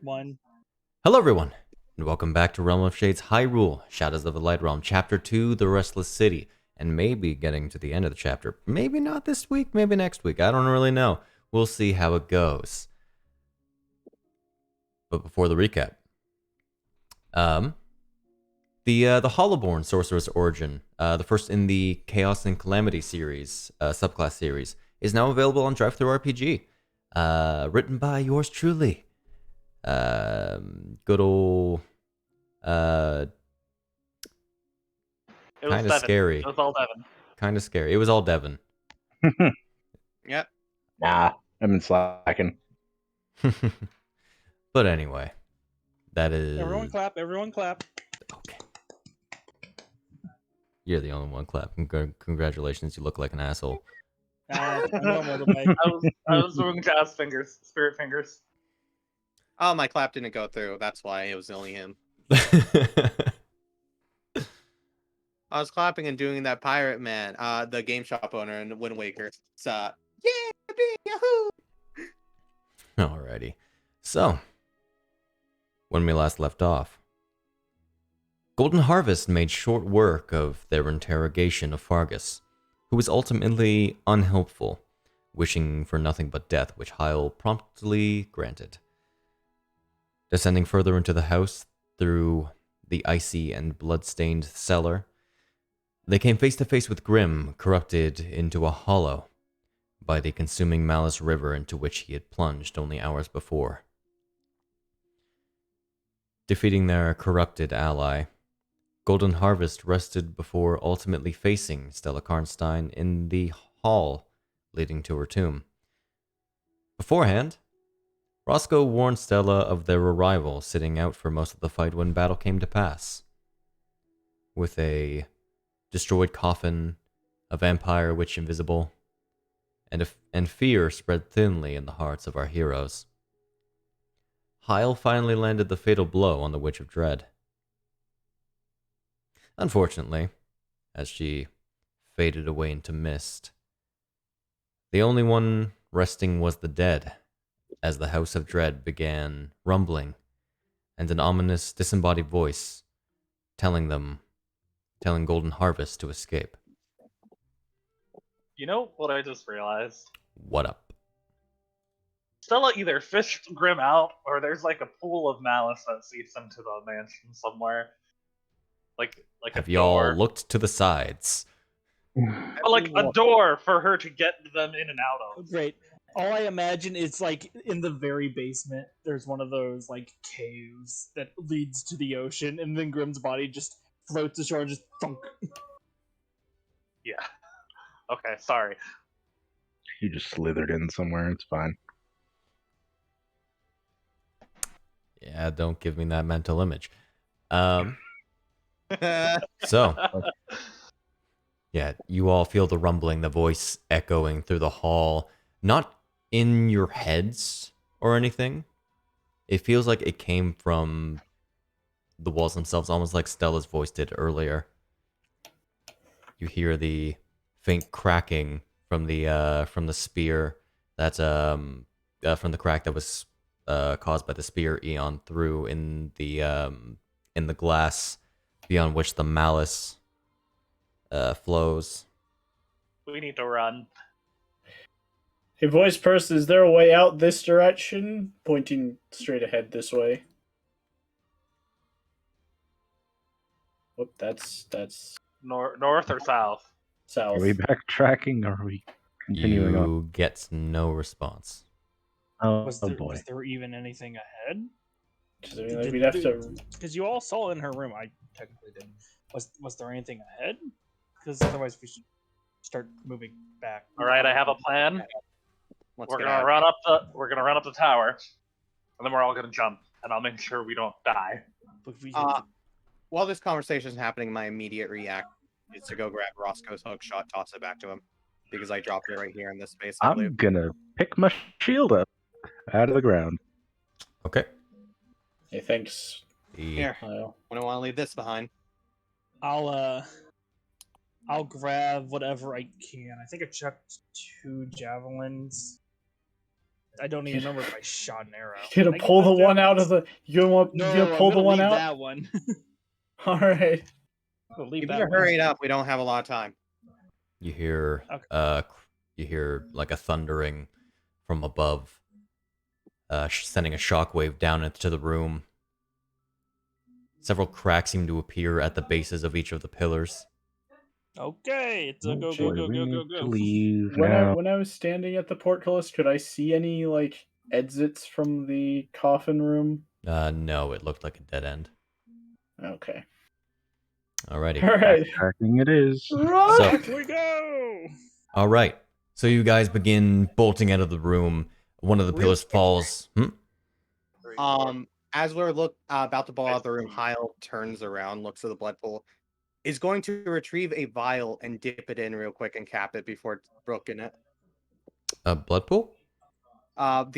One. Hello everyone, and welcome back to Realm of Shades Hyrule, Shadows of the Light Realm, Chapter 2, The Restless City, and maybe getting to the end of the chapter. Maybe not this week, maybe next week, I don't really know. We'll see how it goes. But before the recap, the Hollowborn Sorcerer's Origin, the first in the Chaos and Calamity series, subclass series, is now available on DriveThruRPG. Written by yours truly. Good old, It was kind of Devon. scary. It was all Devon. Kind of scary. It was all Devon. Yep. Nah, I've been slacking. But anyway, that is... Everyone clap, everyone clap. Okay. You're the only one clapping. Congratulations, you look like an asshole. I'm normal today. I was doing jazz fingers, spirit fingers. Oh, my clap didn't go through. That's why it was only him. I was clapping and doing that pirate man, the game shop owner in Wind Waker. It's, yeah, yahoo! Alrighty. So, when we last left off, Golden Harvest made short work of their interrogation of Fargus, who was ultimately unhelpful, wishing for nothing but death, which Hyle promptly granted. Descending further into the house through the icy and blood-stained cellar, they came face to face with Grim, corrupted into a hollow by the consuming malice river into which he had plunged only hours before. Defeating their corrupted ally, Golden Harvest rested before ultimately facing Stella Karnstein in the hall leading to her tomb. Beforehand, Roscoe warned Stella of their arrival, sitting out for most of the fight when battle came to pass. With a destroyed coffin, a vampire witch invisible, and fear spread thinly in the hearts of our heroes, Hyle finally landed the fatal blow on the Witch of Dread. Unfortunately, as she faded away into mist, the only one resting was the dead, as the House of Dread began rumbling, and an ominous disembodied voice telling Golden Harvest to escape. You know what I just realized? What up? Stella either fished Grim out, or there's like a pool of malice that seeps into the mansion somewhere. Like Have a y'all door. looked to the sides? Like a door for her to get them in and out of. Great. All I imagine is like in the very basement, there's one of those like caves that leads to the ocean, and then Grim's body just floats ashore and just thunk. Yeah. Okay, sorry. You just slithered in somewhere. It's fine. Yeah, don't give me that mental image. So, yeah, you all feel the rumbling, the voice echoing through the hall, not in your heads or anything. It feels like it came from the walls themselves, almost like Stella's voice did earlier. You hear the faint cracking from the spear that's from the crack that was caused by the spear Eon threw in the glass beyond which the malice flows. We need to run. Hey, voice person, is there a way out this direction? Pointing straight ahead this way. Whoop, that's North or south? south. Are we backtracking or are we continuing on? You get no response. Oh, Was boy. there even anything ahead? I mean, like, we'd have to. Because you all saw in her room. I technically didn't. Was there anything ahead? Because otherwise we should start moving back. All right, I have a plan. We're gonna run up the tower, and then we're all gonna jump, and I'll make sure we don't die. While this conversation is happening, my immediate react is to go grab Roscoe's hook shot, toss it back to him, because I dropped it right here in this space. I believe. I'm gonna pick my shield up out of the ground. Okay. Hey, thanks. Here, Kyle. we don't want to leave this behind. I'll grab whatever I can. I think I chucked 2 javelins. I don't even remember if I shot an arrow. You're gonna pull the one out of the. You're gonna pull I'm the one leave out. that one. All right. I'll leave You that better one. hurry it up. We don't have a lot of time. You hear Okay. you hear like a thundering from above, sending a shockwave down into the room. Several cracks seem to appear at the bases of each of the pillars. Okay, it's a Oh go, boy, go, go, we go, need go, to go. leave When now. I was standing at the portcullis, could I see any like exits from the coffin room? No, it looked like a dead end. Okay. Alrighty. All right. Tracking it is. Run! So- Off we go! All right. So you guys begin bolting out of the room. One of the Real pillars quick. falls. As we're about to blow out the room, Hyle turns around, looks at the blood pool, is going to retrieve a vial and dip it in real quick and cap it before it's broken it. A blood pool? Well,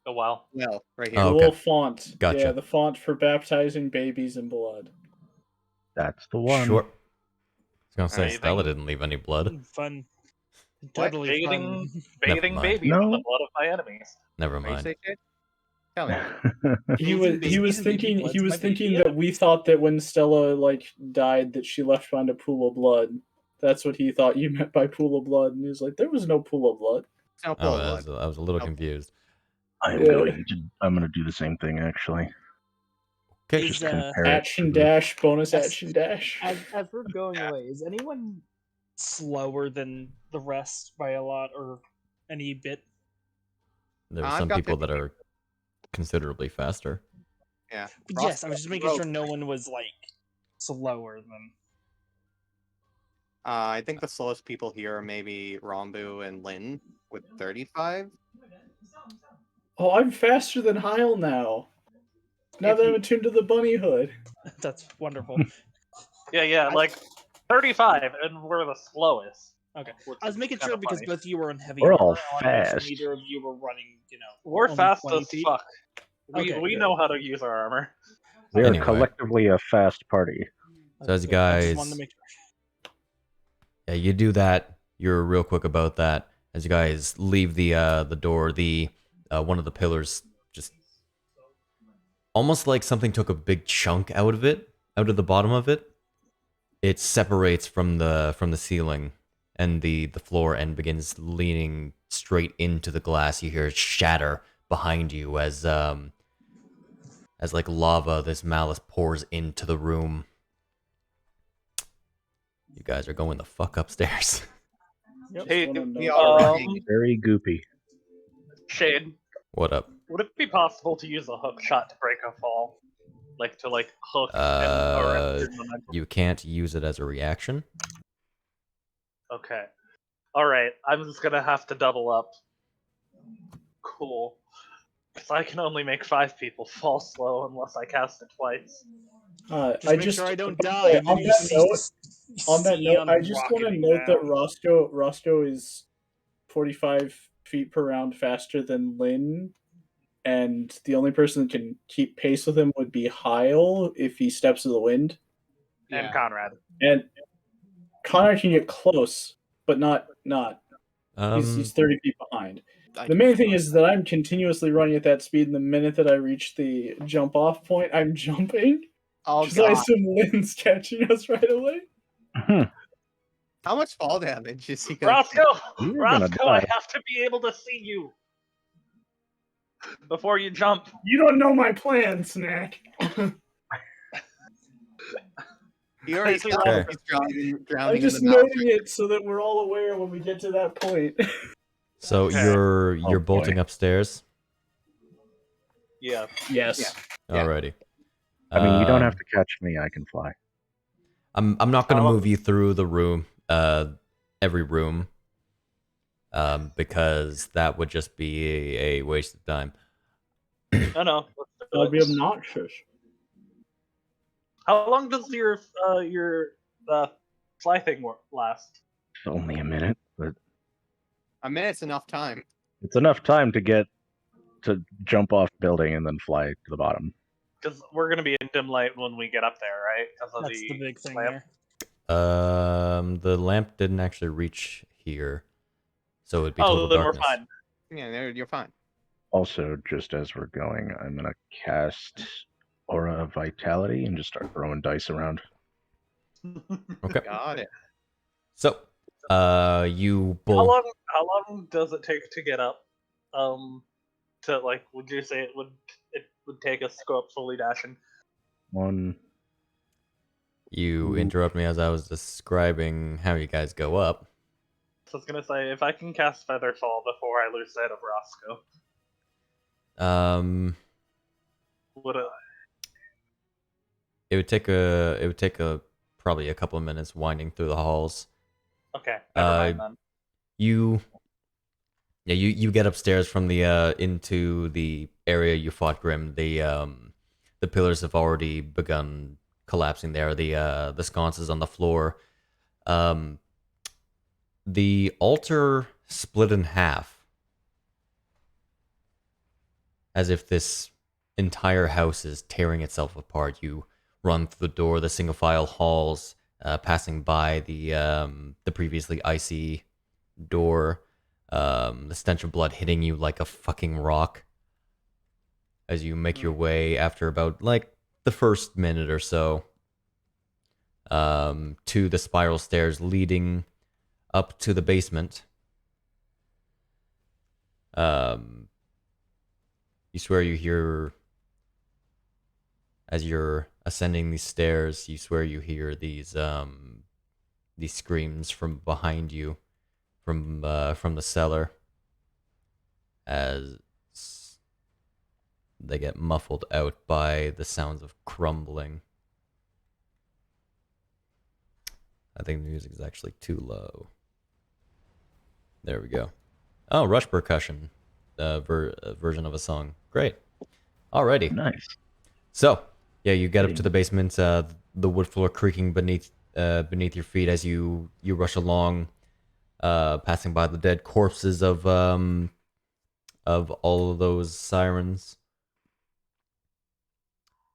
Oh wow. Well, right The here. Oh, okay. little font. Gotcha. Yeah, the font for baptizing babies in blood. that's the one. Sure. I was gonna say Alright, Stella then- didn't leave any blood. Fun. What? Totally Bathing, fun. bathing mind. babies in the No. blood of my enemies. Never What do you mind. say, kid? Tell me. He Bathing was babies and baby thinking blood's he was my thinking baby that we thought that when Stella like died that she left behind a pool of blood. That's what he thought you meant by pool of blood, and he was like, there was no pool of blood. No Oh, blood. I was a little Oh. confused. I'm Yeah. gonna do the same thing actually. Okay. Is, Just compare it Action to the- dash, bonus Yes. action dash. As we're going away, is anyone slower than the rest by a lot or any bit? There are I've some got people 50 that are considerably faster. Yeah. But yes, I was just making sure Rogue. no one was like slower than. I think the slowest people here are maybe Rambu and Lynn with 35. Oh, I'm faster than Hyle now. Now If that I'm you- attuned to the bunny hood. That's wonderful. Yeah, like 35, and we're the slowest. Okay. which I was is making kinda sure because funny. both of you were in heavy We're armor. all I wanted to make sure fast. neither of you were running, We're only fast 20 as feet. fuck. We Okay, we good. know how to use our armor. We are Anyway. collectively a fast party. So as you Good. I just guys- wanted to make sure. Yeah, you do that. You're real quick about that. As you guys leave the door, the one of the pillars just almost like something took a big chunk out of it, out of the bottom of it. It separates from the ceiling and the floor and begins leaning straight into the glass. You hear it shatter behind you as like lava, this malice pours into the room. You guys are going the fuck upstairs. Hey, wanna know- We are Um, running. Very goopy. Shade, What up? would it be possible to use a hook shot to break a fall? Like to hook and arrest your momentum? You can't use it as a reaction. Okay. Alright, I'm just gonna have to double up. Cool. Because I can only make 5 people fall slow unless I cast it twice. Just I make just sure I don't okay, die. and then on you that see- note, you on that see note, on I just want to rocketing note that down. Roscoe is 45 feet per round faster than Lynn, and the only person that can keep pace with him would be Hyle if he steps to the wind. And Yeah. Conrad. And Conrad can get close, but not. He's 30 feet behind. The main thing is that I'm continuously running at that speed, and the minute that I reach the jump off point, I'm jumping. Oh Because I god. assume Lynn's catching us right away. How much fall damage is he gonna Roscoe! You're gonna Roscoe, I die. have to be able to see you! Before you jump. You don't know my plan, Snak. He already Okay. saw he's drowning I'm in just the mouth. noting it so that we're all aware when we get to that point. So Okay. you're Oh, bolting boy. upstairs. Yeah. Yes. Yeah. Alrighty. I mean, you don't Um, have to catch me. I can fly. I'm not gonna Oh. move you through the room, every room, because that would just be a waste of time. No. Let's do That'll be it. obnoxious. How long does your fly thing last? It's only a minute, but A minute's enough time. it's enough time to jump off building and then fly to the bottom. Because we're gonna be in dim light when we get up there, right? Because of That's the big thing lamp. there. The lamp didn't actually reach here, so it'd be Oh, total then darkness. we're fine. Yeah, you're fine. Also, just as we're going, I'm gonna cast Aura of Vitality and just start throwing dice around. Okay. Got it. So, you How bull. long does it take to get up? To like, would you say it would take us to go up fully dashing? You interrupt me as I was describing how you guys go up. So I was gonna say, if I can cast Featherfall before I lose sight of Roscoe, would it? It would take probably a couple of minutes winding through the halls. Okay, never mind then. You get upstairs from the into the area you fought Grim. The pillars have already begun collapsing there. The sconces on the floor. The altar split in half, as if this entire house is tearing itself apart. You run through the door, the single file halls, passing by the previously icy door, the stench of blood hitting you like a fucking rock as you make your way after about like the first minute or so to the spiral stairs leading up to the basement. You swear you hear, as you're ascending these stairs, you swear you hear these screams from behind you, from the cellar, as they get muffled out by the sounds of crumbling. I think the music is actually too low. There we go. Oh, Rush Percussion version of a song. Great. Alrighty. Nice. So, yeah, you get up to the basement, the wood floor creaking beneath your feet as you rush along, passing by the dead corpses of all of those sirens.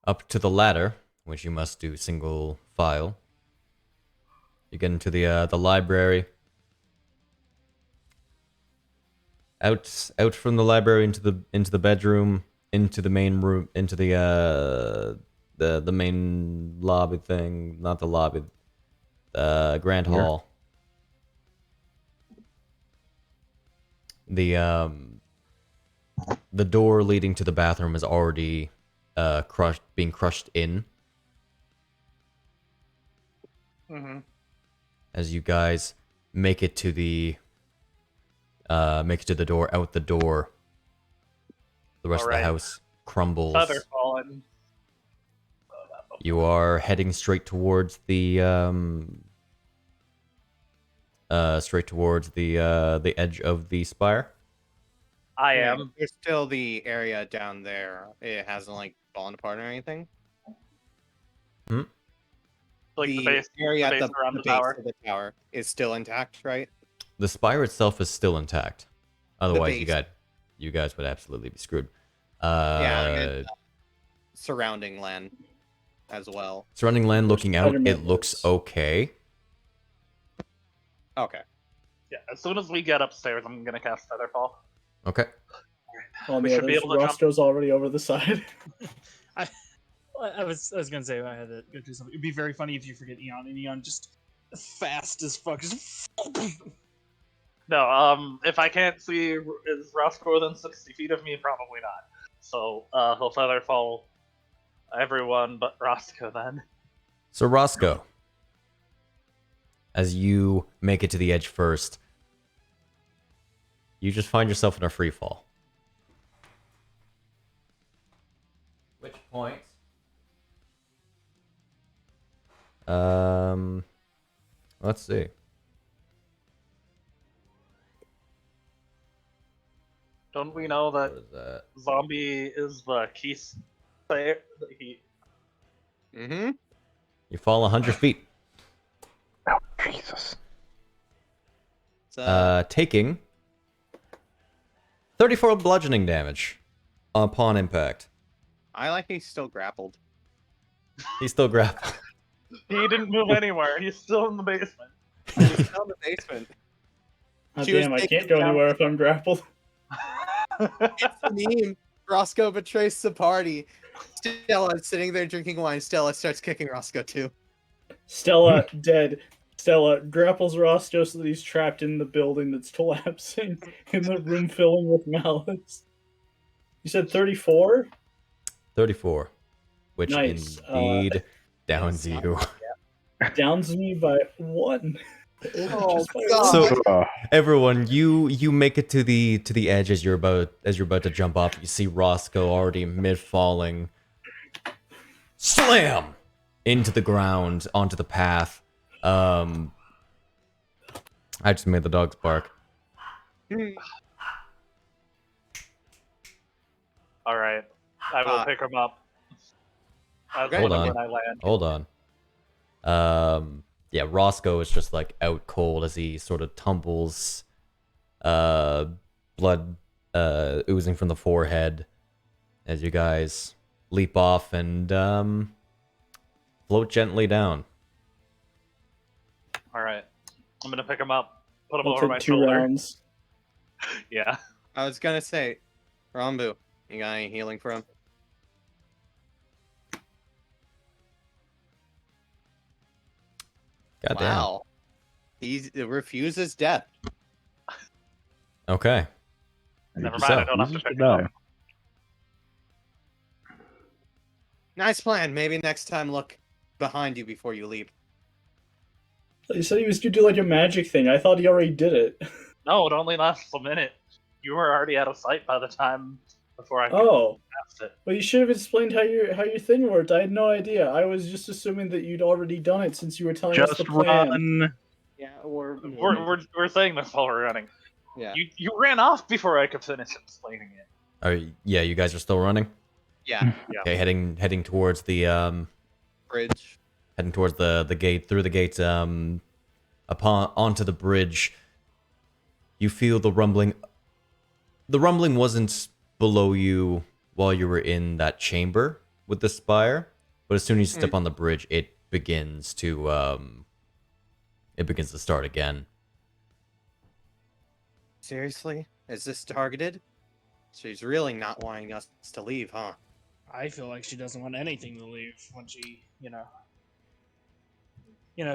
Up to the ladder, which you must do single file. You get into the library. Out from the library into the bedroom, into the main room, into the main lobby thing, not the lobby, grand hall. The door leading to the bathroom is already being crushed in. Mm-hmm. As you guys make it to the door, out the door, the rest of the house crumbles. Featherfall. You are heading straight towards the edge of the spire. I am. There's still the area down there. It hasn't like fallen apart or anything. Like the area at the around the base tower. of the tower is still intact, right? The spire itself is still intact. Otherwise, base. you guys would absolutely be screwed. Surrounding land as well. Surrounding land, looking out, Spider-Man it looks lives. okay. Okay. Yeah, as soon as we get upstairs, I'm gonna cast Featherfall. Okay. On We the should be others, able to jump. Roscoe's already over the side. I was gonna say I had to go do something. It'd be very funny if you forget Eon, and Eon just fast as fuck. Just... No, if I can't see, is Roscoe within 60 feet of me? Probably not. So, he'll Featherfall everyone but Roscoe then. So Roscoe, as you make it to the edge first, you just find yourself in a free fall. Which point? Let's see. Don't we know that What is that? Zombie is the key player? Mm-hmm. You fall 100 feet. Oh, Jesus. Taking 34 bludgeoning damage upon impact. I like he's still grappled. He's still grappled. He didn't move anywhere. He's still in the basement. He's still in the basement. Oh, She was damn, I taking can't go down- anywhere if I'm grappled. It's a meme. Roscoe betrays the party. Stella's sitting there drinking wine. Stella starts kicking Roscoe too. Stella dead. Stella grapples Roscoe so that he's trapped in the building that's collapsing in the room filling with malice. You said 34? 34, which Nice. indeed downs you. Downs me by 1. Oh, Just by God. one. So everyone, you make it to the edge as you're about to jump off. You see Roscoe already mid falling. Slam into the ground onto the path. I just made the dogs bark. All right, I will pick him up. Hold on. When I land. Hold on. Yeah, Roscoe is just like out cold as he sort of tumbles, blood oozing from the forehead as you guys leap off and float gently down. All right, I'm gonna pick him up, put him I'll over take my 2 shoulder. rounds. Yeah. I was gonna say, Rambu, you got any healing for him? Goddamn. Wow. He refuses death. Okay. Never So, mind, I don't have to Jesus pick to him up. die. Nice plan. Maybe next time look behind you before you leap. He said he was going to do like a magic thing. I thought he already did it. No, it only lasts a minute. You were already out of sight by the time before I could Oh. cast it. Well, you should have explained how your thing worked. I had no idea. I was just assuming that you'd already done it since you were telling us the Just plan. run. Yeah, or We're saying this while we're running. yeah, You ran off before I could finish explaining it. Yeah, you guys are still running. yeah. Okay, heading towards the Bridge. heading towards the gate, through the gate, onto the bridge. You feel the rumbling. The rumbling wasn't below you while you were in that chamber with the spire, but as soon as you step on the bridge, it begins to start again. Seriously? Is this targeted? She's really not wanting us to leave, huh? I feel like she doesn't want anything to leave when she,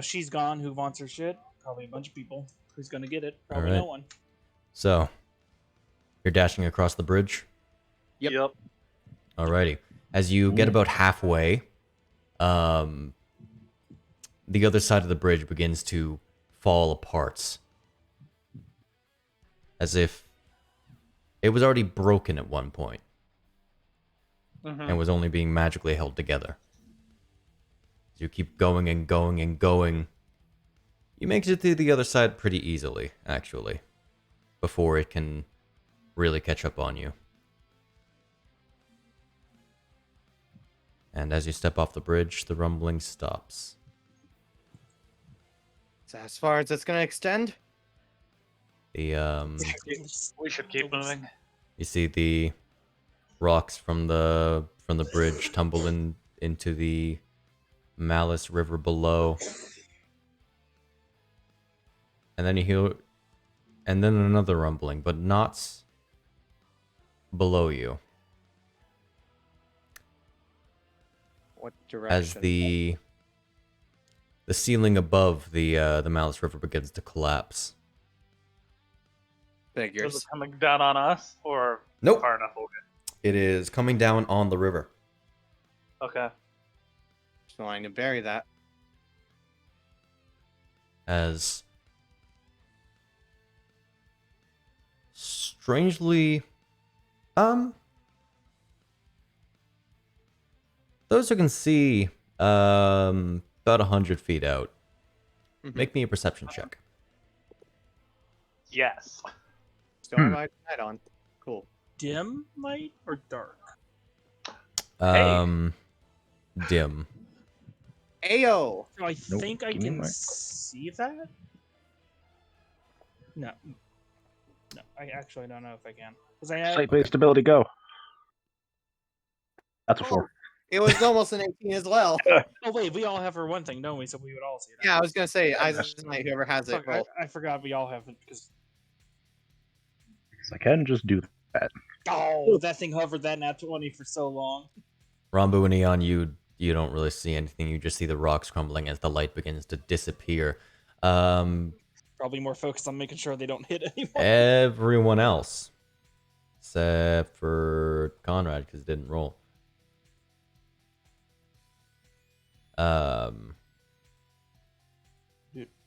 she's gone. Who wants her shit? Probably a bunch of people. Who's gonna get it? Probably Alright. no one. So, you're dashing across the bridge. Yep. Alrighty. As you get about halfway, the other side of the bridge begins to fall apart. As if it was already broken at one point and was only being magically held together. As you keep going and going and going, you make it to the other side pretty easily, actually, before it can really catch up on you. And as you step off the bridge, the rumbling stops. Is that as far as it's gonna extend? The We should keep moving. you see the rocks from the bridge tumble into the Malice River below. And then you hear another rumbling, but not below you. What direction? As the ceiling above the Malice River begins to collapse. Is Figures. it coming down on us or Nope. far enough away? It is coming down on the river. Okay. Just wanting to bury that. As strangely, those who can see about 100 feet out, make me a perception check. Yes. Still have my light on. Cool. Dim light or dark? Dim. Ayo! So I Nope, think I give me can my- see that. No, I actually don't know if I can because I have. Sight-based ability, go. That's a 4. It was almost an 18 as well. Oh wait, we all have her one thing, don't we? So we would all see that. Yeah, I was gonna say, Isaac's Knight, whoever has it, Fuck, roll. I forgot we all have it because So I can just do that. Oh, that thing hovered that nat 20 for so long. Rambu and Eon, you don't really see anything. You just see the rocks crumbling as the light begins to disappear. Probably more focused on making sure they don't hit anyone. Everyone else, except for Conrad, because it didn't roll.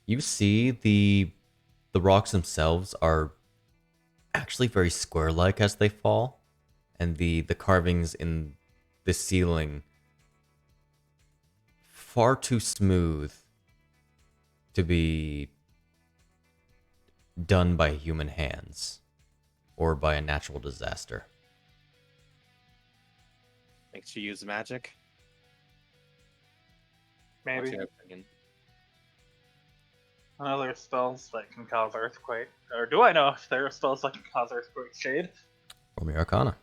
You see the rocks themselves are actually very square-like as they fall, and the carvings in the ceiling far too smooth to be done by human hands or by a natural disaster. Makes you use magic. Maybe. What's your opinion? I know there's spells that can cause earthquake. Or do I know if there are spells that can cause earthquake shade? Roll me Arcana.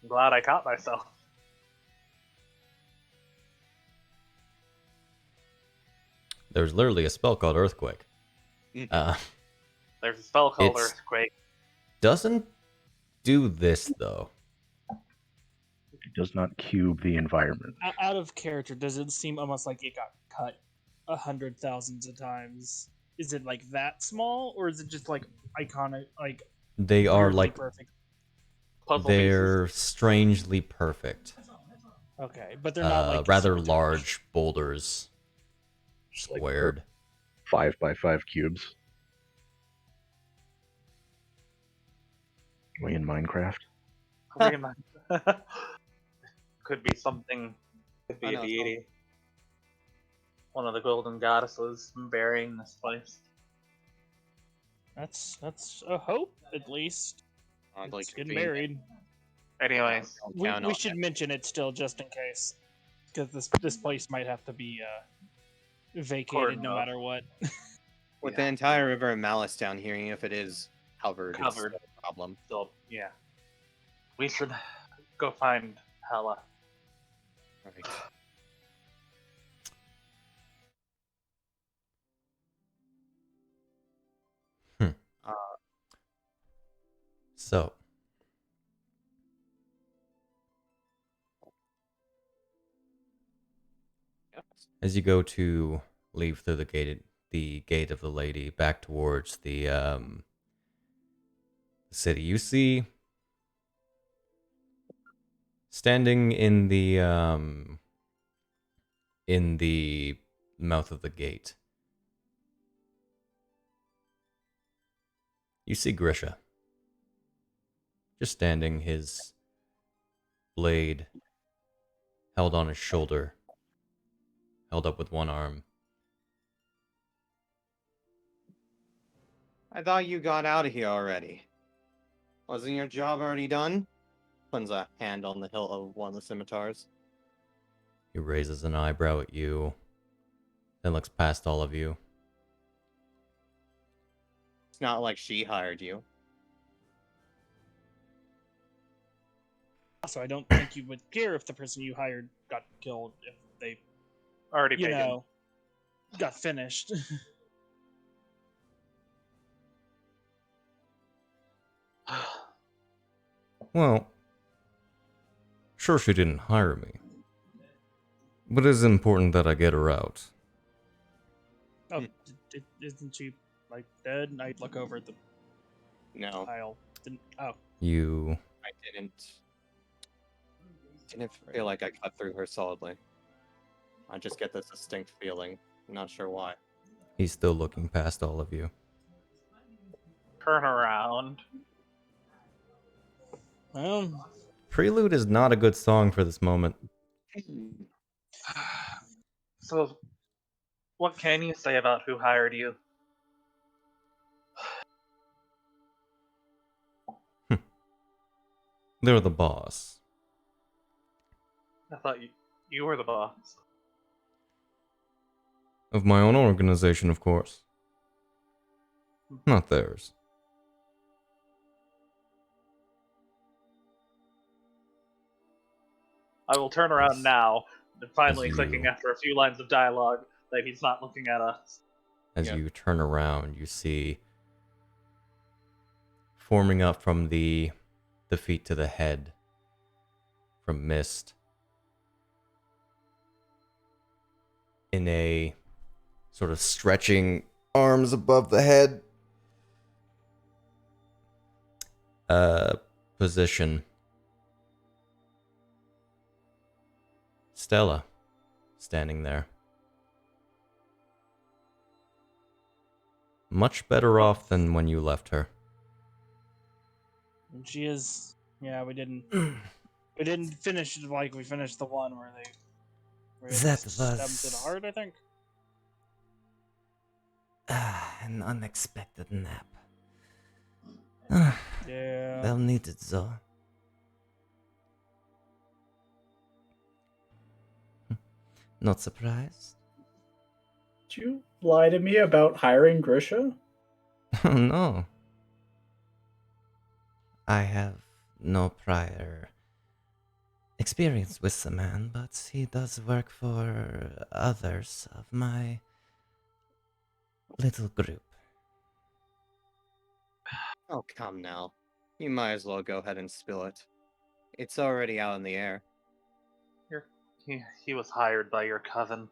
I'm glad I caught myself. There's literally a spell called Earthquake. There's a spell called Earthquake. Doesn't do this, though. It does not cube the environment. Out of character, does it seem almost like it got cut 100,000s of times? Is it like that small, or is it just like iconic, like they are like perfect? They're strangely perfect. Okay, but they're not like rather large boulders, Just like squared. 5x5 cubes. We in Minecraft? Could be something. Could be a deity. One of the golden goddesses burying this place. That's a hope, at least. It's getting married. Anyways, we should mention it still, just in case, because this place might have to be vacated no matter what. With the entire river of Malice down here, even if it is covered. It's still a problem. So yeah, we should go find Hela. Right. So, as you go to leave through the gate of the lady back towards the city, you see standing in the mouth of the gate, you see Grisha. Just standing, his blade held on his shoulder, held up with one arm. I thought you got out of here already. Wasn't your job already done? Puts a hand on the hilt of one of the scimitars. He raises an eyebrow at you, then looks past all of you. It's not like she hired you. Also, I don't think you would care if the person you hired got killed if they already got finished. Well, sure she didn't hire me, but it is important that I get her out. Oh, isn't she like dead? And I look over at the pile. You. I didn't feel like I cut through her solidly. I just get this distinct feeling. I'm not sure why. He's still looking past all of you. Turn around. Prelude is not a good song for this moment. So, what can you say about who hired you? They're the boss. I thought you were the boss. Of my own organization, of course. Not theirs. I will turn around now, and finally clicking after a few lines of dialogue that he's not looking at us. As you turn around, you see forming up from the feet to the head from mist in a sort of stretching arms above the head position. Stella standing there. Much better off than when you left her. And she is. Yeah, we didn't finish it like we finished the one where they That stabbed was to the heart, I think. an unexpected nap. Yeah. Well needed, though. Not surprised? Did you lie to me about hiring Grisha? Oh no. I have no prior experience with the man, but he does work for others of my little group. Oh, come now. You might as well go ahead and spill it. It's already out in the air. He was hired by your coven.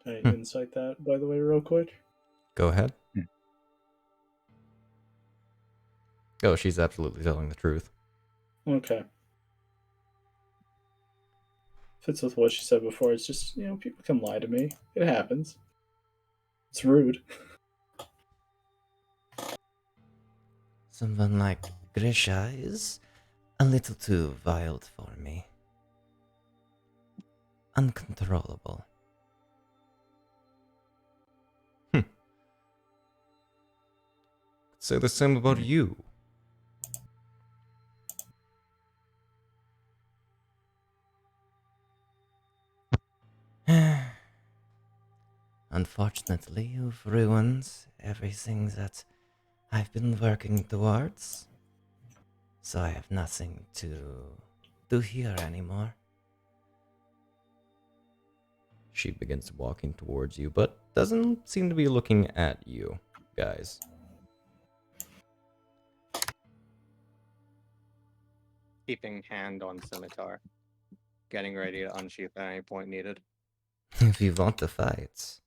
Can I insight that, by the way, real quick? Go ahead. Oh, she's absolutely telling the truth. Okay. Fits with what she said before. It's just, people can lie to me. It happens. It's rude. Someone like Grisha is a little too wild for me. Uncontrollable. Say the same about you. Unfortunately, you've ruined everything that I've been working towards. So I have nothing to do here anymore. She begins walking towards you, but doesn't seem to be looking at you, guys. Keeping hand on scimitar. Getting ready to unsheath at any point needed. If you want to fight,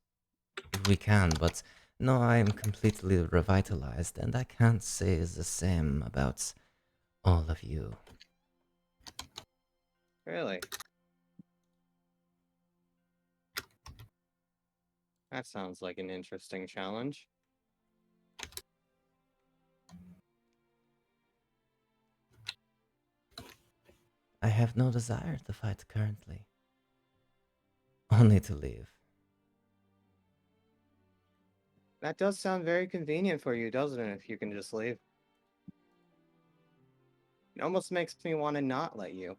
we can, but no, I am completely revitalized, and I can't say the same about all of you. Really? That sounds like an interesting challenge. I have no desire to fight currently. Only to leave. That does sound very convenient for you, doesn't it, if you can just leave? It almost makes me want to not let you.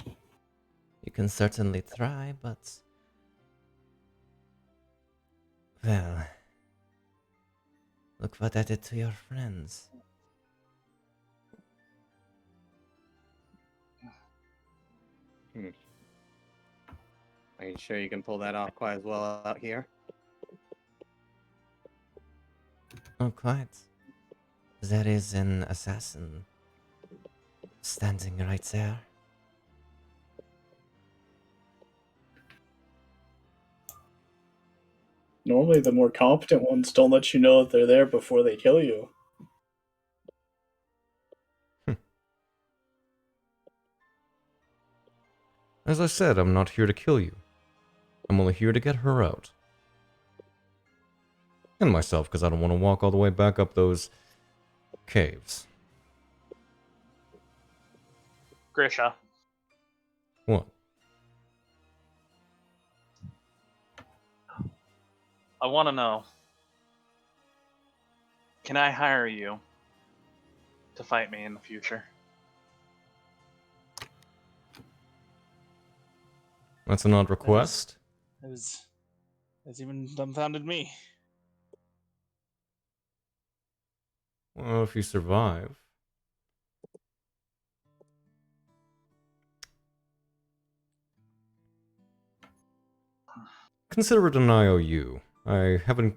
You can certainly try, but... well... look what I did to your friends. Are you sure you can pull that off quite as well out here? Not quite. There is an assassin standing right there. Normally, the more competent ones don't let you know that they're there before they kill you. As I said, I'm not here to kill you. I'm only here to get her out. And myself, because I don't want to walk all the way back up those caves. Grisha. What? I want to know. Can I hire you to fight me in the future? That's an odd request. It's even dumbfounded me. Well, if you survive. Consider it an IOU. I haven't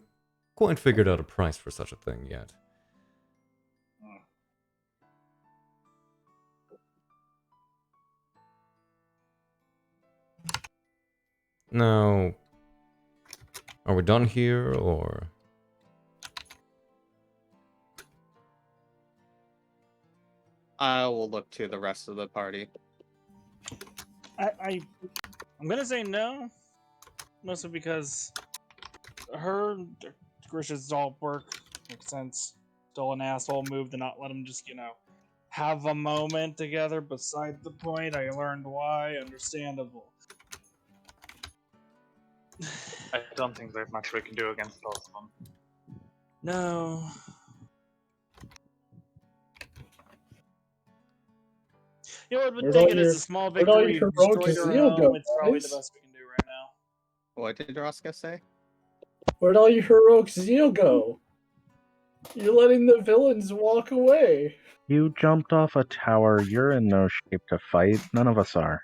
quite figured out a price for such a thing yet. Now, are we done here, or...? I will look to the rest of the party. I'm gonna say no, mostly because Grisha's all work makes sense. Still an asshole move to not let him just, have a moment together. Beside the point, I learned why. Understandable. I don't think there's much we can do against both of them. No. You know what? Would take it as a small victory. Destroyed her home. It's probably the best we can do right now. What did Roscoe say? Where'd all your heroic zeal go? You're letting the villains walk away. You jumped off a tower. You're in no shape to fight. None of us are.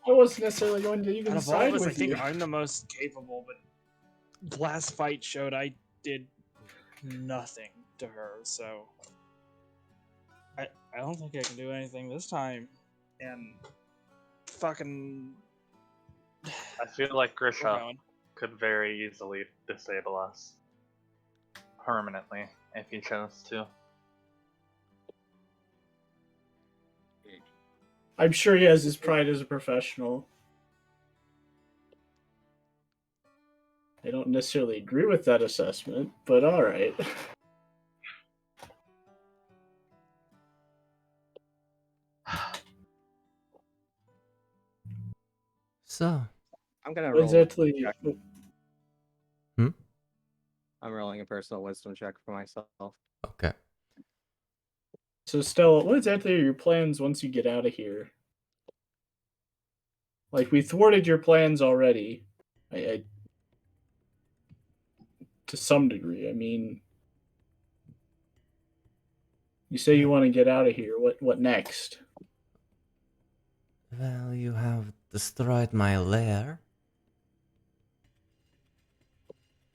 I wasn't necessarily going to even Out of all side of us, with I think you. I'm the most capable, but last fight showed I did nothing to her, so I don't think I can do anything this time. And fucking I feel like Grisha could very easily disable us permanently if he chose to. I'm sure he has his pride as a professional. I don't necessarily agree with that assessment, but alright. So, I'm gonna roll. I'm rolling a personal wisdom check for myself. okay. So Stella, what exactly are your plans once you get out of here? Like, we thwarted your plans already. I to some degree. I mean, you say you want to get out of here. What next? Well, you have destroyed my lair.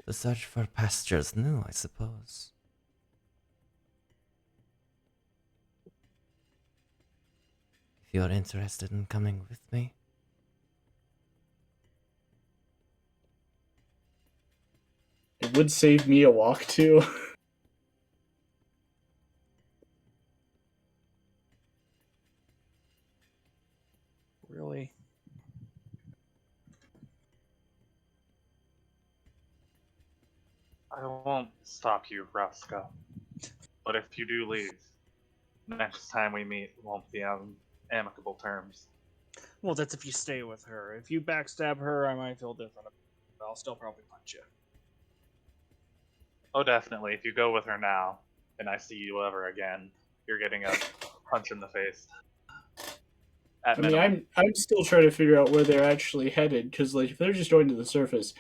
To search for pastures new, I suppose. If you're interested in coming with me. It would save me a walk too. really. I won't stop you, Roscoe. But if you do leave, next time we meet won't be on amicable terms. Well, that's if you stay with her. If you backstab her, I might feel different. But I'll still probably punch you. Oh, definitely. If you go with her now, and I see you ever again, you're getting a punch in the face. I mean, I'm still trying to figure out where they're actually headed, because like if they're just going to the surface,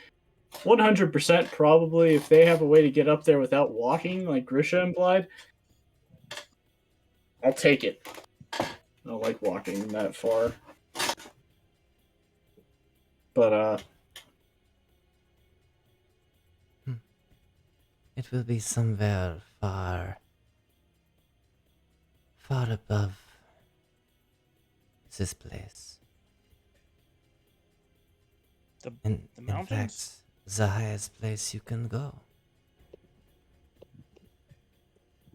100% probably if they have a way to get up there without walking, like Grisha implied, I'll take it. I don't like walking that far. But It will be somewhere far above this place. The In mountains? fact, the highest place you can go.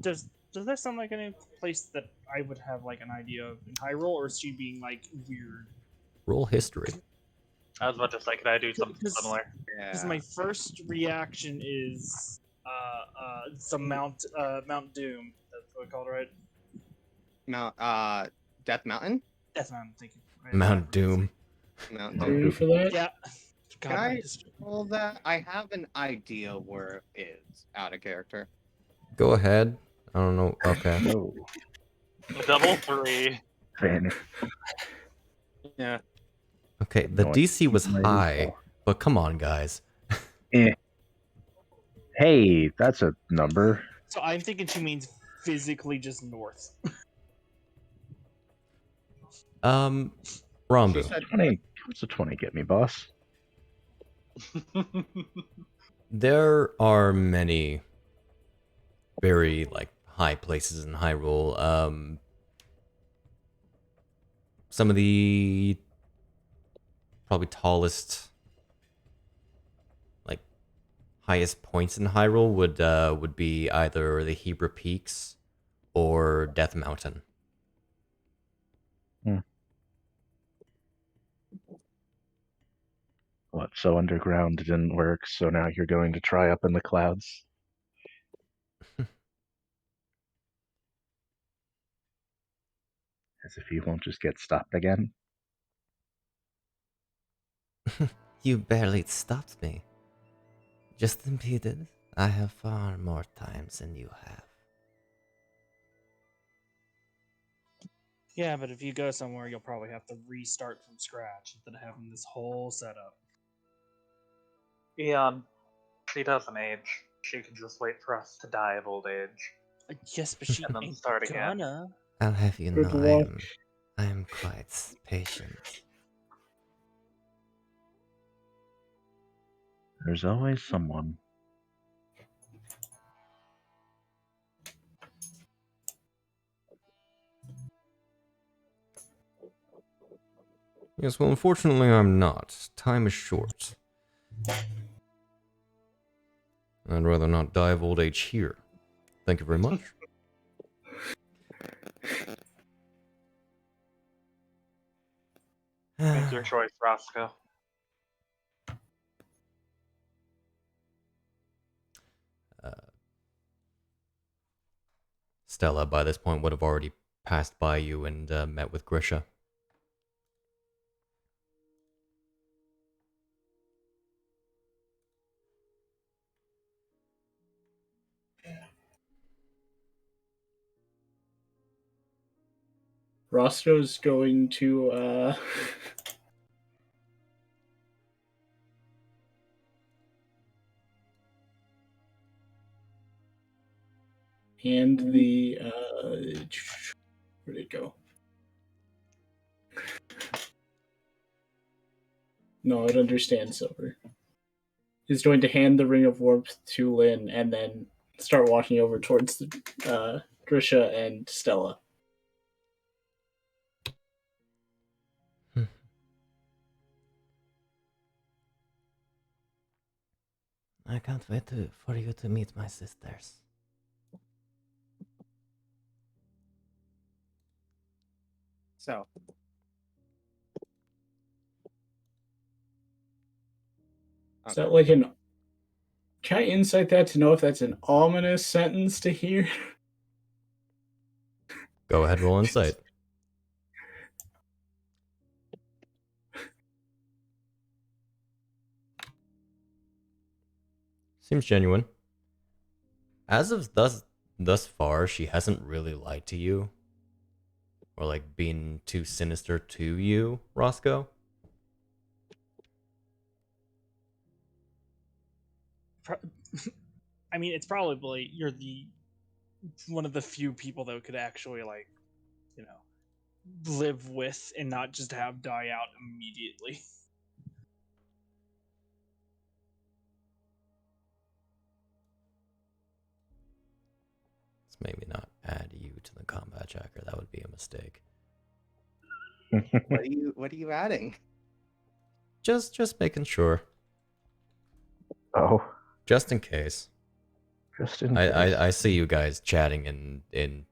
Does that sound like any place that I would have like an idea of in Hyrule, or is she being like weird? Roll history. I was about to say, could I do something similar? Because my first reaction is some Mount Doom. That's what it's called, right? Death Mountain? Death Mountain, thank you. Mount Doom. Mount ready Doom. for that? Yeah. Can I roll that? I have an idea where it is out of character. Go ahead. I don't know. Okay. Oh, Double 3. Vanish. Yeah. Okay, the DC was high, but come on, guys. Hey, that's a number. So I'm thinking she means physically just north. Rambu. She said 20. What's a 20 get me, boss? There are many very like high places in Hyrule. Some of the probably tallest, like highest points in Hyrule would be either the Hebra Peaks or Death Mountain. What, so underground didn't work, so now you're going to try up in the clouds? As if you won't just get stopped again? You barely stopped me. Just impeded. I have far more times than you have. Yeah, but if you go somewhere, you'll probably have to restart from scratch instead of having this whole setup. Eon, she doesn't age. She can just wait for us to die of old age. Yes, but she And then ain't start again. gonna. I'll have you Good know luck. I am quite patient. There's always someone. Yes, well, unfortunately, I'm not. Time is short. I'd rather not die of old age here. Thank you very much. Make your choice, Roscoe. Stella, by this point, would have already passed by you and met with Grisha. Roscoe's going to hand the where'd it go? No, I'd understand, Silver. He's going to hand the Ring of Warmth to Lynn and then start walking over towards the, Grisha and Stella. I can't wait for you to meet my sisters. So, Is that like an... Can I insight that to know if that's an ominous sentence to hear? Go ahead, roll insight. Seems genuine. As of thus far, she hasn't really lied to you. Or like been too sinister to you, Roscoe. I mean, it's probably you're the one of the few people that could actually like, you know, live with and not just have die out immediately. Let's maybe not add you to the combat tracker. That would be a mistake. what are you adding? Just making sure. Oh, Just in case. just in case. I see you guys chatting in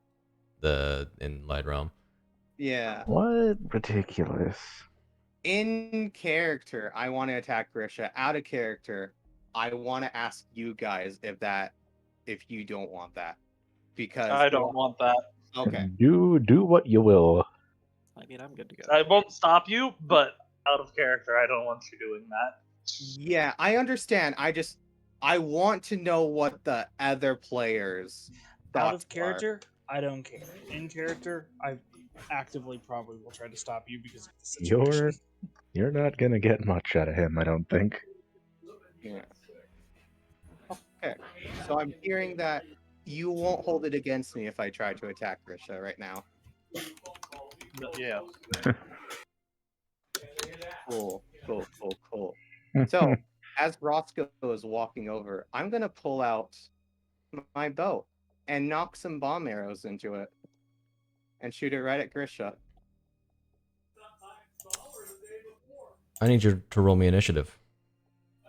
Light Realm. Yeah. What? Ridiculous. In character, I want to attack Grisha. Out of character, I want to ask you guys if you don't want that. Because I don't want that. Okay. You do what you will. I mean, I'm good to go. I won't stop you, but out of character, I don't want you doing that. Yeah, I understand. I want to know what the other players Out thoughts of character, I don't care. In character, I actively probably will try to stop you because of the situation. You're not gonna get much out of him, I don't think. Yeah. Okay. So I'm hearing that you won't hold it against me if I try to attack Grisha right now. But yeah. Cool. So, as Roscoe is walking over, I'm gonna pull out my bow and knock some bomb arrows into it and shoot it right at Grisha. I need you to roll me initiative.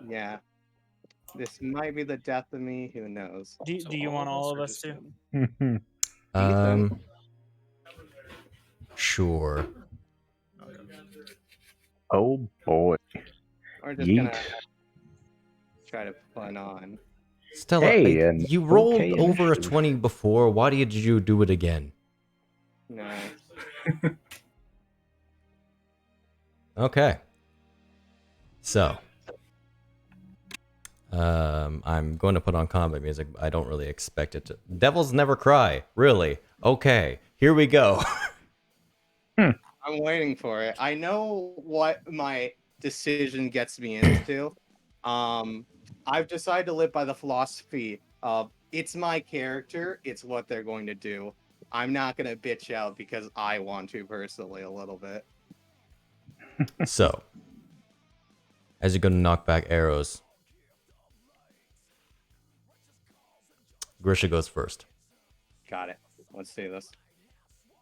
Yeah. This might be the death of me, who knows? Do you want all of us to? Sure. Oh boy. We're just Yeet. gonna try to put on. Stella, Hey, and you rolled okay over a initiative. 20 before. Why did you do it again? Nice. Okay. So, I'm going to put on combat music. I don't really expect it to. Devils never cry. Really? Okay. Here we go. I'm waiting for it. I know what my decision gets me into. I've decided to live by the philosophy of it's my character, it's what they're going to do. I'm not gonna bitch out because I want to personally a little bit. So, as you're going to knock back arrows, Grisha goes first. Got it. Let's do this.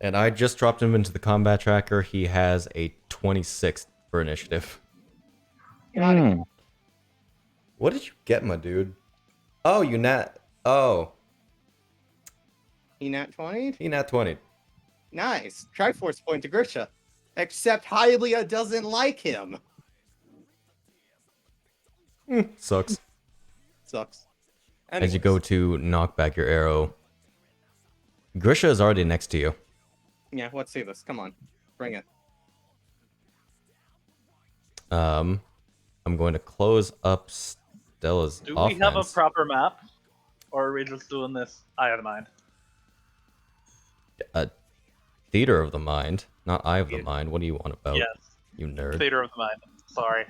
And I just dropped him into the combat tracker. He has a 26 for initiative. Got it. What did you get, my dude? Oh, you nat. Oh, He nat 20? he nat 20. Nice. Triforce point to Grisha. Except Hylia doesn't like him. Sucks. Sucks. As you go to knock back your arrow, Grisha is already next to you. Yeah, let's see this. Come on. Bring it. I'm going to close up Stella's Do offense. we have a proper map? Or are we just doing this eye of the mind? Theater of the mind, not eye of the mind. What do you want about? Yes. You nerd. Theater of the mind. Sorry.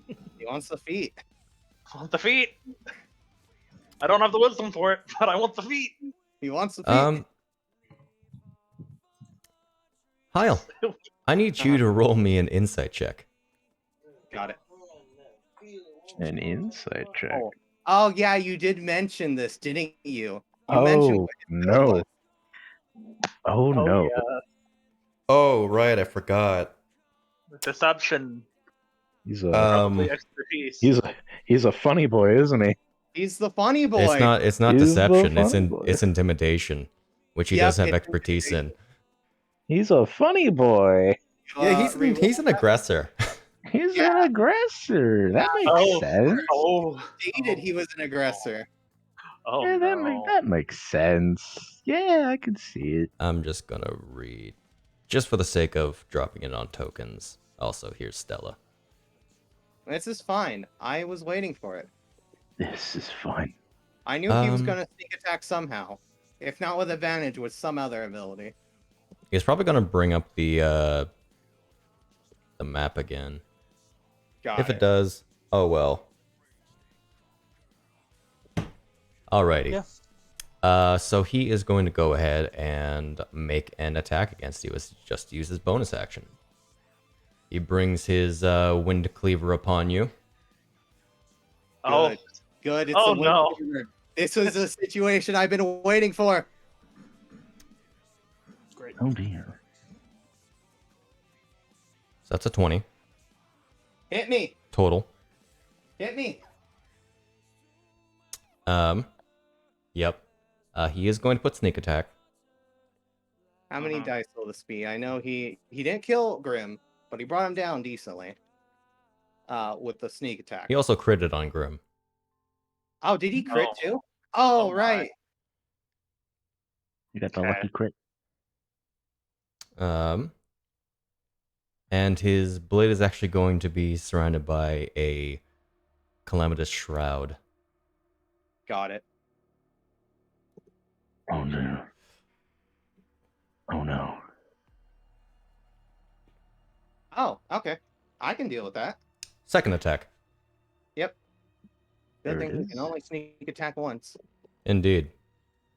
He wants the feet. I want the feet! I don't have the wisdom for it, but I want the feet! He wants the feet. Hyle, I need you to roll me an insight check. Got it. An insight check. Oh, yeah, you did mention this, didn't you? You mentioned Oh no. Oh no. Yeah. Oh, right, I forgot. Deception. He's a Probably expertise. he's a funny boy, isn't he? He's the funny boy. It's not He's the deception. funny boy. It's intimidation, which he Yep, does have it's expertise in. He's a funny boy. Yeah, he's an aggressor. He's an aggressor. That makes sense. Oh. Stated he was an aggressor. Oh, Yeah, no. that makes sense. Yeah, I can see it. I'm just gonna read, just for the sake of dropping it on tokens. Also, here's Stella. This is fine. I was waiting for it. This is fun. I knew he was going to sneak attack somehow. If not with advantage, with some other ability. He's probably gonna bring up the map again. If it does, oh well. Alrighty. Yeah. So he is going to go ahead and make an attack against you. It's just use his bonus action. He brings his wind cleaver upon you. Oh. Good. It's Oh, a no. win. This was a situation I've been waiting for. Great. Oh dear. So that's a 20 Hit me. total. Hit me. Yep. He is going to put sneak attack. How many dice will this be? I know he didn't kill Grim, but he brought him down decently. With the sneak attack. He also critted on Grim. Oh, did he crit No. too? Oh, Oh, my. right. You got the Okay. lucky crit. And his blade is actually going to be surrounded by a calamitous shroud. Got it. Oh no. Oh no. Oh, okay. I can deal with that. Second attack. Yep. There Good it thing we is. can only sneak attack once. Indeed.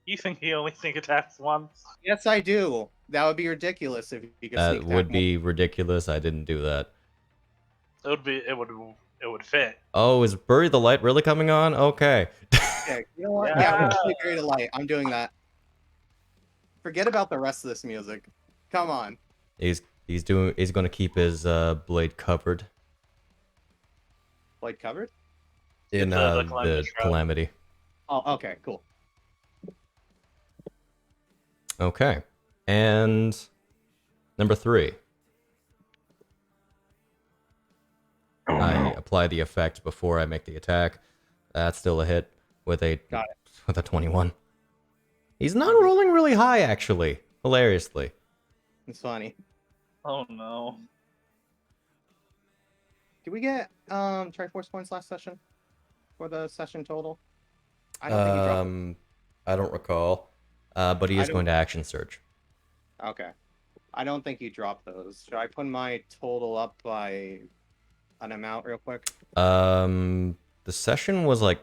You think he only sneak attacks once? Yes, I do. That would be ridiculous if you could That sneak attack would be ridiculous. I didn't do that. It would it would fit. Oh, is Bury the Light really coming on? Okay. Yeah, you know what? Yeah. Yeah, we're actually Bury the Light. I'm doing that. Forget about the rest of this music. Come on. He's gonna keep his blade covered Blade covered? in the the Calamity Shroud. Calamity. Oh, okay, cool. Okay. And number 3. Oh, I no. apply the effect before I make the attack. That's still a hit with a Got with a 21. He's not rolling really high, actually. Hilariously. It's funny. Oh no. Did we get Triforce points last session? For the session total? I don't think you dropped I don't recall. But he is going to action surge. Okay. I don't think you dropped those. Should I put my total up by an amount real quick? The session was like,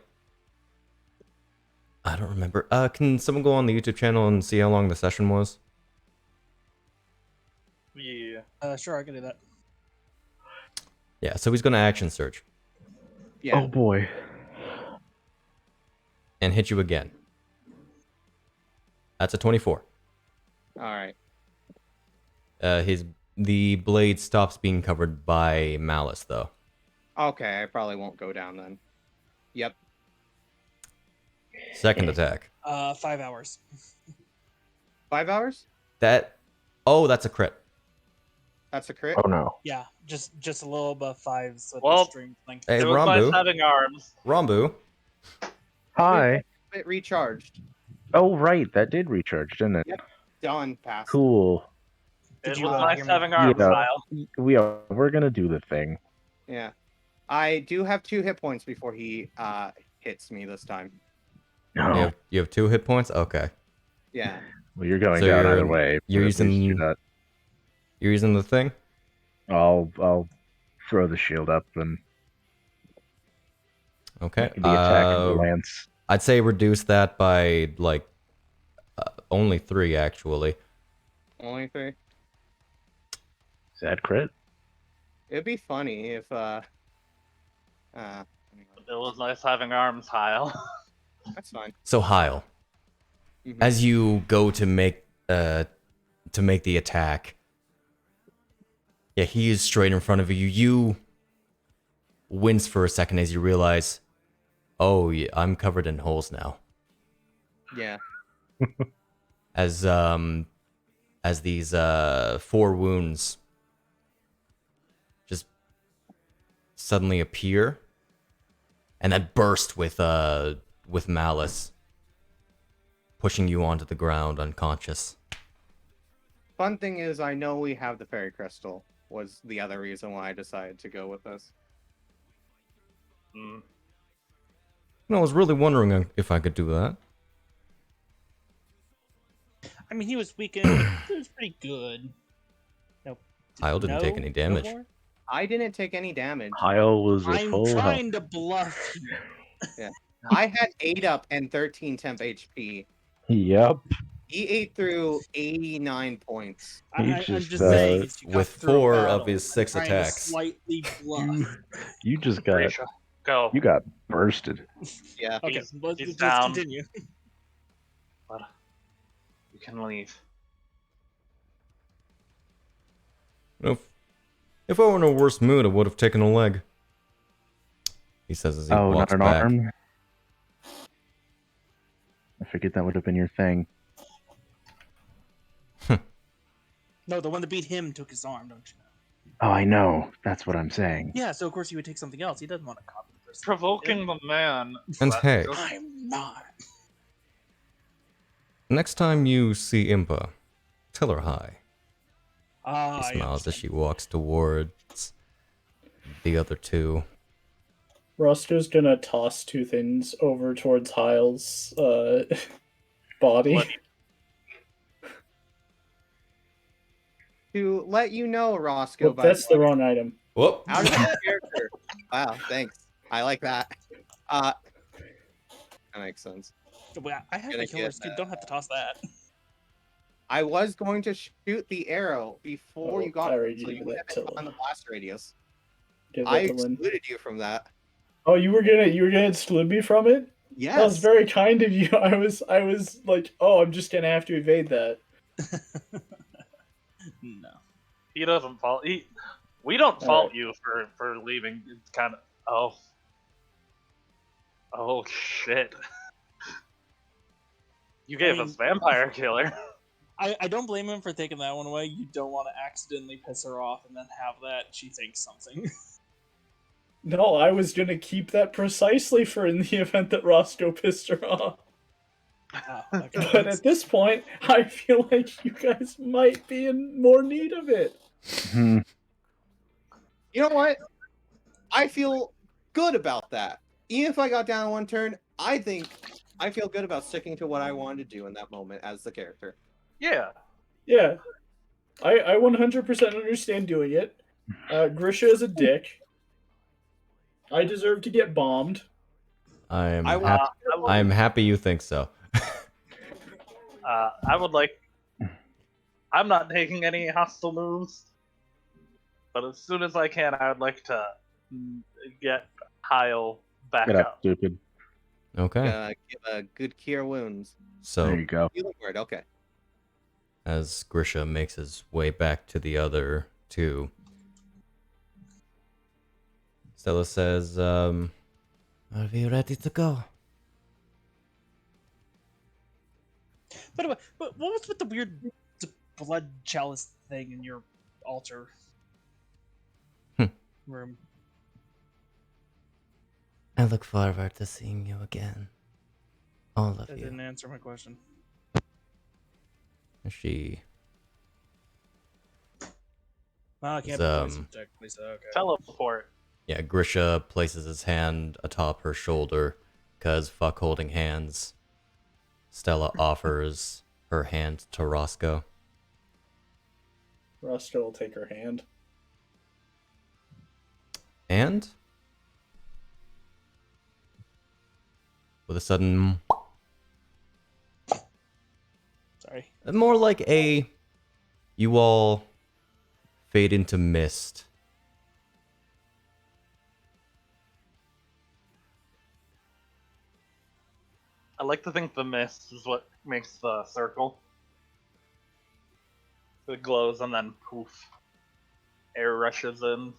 I don't remember. Can someone go on the YouTube channel and see how long the session was? Yeah. Sure, I can do that. Yeah, so he's going to action surge Yeah. Oh boy. and hit you again. That's a 24. Alright. The blade stops being covered by malice, though. Okay, I probably won't go down then. Yep. Second attack. 5 hours. 5 hours? Oh, that's a crit. That's a crit? Oh no. Yeah, just a little above 5. So Well, the string thing. Hey, It was nice Rambu. having arms. Rambu. Hi. It recharged. Oh right, that did recharge, didn't it? Yep. Done. Passed. Cool. Did It you, was hear nice me? having arms, Yeah. Kyle. We're gonna do the thing. Yeah. I do have 2 hit points before he hits me this time. No. You have 2 hit points? Okay. Yeah. Well, you're going So down you're- either way. you're but at least using- you're not- You're using the thing? I'll throw the shield up and Okay. the attack of the lance. I'd say reduce that by, like, only 3, actually. Only 3. Is that crit? It'd be funny if It was nice having arms, Kyle. that's fine. So, Hyle, Mhm. as you go to make the attack, yeah, he is straight in front of you. You wince for a second as you realize, oh, yeah, I'm covered in holes now. Yeah. As these 4 wounds just suddenly appear, and then burst with malice, pushing you onto the ground unconscious. Fun thing is, I know we have the fairy crystal. Was the other reason why I decided to go with this. Mm. I was really wondering if I could do that. I mean, he was weakened. But it was pretty good. Nope. Hyle didn't take any damage. more? I didn't take any damage. Hyle was at I'm full health. trying to bluff you. I had 8 up and 13 temp HP. Yep. He ate through 89 points. He I'm just, just saying. it's you got With through a 4 battle. of his 6 I'm trying to attacks. Slightly bluff. You just got Grisha, go. you got bursted. Yeah. Okay, let's he's just down. continue. You can leave. If I were in a worse mood, I would have taken a leg. He says as he Oh, not walks an back. arm. I figured that would have been your thing. No, the one that beat him took his arm, don't you know? Oh, I know. That's what I'm saying. Yeah, so of course he would take something else. He doesn't want to copy the person. Provoking the man. And That's hey. just- I'm not. Next time you see Impa, tell her hi. Ah, He I smiles as understand. she walks towards the other 2. Roscoe's gonna toss 2 things over towards Hyle's body. What? To let you know, Roscoe, Well, that's the wrong item. Whoop! out of the character. Wow, thanks. I like that. That makes sense. Well, I have Gonna the killers get, too. Don't have to toss that. I was going to shoot the arrow before Oh, you got I it, already so did you would that have been till- on the blast radius. Give I that to Lynn. excluded you from that. Oh, you were gonna exclude me from it? Yes. That was very kind of you. I was like, oh, I'm just gonna have to evade that. No. He doesn't fault. We don't fault Alright. you for leaving. It's kind of. Oh shit. You gave us Vampire Killer. I don't blame him for taking that one away. You don't want to accidentally piss her off and then have that she thinks something. No, I was gonna keep that precisely for in the event that Roscoe pissed her off. Okay. But at this point, I feel like you guys might be in more need of it. Hmm. You know what? I feel good about that. Even if I got down one turn, I think I feel good about sticking to what I wanted to do in that moment as the character. Yeah. Yeah. I 100% understand doing it. Grisha is a dick. I deserve to get bombed. I'm I happy you think so. I would like. I'm not taking any hostile moves, but as soon as I can, I would like to get Hyle back Get up, up. stupid. Okay. give a good cure wounds. There So you go. Healing word, okay. as Grisha makes his way back to the other two, Stella says, "Are we ready to go?" By the way, what was with the weird blood chalice thing in your altar room? I look forward to seeing you again. All of That you. didn't answer my question. She Well, I can't It's, be voice technically, so okay. Teleport. Yeah, Grisha places his hand atop her shoulder, cause fuck holding hands. Stella offers her hand to Roscoe. Roscoe will take her hand. And with a sudden, Sorry. more like a, you all fade into mist. I like to think the mist is what makes the circle. It glows and then poof, air rushes in.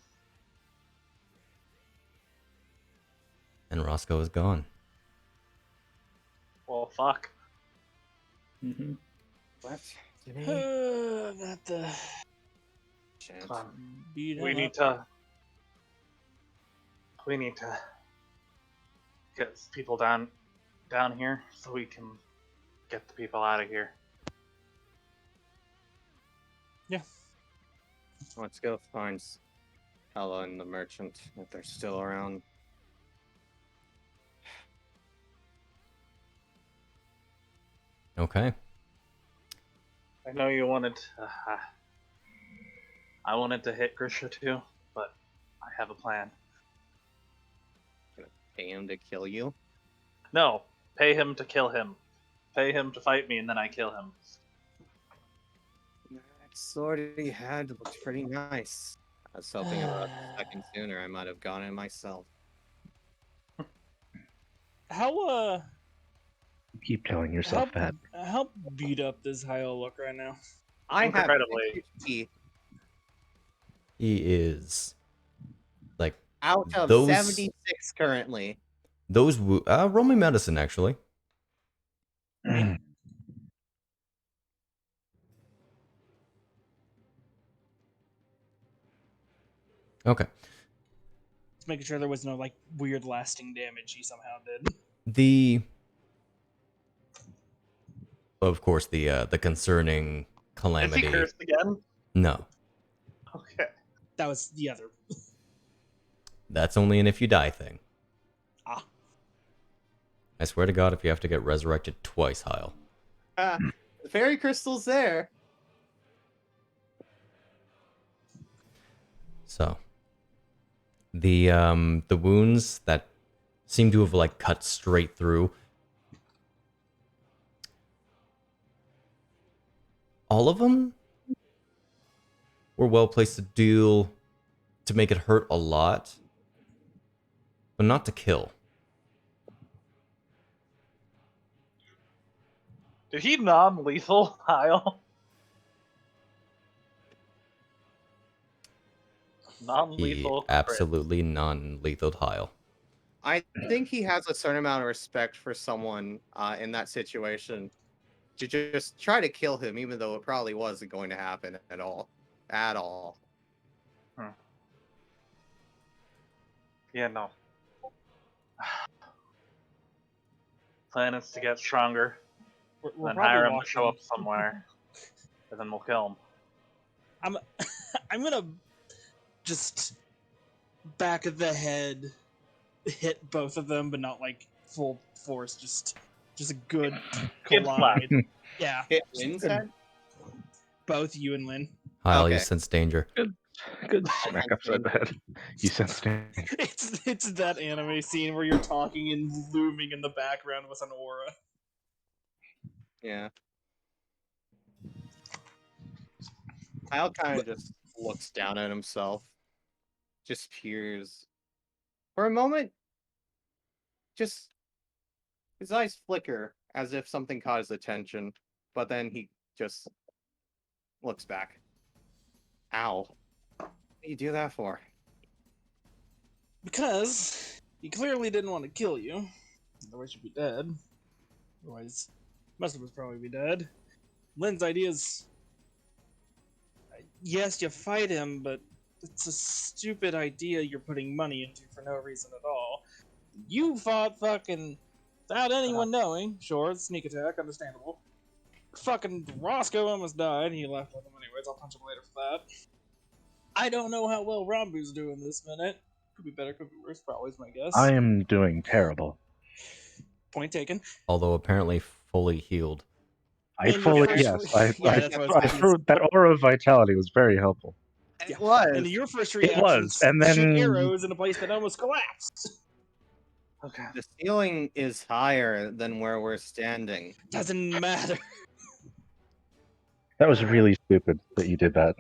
And Roscoe is gone. Well, fuck. Mm-hmm. What? Got the Shit. Come on. beat We him need up. to get people down here so we can get the people out of here. Yeah. Let's go find Ella and the merchant if they're still around. Okay. I know you wanted to, I wanted to hit Grisha too, but I have a plan. Pay him to kill you? No, pay him to kill him. Pay him to fight me and then I kill him. That sword he had looked pretty nice. I was hoping about a second sooner I might have gone in myself. How You keep telling yourself that. how beat up does Hyle look right now? I have Incredibly. 50 He is like out of Those- 76 currently. those. Roll me medicine, actually. Okay. Just making sure there was no like weird lasting damage he somehow did. Of course, the concerning Is he calamity. cursed again? No, Okay. That was the other. that's only an if you die thing. Ah. I swear to God, if you have to get resurrected twice, Hyle. The fairy crystal's there. So, the wounds that seem to have like cut straight through. All of them were well placed to deal to make it hurt a lot, but not to kill. Did he non-lethal, Hyle? He Non-lethal. absolutely non-lethal Hyle. I think he has a certain amount of respect for someone in that situation to just try to kill him, even though it probably wasn't going to happen at all. At all. Yeah, no. Plan is to get stronger, We're then probably hire him to walking. show up somewhere, and then we'll kill him. I'm gonna just back of the head hit both of them, but not like full force. Just a good Good collide. Yeah, Hit Lynn's head? both you and Lynn. Hyle, you Okay. sense danger. Good smack upside the head. You sense danger. It's that anime scene where you're talking and looming in the background with an aura. Yeah. Kyle kind of just looks down at himself. Just peers. For a moment, just his eyes flicker as if something caught his attention, but then he just looks back. Ow. What do you do that for? Because he clearly didn't want to kill you. Otherwise you'd be dead. Otherwise, most of us probably be dead. Lynn's ideas. Yes, you fight him, but it's a stupid idea you're putting money into for no reason at all. You fought fucking without anyone knowing. Sure, it's sneak attack, understandable. Fucking Roscoe almost died. He left with him anyways. I'll punch him later for that. I don't know how well Rambu's doing this minute. Could be better, could be worse. Probably is my guess. I am doing terrible. Point taken. Although apparently fully healed. I And fully your yes. first- Yeah, that's what I was gonna That aura of vitality was very helpful. Yeah. It was. And your first It reaction was, and then shoot arrows in a place that almost collapsed. Okay. The ceiling is higher than where we're standing. Doesn't matter. that was really stupid that you did that.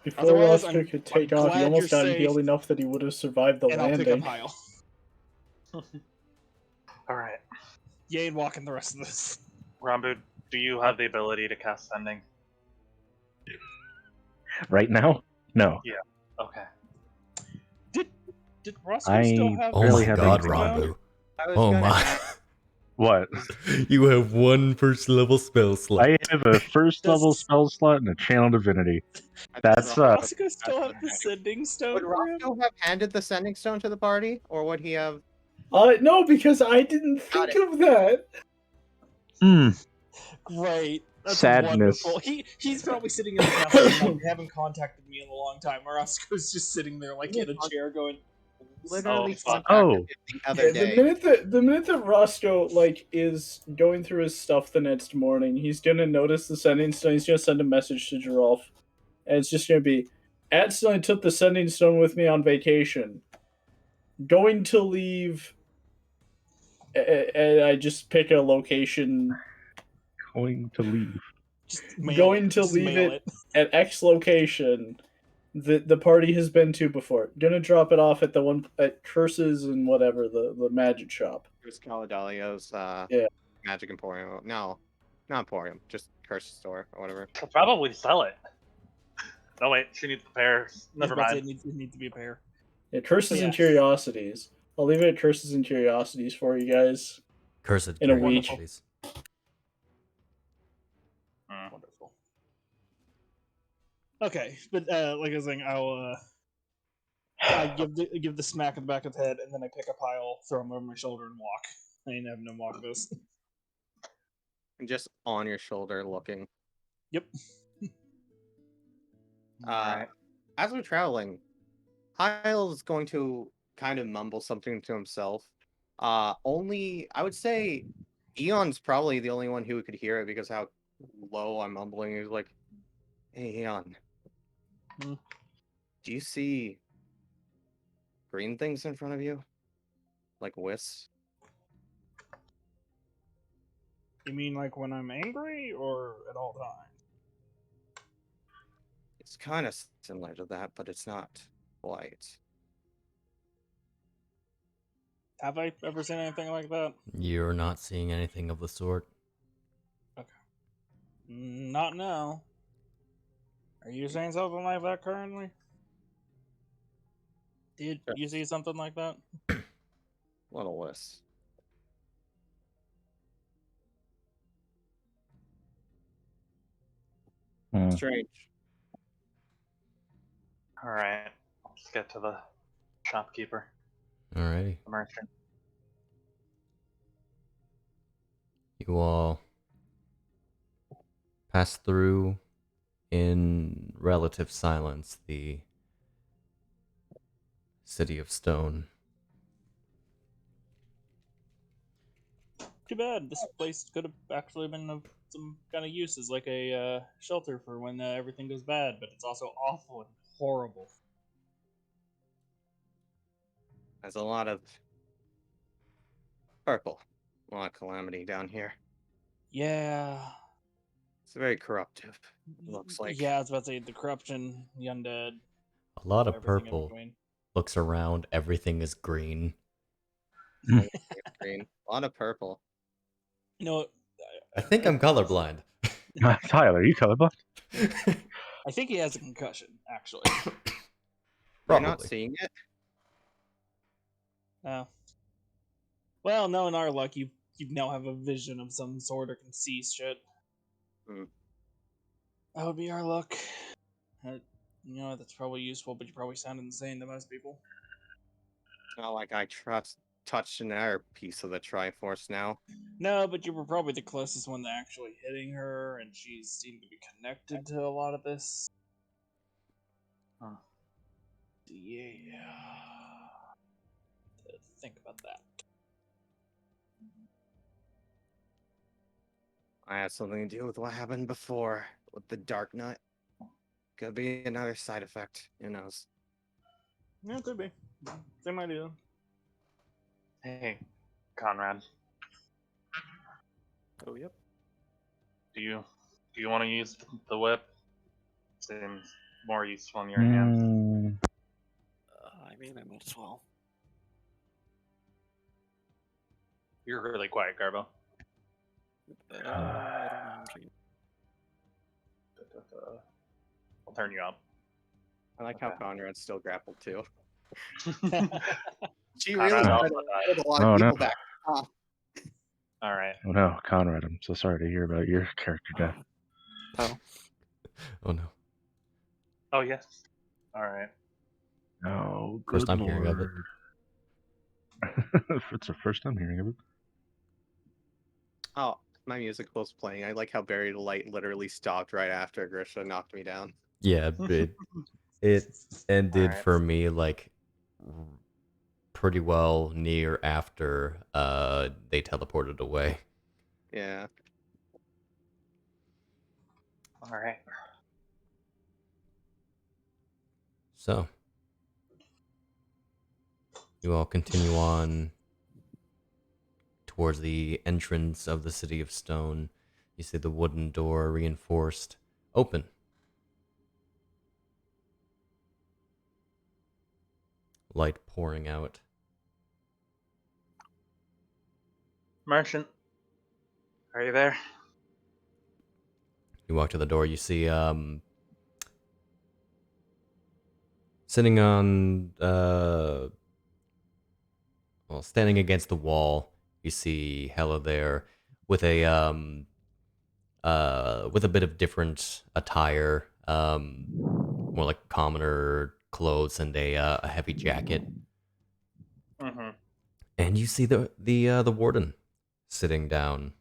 Before Otherwise, Roscoe I'm could take off, he glad almost you're got healed safe. enough that he would have survived the And I'll pick up landing. Hyle. Alright. You ain't walking the rest of this. Rambu, do you have the ability to cast Sending? Right now? No. Okay. Did Roscoe I still have Oh Really my have god, anything Rambu. I was Oh gonna my. ask- What? You have one first level spell slot. I have a first level Does- spell slot and a channel divinity. I That's, don't know. Roscoe still have the sending stone Would for him? Roscoe have handed the sending stone to the party, or would he have? No, because I didn't Got think of that. Great. That's Sadness. wonderful. He's probably sitting in the cafe like, they haven't contacted me in a long time. Roscoe's just sitting there like in a chair going, Literally fuck. contacted him the Yeah, other the day. minute that Roscoe is going through his stuff the next morning, he's gonna notice the sending stone. He's gonna send a message to Giralf, and it's just gonna be, "Accidentally took the sending stone with me on vacation. Going to leave." And I just pick a location. Going to leave. just Going to just leave mail it at X location that the party has been to before. Gonna drop it off at the one at Curses and whatever the magic shop. It was Caladalio's Yeah. Magic Emporium. No, not Emporium, just Curse Store or whatever. I'll probably sell it. No, wait, she needs the pairs. Never mind. It needs to be a pair. Yeah, Curses Yeah. and Curiosities. I'll leave it at Curses and Curiosities for you guys. Cursed In a week. curiosities. Wonderful. Okay, but like I was saying, I'll give the smack in the back of the head, and then I pick up Hyle, throw him over my shoulder, and walk. I ain't having him walk this. And just on your shoulder looking. Yep. Alright. As we're traveling, Hyle's going to kind of mumble something to himself. Only, I would say, Eon's probably the only one who could hear it because how low I'm mumbling. He's like, "Hey, Eon. Hmm? Do you see green things in front of you? Like wisps?" You mean like when I'm angry, or at all times? It's kind of similar to that, but it's not flight. Have I ever seen anything like that? You're not seeing anything of the sort. Not now. Are you saying something like that currently? Did you see something like that? Little less. Strange. All right, let's get to the shopkeeper, Alrighty. the merchant. You all pass through in relative silence the city of stone. Too bad. This place could have actually been of some kind of use as like a shelter for when everything goes bad, but it's also awful and horrible. There's a lot of purple. A lot of calamity down here. Yeah. It's very corruptive. Looks like. Yeah, I was about to say the corruption, the undead. A lot of everything in purple. between. Looks around, everything is green. Green. A lot of purple. You know, I think I'm colorblind. Tyler, are you colorblind? I think he has a concussion, actually. You're not Probably. seeing it? Well, no, in our luck, you now have a vision of some sort or can see shit. That would be our luck. You know, that's probably useful, but you probably sound insane to most people. Not like I touched another piece of the Triforce now. No, but you were probably the closest one to actually hitting her, and she seemed to be connected to a lot of this. Huh. Yeah. Think about that. I had something to do with what happened before with the Dark Nut. Could be another side effect. Who knows? Yeah, it could be. Same idea. Hey, Conrad. Oh, yep. Do you want to use the whip? Seems more useful in your hands. I mean, I might as well. You're really quiet, Garbo. I don't know how to. I'll turn you up. I like how Conrad's still grappled too. She Conrad really also tried to hold a lot Oh, of no. people back. All right. Oh no, Conrad, I'm so sorry to hear about your character death. Oh, Oh no. Oh yes. All right. Oh, First good time hearing of it. Lord. It's the first time hearing of it. Oh, my music was playing. I like how Buried Light literally stopped right after Grisha knocked me down. Yeah, it ended Alright. for me like pretty well near after they teleported away. Yeah. All right. So you all continue on towards the entrance of the city of stone. You see the wooden door, reinforced, open. Light pouring out. Merchant, are you there? You walk to the door, you see sitting on standing against the wall, you see Hela there with a bit of different attire, more like commoner clothes and a heavy jacket. Mm-hmm. And you see the warden sitting down.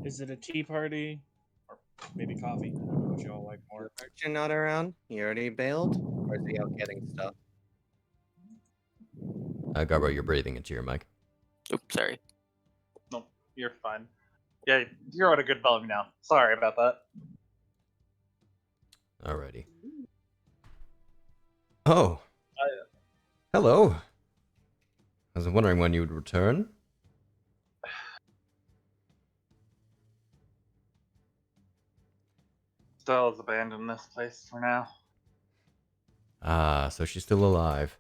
Is it a tea party? Or maybe coffee? I don't know what y'all like more. Merchant not around? He already bailed? Or is he out getting stuff? Garbo, you're breathing into your mic. oops, sorry. No, you're fine. Yeah, you're on a good volume now. Sorry about that. Alrighty. Oh. Hello. I was wondering when you would return. Stella's abandoned this place for now. Ah, so she's still alive.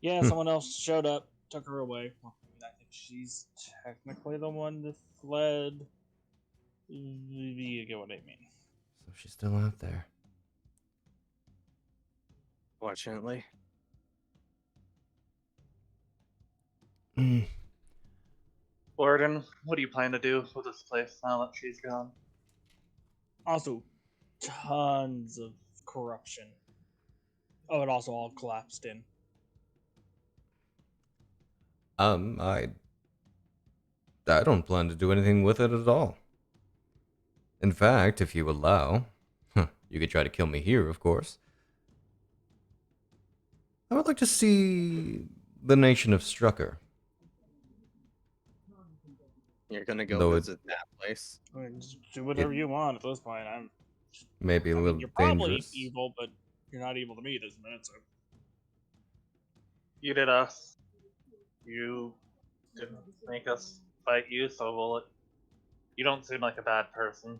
Yeah, someone else showed up, took her away. Well, I think she's technically the one that fled. You get what I mean. So she's still out there. Fortunately. Mm. Warden, what do you plan to do with this place now that she's gone? Also, tons of corruption. Oh, it also all collapsed in. I don't plan to do anything with it at all. In fact, if you allow, you could try to kill me here, of course. I would like to see the nation of Strucker. You're gonna go Though visit that place. I mean, just do whatever you want at this point. Maybe a little You're probably dangerous. evil, but you're not evil to me this minute. So You did us. You didn't make us fight you, so we'll. You don't seem like a bad person.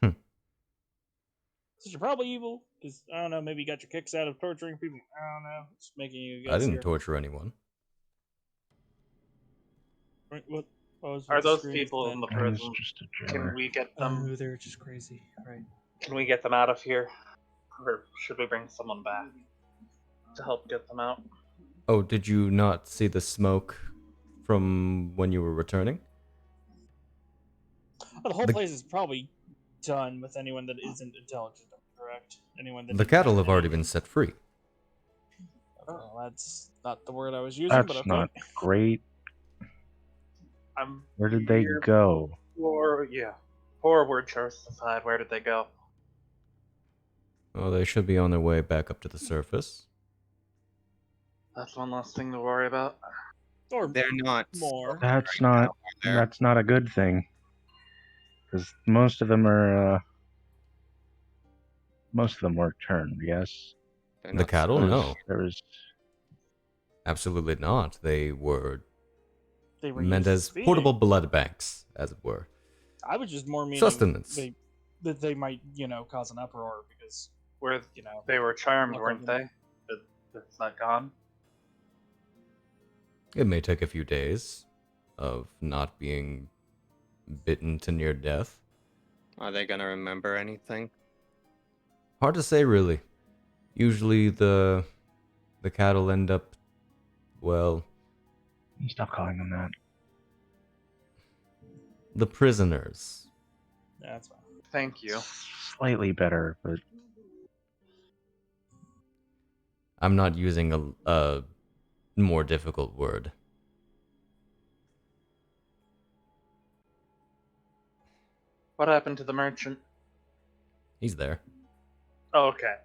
so you're probably evil because I don't know. Maybe you got your kicks out of torturing people. I don't know. It's making you guys. I didn't here. torture anyone. What was Are with the those screams people in then? the I was prison? just a Can drummer. we get them? Oh, they're just crazy, right? Can we get them out of here, or should we bring someone back to help get them out? Oh, did you not see the smoke from when you were returning? Oh, the whole The- place is probably done with anyone that isn't intelligent. Correct? Anyone that The didn't cattle have have already any- been set free. Oh, that's not the word I was using, That's but okay. not great. I'm. Where did they here go? Forward justified. Where did they go? Oh, they should be on their way back up to the surface. That's one less thing to worry about. Or They're not more. That's now, not. are there? That's not a good thing. Because most of them are. Most of them were turned. Yes. They're The not cattle? There supposed- was- No. There was. Absolutely not. They were They were meant used as as feeding. portable blood banks, as it were. I was just more meaning Sustenance. that they might, cause an uproar because Where they were charmed, Look weren't over they? It's not gone. It may take a few days of not being bitten to near death. Are they gonna remember anything? Hard to say, really. Usually the cattle end up, well, Stop calling them that. the prisoners. that's fine. Thank you. Slightly better, but I'm not using a more difficult word. What happened to the merchant? He's there. Oh, okay.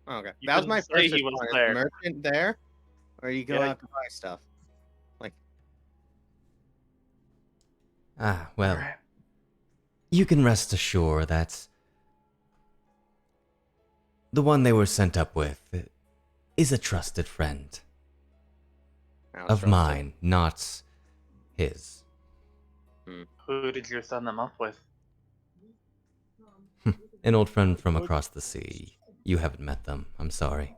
Okay, You that was my didn't say first he was response. Is there. the merchant there, or you go Yeah. out to buy stuff? Ah, well, Alright. you can rest assured that the one they were sent up with is a trusted friend How of trusted? mine, not his. Who did you send them up with? An old friend from across the sea. You haven't met them. I'm sorry.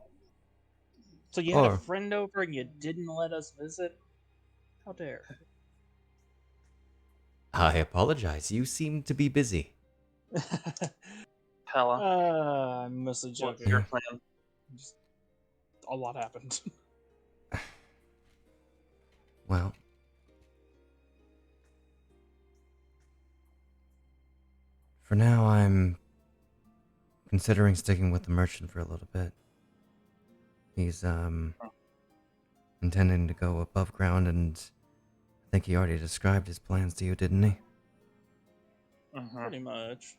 So you had Or- a friend over and you didn't let us visit? How dare? I apologize. You seem to be busy. Hella. I'm mostly What's joking. your plan? Just, a lot happened. Well, for now, I'm considering sticking with the merchant for a little bit. He's, intending to go above ground, and I think he already described his plans to you, didn't he? Mhm. Pretty much.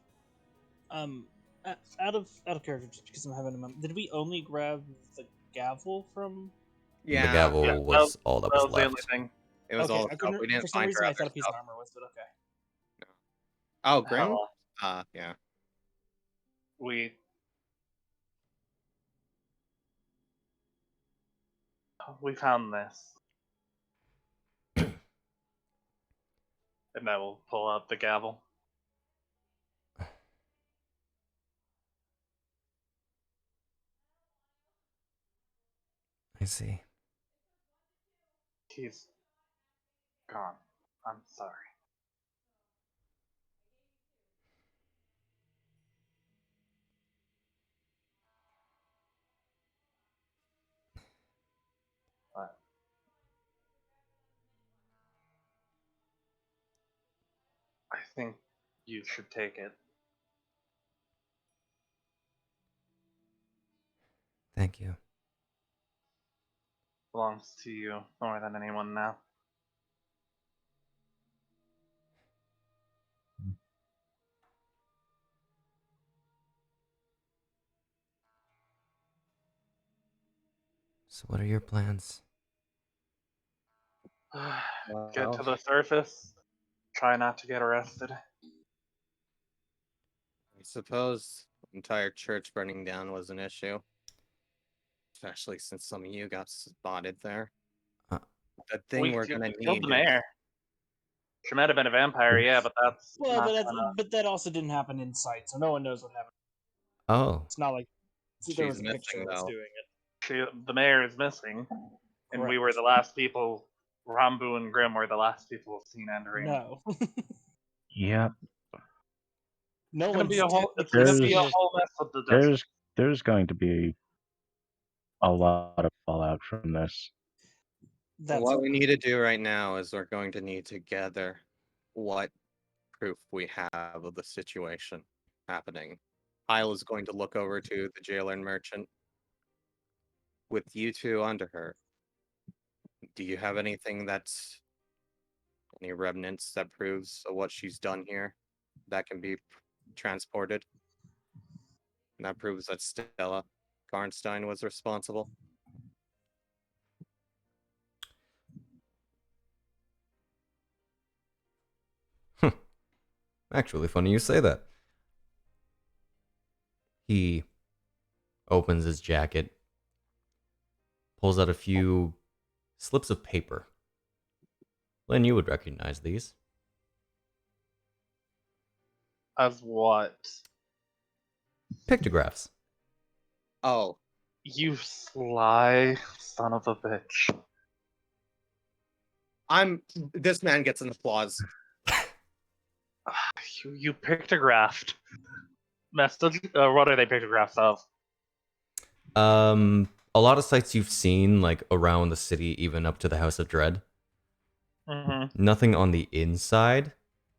Out of character, just because I'm having a moment, did we only grab the gavel from? Yeah, The gavel Yeah, was all that That was was the only left. thing. it was Okay, all I stuff. couldn't, We didn't for some find reason her I other thought a piece of stuff. armor was, but okay. Oh, Grim? Hella. Yeah. We found this. And I will pull out the gavel. I see. He's gone. I'm sorry. But I think you should take it. Thank you. Belongs to you more than anyone now. So what are your plans? Get to the surface. Try not to get arrested. I suppose entire church burning down was an issue. Especially since some of you got spotted there. The thing we're gonna killed need the mayor. She might have been a vampire, yeah, but that's Well, not but that also didn't happen in sight, so no one knows what happened. Oh. It's not like there was She's a picture missing, of us though. doing it. the mayor is missing, and we were Correct. the last people. Rambu and Grim were the last people seen entering. No. Yep. No It's gonna one's be a whole. It's There's- gonna be a whole mess with the desert. There's going to be a lot of fallout from this. That's What we need to do right now is we're going to need to gather what proof we have of the situation happening. Hyle is going to look over to the jailer and merchant. With you two under her, do you have anything that's any remnants that proves of what she's done here that can be transported? And that proves that Stella Garnstein was responsible. Actually, funny you say that. He opens his jacket, pulls out a few slips of paper. Lynn, you would recognize these. As what? Pictographs. Oh, You sly son of a bitch. this man gets an applause. You pictographed. Message. What are they pictographs of? A lot of sites you've seen, like around the city, even up to the House of Dread. Mm-hmm. Nothing on the inside,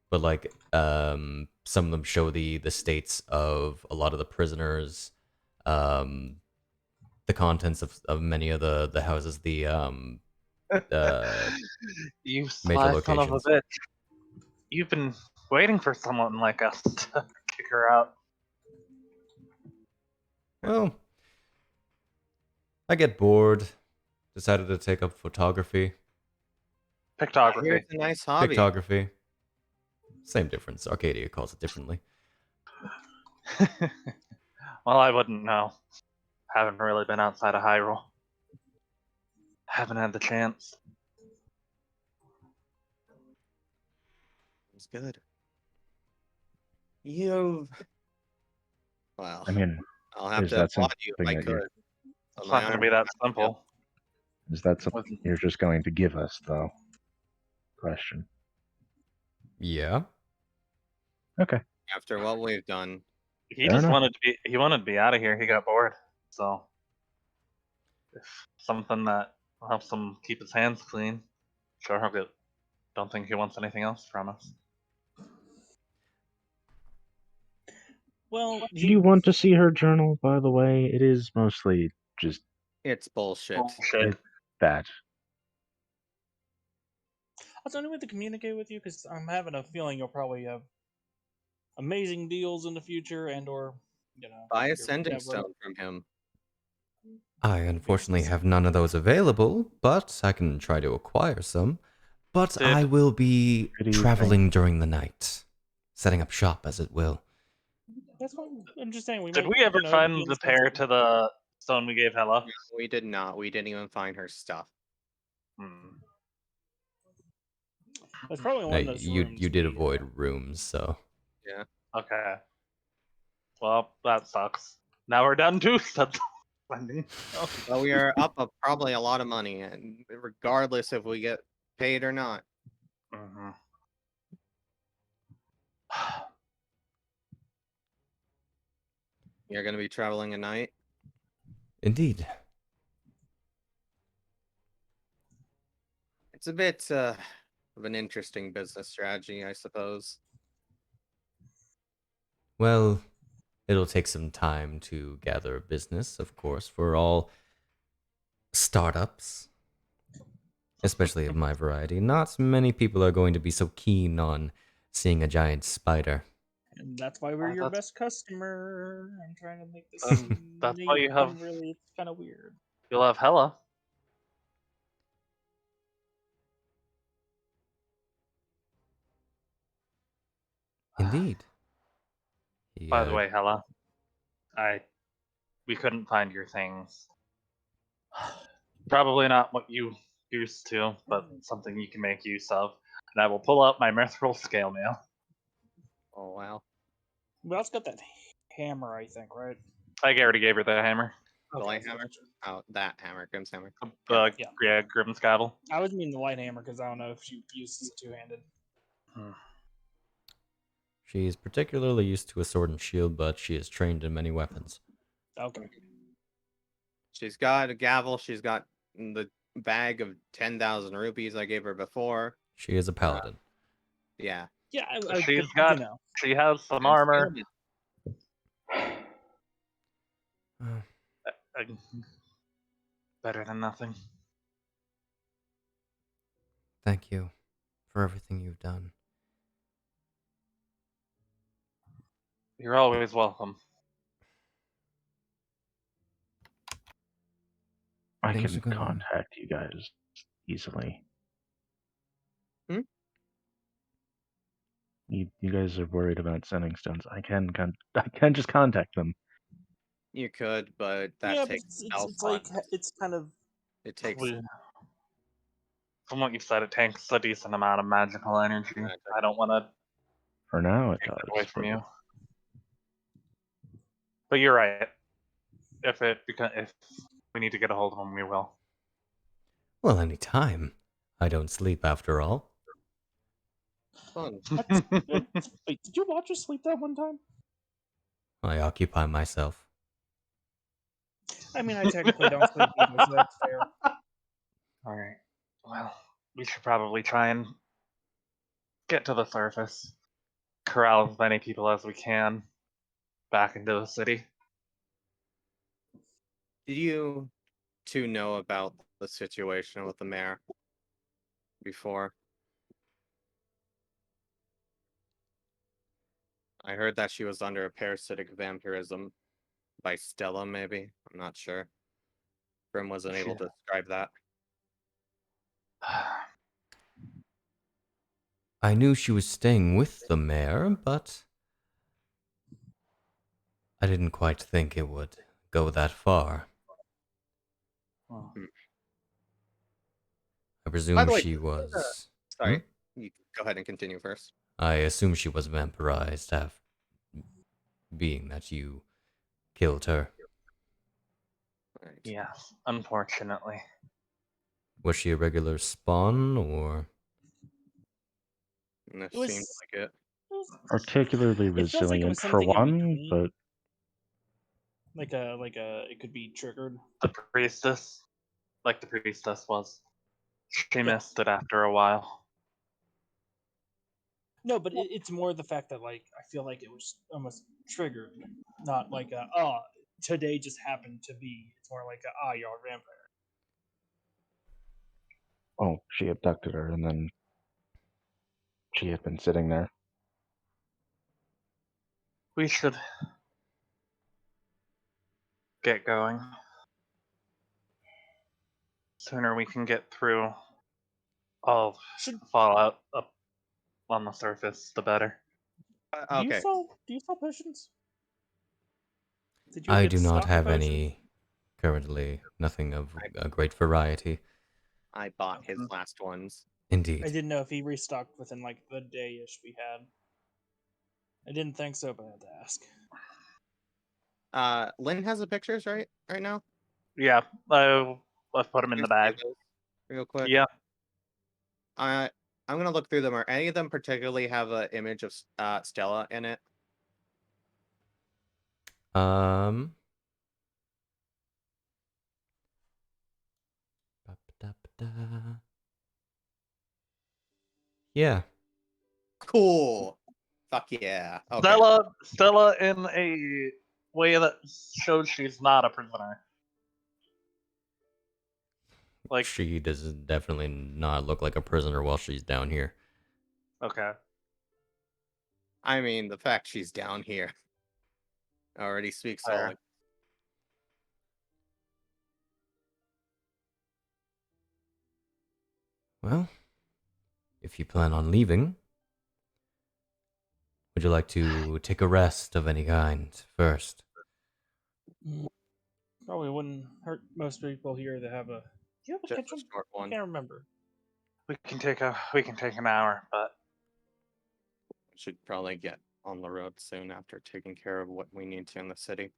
but like some of them show the states of a lot of the prisoners, the contents of many of the houses, the You major sly son of a locations. bitch. You've been waiting for someone like us to kick her out. Well, I get bored. Decided to take up photography. Pictography. It's a nice hobby. Pictography. Same difference. Arcadia calls it differently. Well, I wouldn't know. Haven't really been outside of Hyrule. Haven't had the chance. It's good. You've. Well, I mean, I'll have is to that applaud you if I something that you- could. It's My not going to arm- be that simple. is that something you're just going to give us, though? Question. Yeah. Okay. After what we've done, He Fair just enough. wanted to be out of here. He got bored. So, if something that helps him keep his hands clean, sure, he'll get. Don't think he wants anything else from us. Well, Do you want to see her journal, by the way? It is mostly just it's bullshit. Bullshit. that. I was only to communicate with you because I'm having a feeling you'll probably have amazing deals in the future, and/or Buy a your sending network. stone from him. I unfortunately have none of those available, but I can try to acquire some. But Did- I will be What do you traveling during the night, setting up shop as it will. That's fine. I'm just saying. Did we ever find the pair to the stone we gave Hella? We did not. We didn't even find her stuff. Hmm. That's probably one of those You rooms did we, avoid rooms, so Okay. Well, that sucks. Now we're down 2 steps. spending. Oh. Well, we are up probably a lot of money, and regardless if we get paid or not. Mhm. You're going to be traveling at night? Indeed. It's a bit of an interesting business strategy, I suppose. Well, it'll take some time to gather a business, of course, for all startups, especially of my variety. Not many people are going to be so keen on seeing a giant spider. And that's why we're your That's- best customer. I'm trying to make this That's why you have- really, it's kind of weird. You'll have Hella. Indeed. By the way, Hella, we couldn't find your things. Probably not what you used to, but something you can make use of. And I will pull out my mithril scale mail. Oh, wow. We also got that hammer, I think, right? I already gave her the hammer. The Okay, light so hammer? Oh, that hammer, Grimm's hammer. Yeah, Grimm's Gavel. I was meaning the light hammer because I don't know if she uses it two-handed. She is particularly used to a sword and shield, but she is trained in many weapons. Okay. She's got a gavel. She's got the bag of 10,000 rupees I gave her before. She is a paladin. Yeah. Yeah, She's but, got- you know. She has some armor. Better than nothing. Thank you for everything you've done. You're always welcome. I Things can are going- contact you guys easily. You guys are worried about sending stones. I can just contact them. You could, but that Yeah, but takes it's spell like, slots. it's kind of... It takes From what you've said, it takes a decent amount of magical energy. Magic. I don't want to For now, it take does. it away from but you. But you're right. If we need to get a hold of him, we will. Well, any time. I don't sleep after all. fun. Wait, did you watch us sleep that one time? I occupy myself. I mean, I technically don't sleep either, so that's fair. All right. Well, we should probably try and get to the surface. Corral as many people as we can back into the city. Did you two know about the situation with the mayor before? I heard that she was under a parasitic vampirism by Stella, maybe. I'm not sure. Grim wasn't able to describe that. I knew she was staying with the mayor, but I didn't quite think it would go that far. I presume By the way, she was... Sorry, you go ahead and continue first. I assume she was vampirized, being that you killed her. Right. Yes, unfortunately. Was she a regular spawn, or... And it It was- seemed like it. particularly It feels like it was resilient for something in one, between. but Like it could be triggered. The priestess, like the priestess was. She missed it after a while. No, but it's more the fact that like I feel like it was almost triggered, not like today just happened to be. It's more like you're a vampire. oh, she abducted her, and then she had been sitting there. We should get going. Sooner we can get through all Should fallout up on the surface, the better. do Okay. you sell potions? Did I get do not stock of have potions? any currently. Nothing of a great variety. I bought his last ones. Indeed. I didn't know if he restocked within like the day-ish we had. I didn't think so, but I had to ask. Lynn has the pictures right now. Yeah, I've put them in the bag. Real quick. Yeah. I'm gonna look through them. Are any of them particularly have an image of Stella in it? Um. Yeah. Cool. Fuck yeah. Okay. Stella in a way that shows she's not a prisoner. Like, She does definitely not look like a prisoner while she's down here. okay. I mean, the fact she's down here already speaks Fair. volumes. Well, if you plan on leaving, would you like to take a rest of any kind first? Probably wouldn't hurt most people here to have a. Do you have a Just a kitchen? short I one. can't remember. We can take an hour, but Should probably get on the road soon after taking care of what we need to in the city.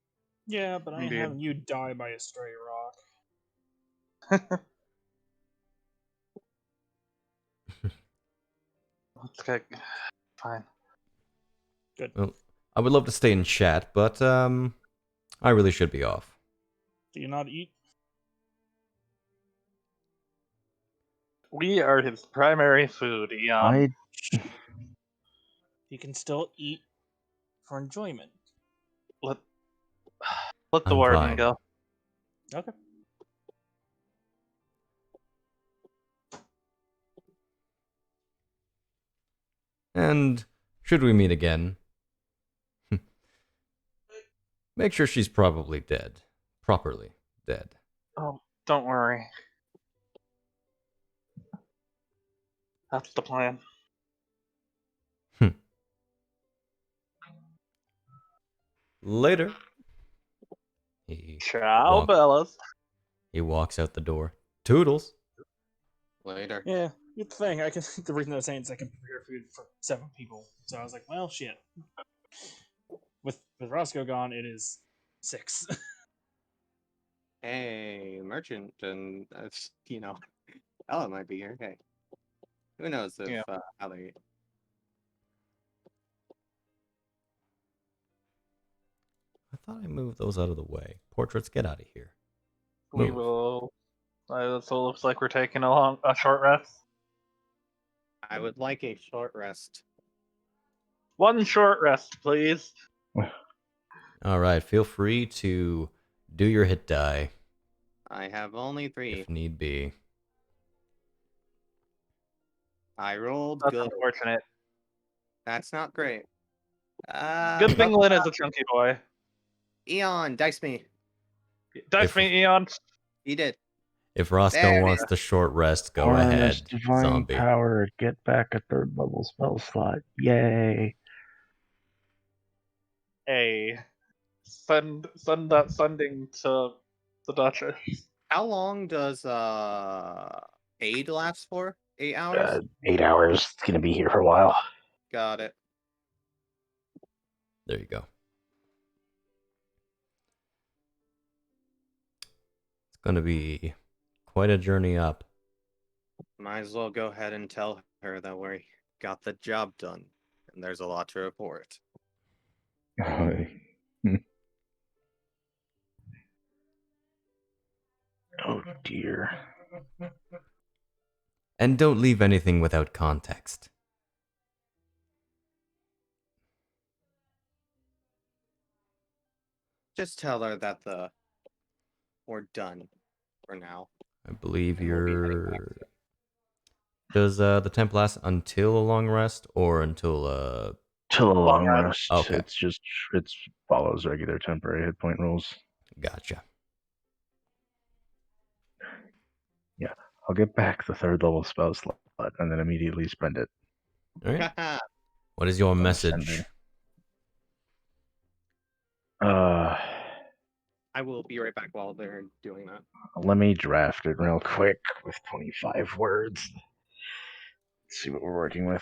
Yeah, but I ain't Indeed. having you die by a stray rock. let's get fine. Good. Well, I would love to stay and chat, but I really should be off. Do you not eat? We are his primary food, Eon. You can still eat for enjoyment. Let the I'm warden fine. go. Okay. And should we meet again, make sure she's probably dead. Properly dead. Oh, don't worry. That's the plan. Later. He Ciao, Bellas. He walks out the door. Toodles. Later. Yeah, good thing. I can. The reason I was saying is I can prepare food for 7 people. So I was like, well, shit. With Roscoe gone, it is 6. Hey, merchant, and Ella might be here. Hey, who knows if Yeah. Ellie. I thought I moved those out of the way. Portraits, get out of here. We Move. will. So it looks like we're taking a short rest. I would like a short rest. One short rest, please. All right, feel free to do your hit die I have only 3. if need be. I rolled That's good. unfortunate. That's not great. Good thing Lynn is a chunky boy. Eon, dice me. Dice me, Eon. He did. If Roscoe There. wants the short rest, go Aura's ahead, divine zombie. power, get back a 3rd level spell slot. Yay. Hey. Send that sending to the Duchess. How long does aid last for? 8 hours? 8 hours. It's going to be here for a while. Got it. There you go. It's going to be quite a journey up. Might as well go ahead and tell her that we got the job done. And there's a lot to report. Oh dear. And don't leave anything without context. Just tell her that we're done for now. I believe And we'll be heading you're... back to- Does the temp last until a long rest or until Till a long rest. rest. Okay. It follows regular temporary hit point rules. Gotcha. I'll get back the 3rd level spell slot and then immediately spend it. All right. What is your on message? ascending. I will be right back while they're doing that. Let me draft it real quick with 25 words. Let's see what we're working with.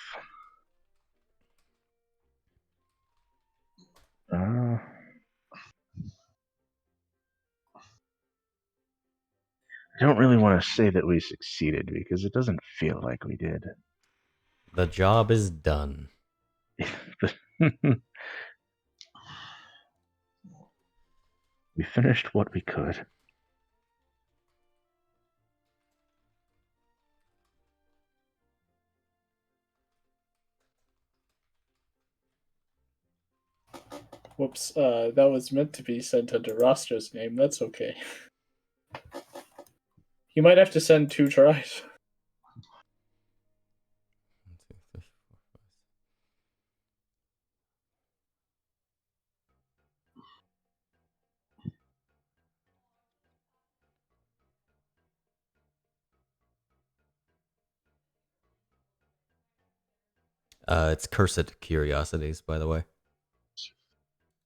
I don't really want to say that we succeeded because it doesn't feel like we did. The job is done. We finished what we could. Whoops, that was meant to be sent under Roscoe's name. That's okay. You might have to send 2 tries. It's Cursed Curiosities, by the way.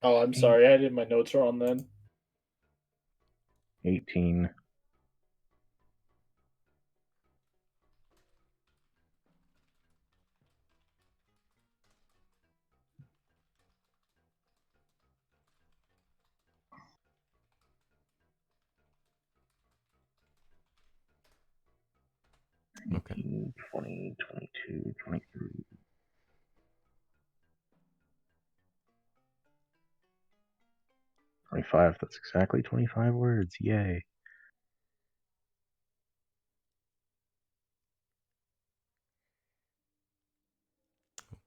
Oh, I'm sorry. I did my notes wrong then. 18. Okay. 20, 22, 23. 25. That's exactly 25 words. Yay.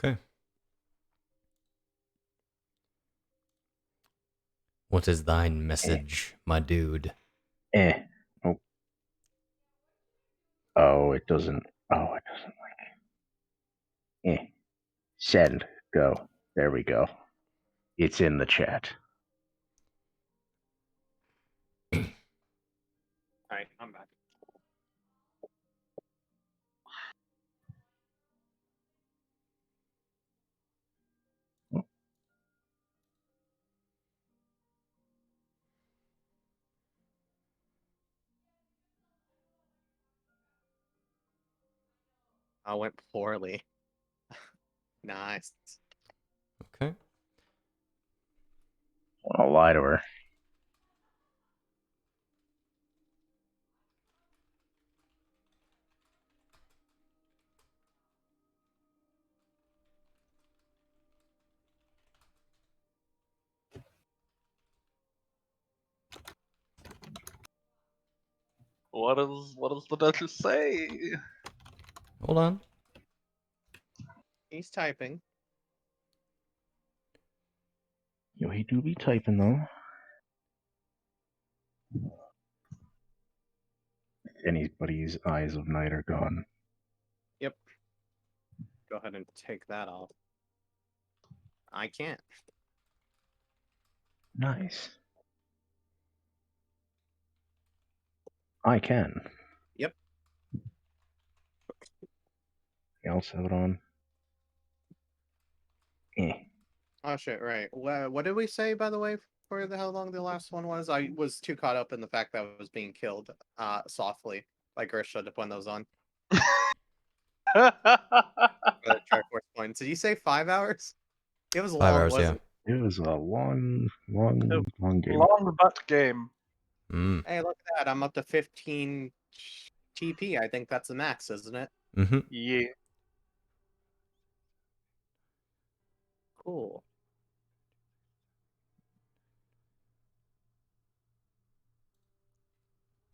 Okay. What is thine message, my dude? Eh. Oh. Oh, it doesn't. Oh, it doesn't like. Eh. Send. Go. There we go. It's in the chat. Alright, I'm back. I went poorly. Nice. Okay. I'll lie to her. What does the Duchess say? Hold on. He's typing. Yo, he do be typing though. Anybody's eyes of night are gone. Yep. Go ahead and take that off. I can't. Nice. I can. Yep. You else have it on? Eh. Oh shit, right. What did we say, by the way, for how long the last one was? I was too caught up in the fact that I was being killed softly by Gersha to put those on. Track force points. Did you say 5 hours? It was 5 long, hours, wasn't yeah. It was a long game. Long butt game. Mm. it? Hey, look at that. I'm up to 15 TP. I think that's the max, isn't it? Mm-hmm. Yeah. Cool.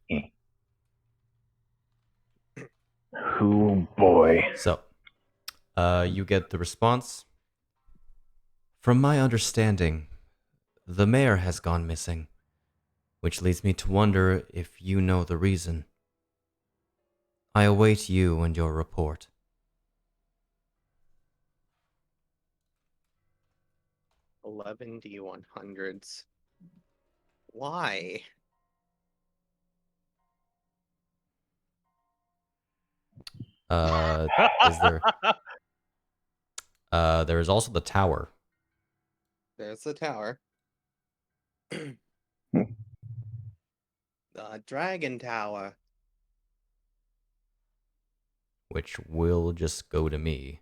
Eh. Oh boy. So, you get the response. From my understanding, the mayor has gone missing, which leads me to wonder if you know the reason. I await you and your report. 11 D100s. Why? Is there? There is also the tower. There's the tower. The dragon tower. Which will just go to me.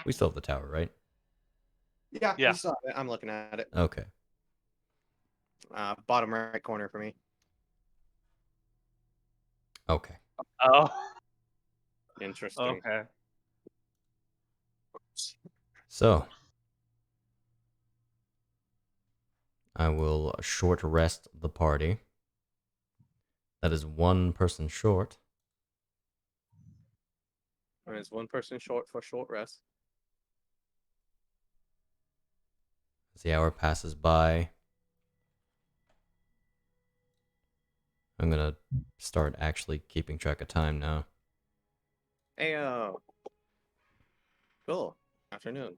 We still have the tower, right? Yeah, Yeah. you saw it. I'm looking at it. Okay. Bottom right corner for me. Okay. Oh, Interesting. okay. So, I will short rest the party. That is one person short. There's one person short for short rest. As the hour passes by, I'm gonna start actually keeping track of time now. Hey, cool. Afternoon.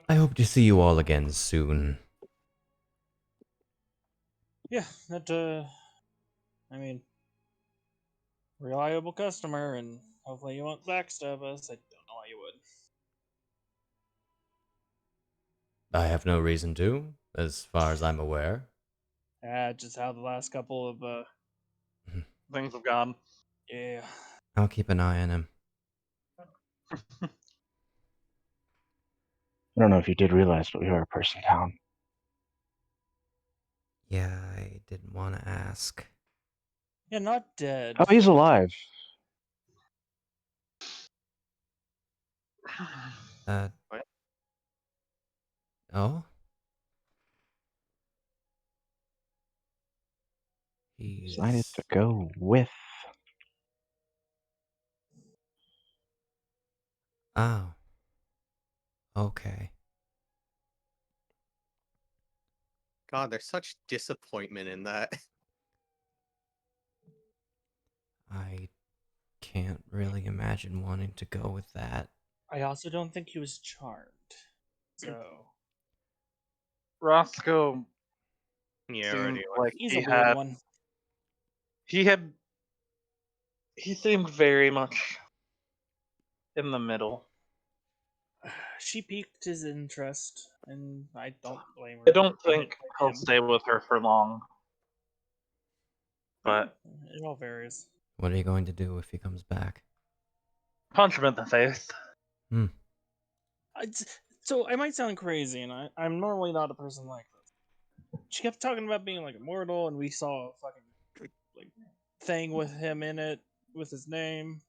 I hope to see you all again soon. Yeah, that I mean, reliable customer, and hopefully you won't backstab us. I don't know why you would. I have no reason to, as far as I'm aware. Just how the last couple of Things have gone. yeah. I'll keep an eye on him. I don't know if you did realize, but we are a person down. Yeah, I didn't want to ask. Yeah, not dead. Oh, he's alive. What? Oh? He's... Decided to go with. Oh. Okay. God, there's such disappointment in that. I can't really imagine wanting to go with that. I also don't think he was charmed. So Roscoe Yeah, seemed already. like he's he a weird had. one. He seemed very much in the middle. She piqued his interest, and I don't blame her. I don't for think he'll him. stay with her for long. But It all varies. What are you going to do if he comes back? punch him in the face. So I might sound crazy, and I'm normally not a person like this. She kept talking about being like immortal, and we saw a fucking like thing with him in it with his name.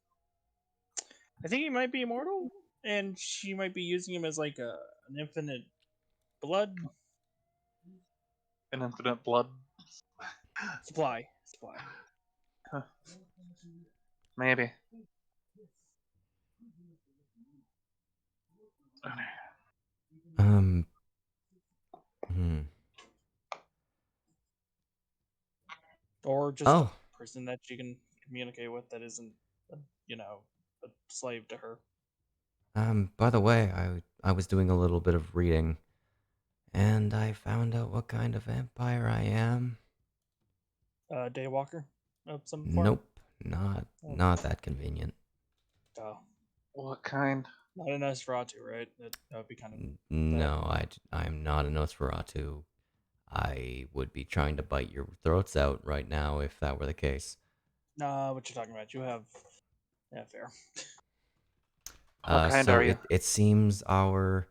I think he might be immortal, and she might be using him as like an infinite blood An infinite blood. supply. Huh. Maybe. Hmm. Or just Oh. a person that she can communicate with that isn't, a slave to her. By the way, I was doing a little bit of reading, and I found out what kind of vampire I am. Daywalker of some form? Nope, not that convenient. Oh. What kind? Not a Nosferatu, right? That would be kind of... No, I'm not a Nosferatu. I would be trying to bite your throats out right now if that were the case. Nah, what you're talking about. You have... Yeah, fair. What kind So are you? it seems our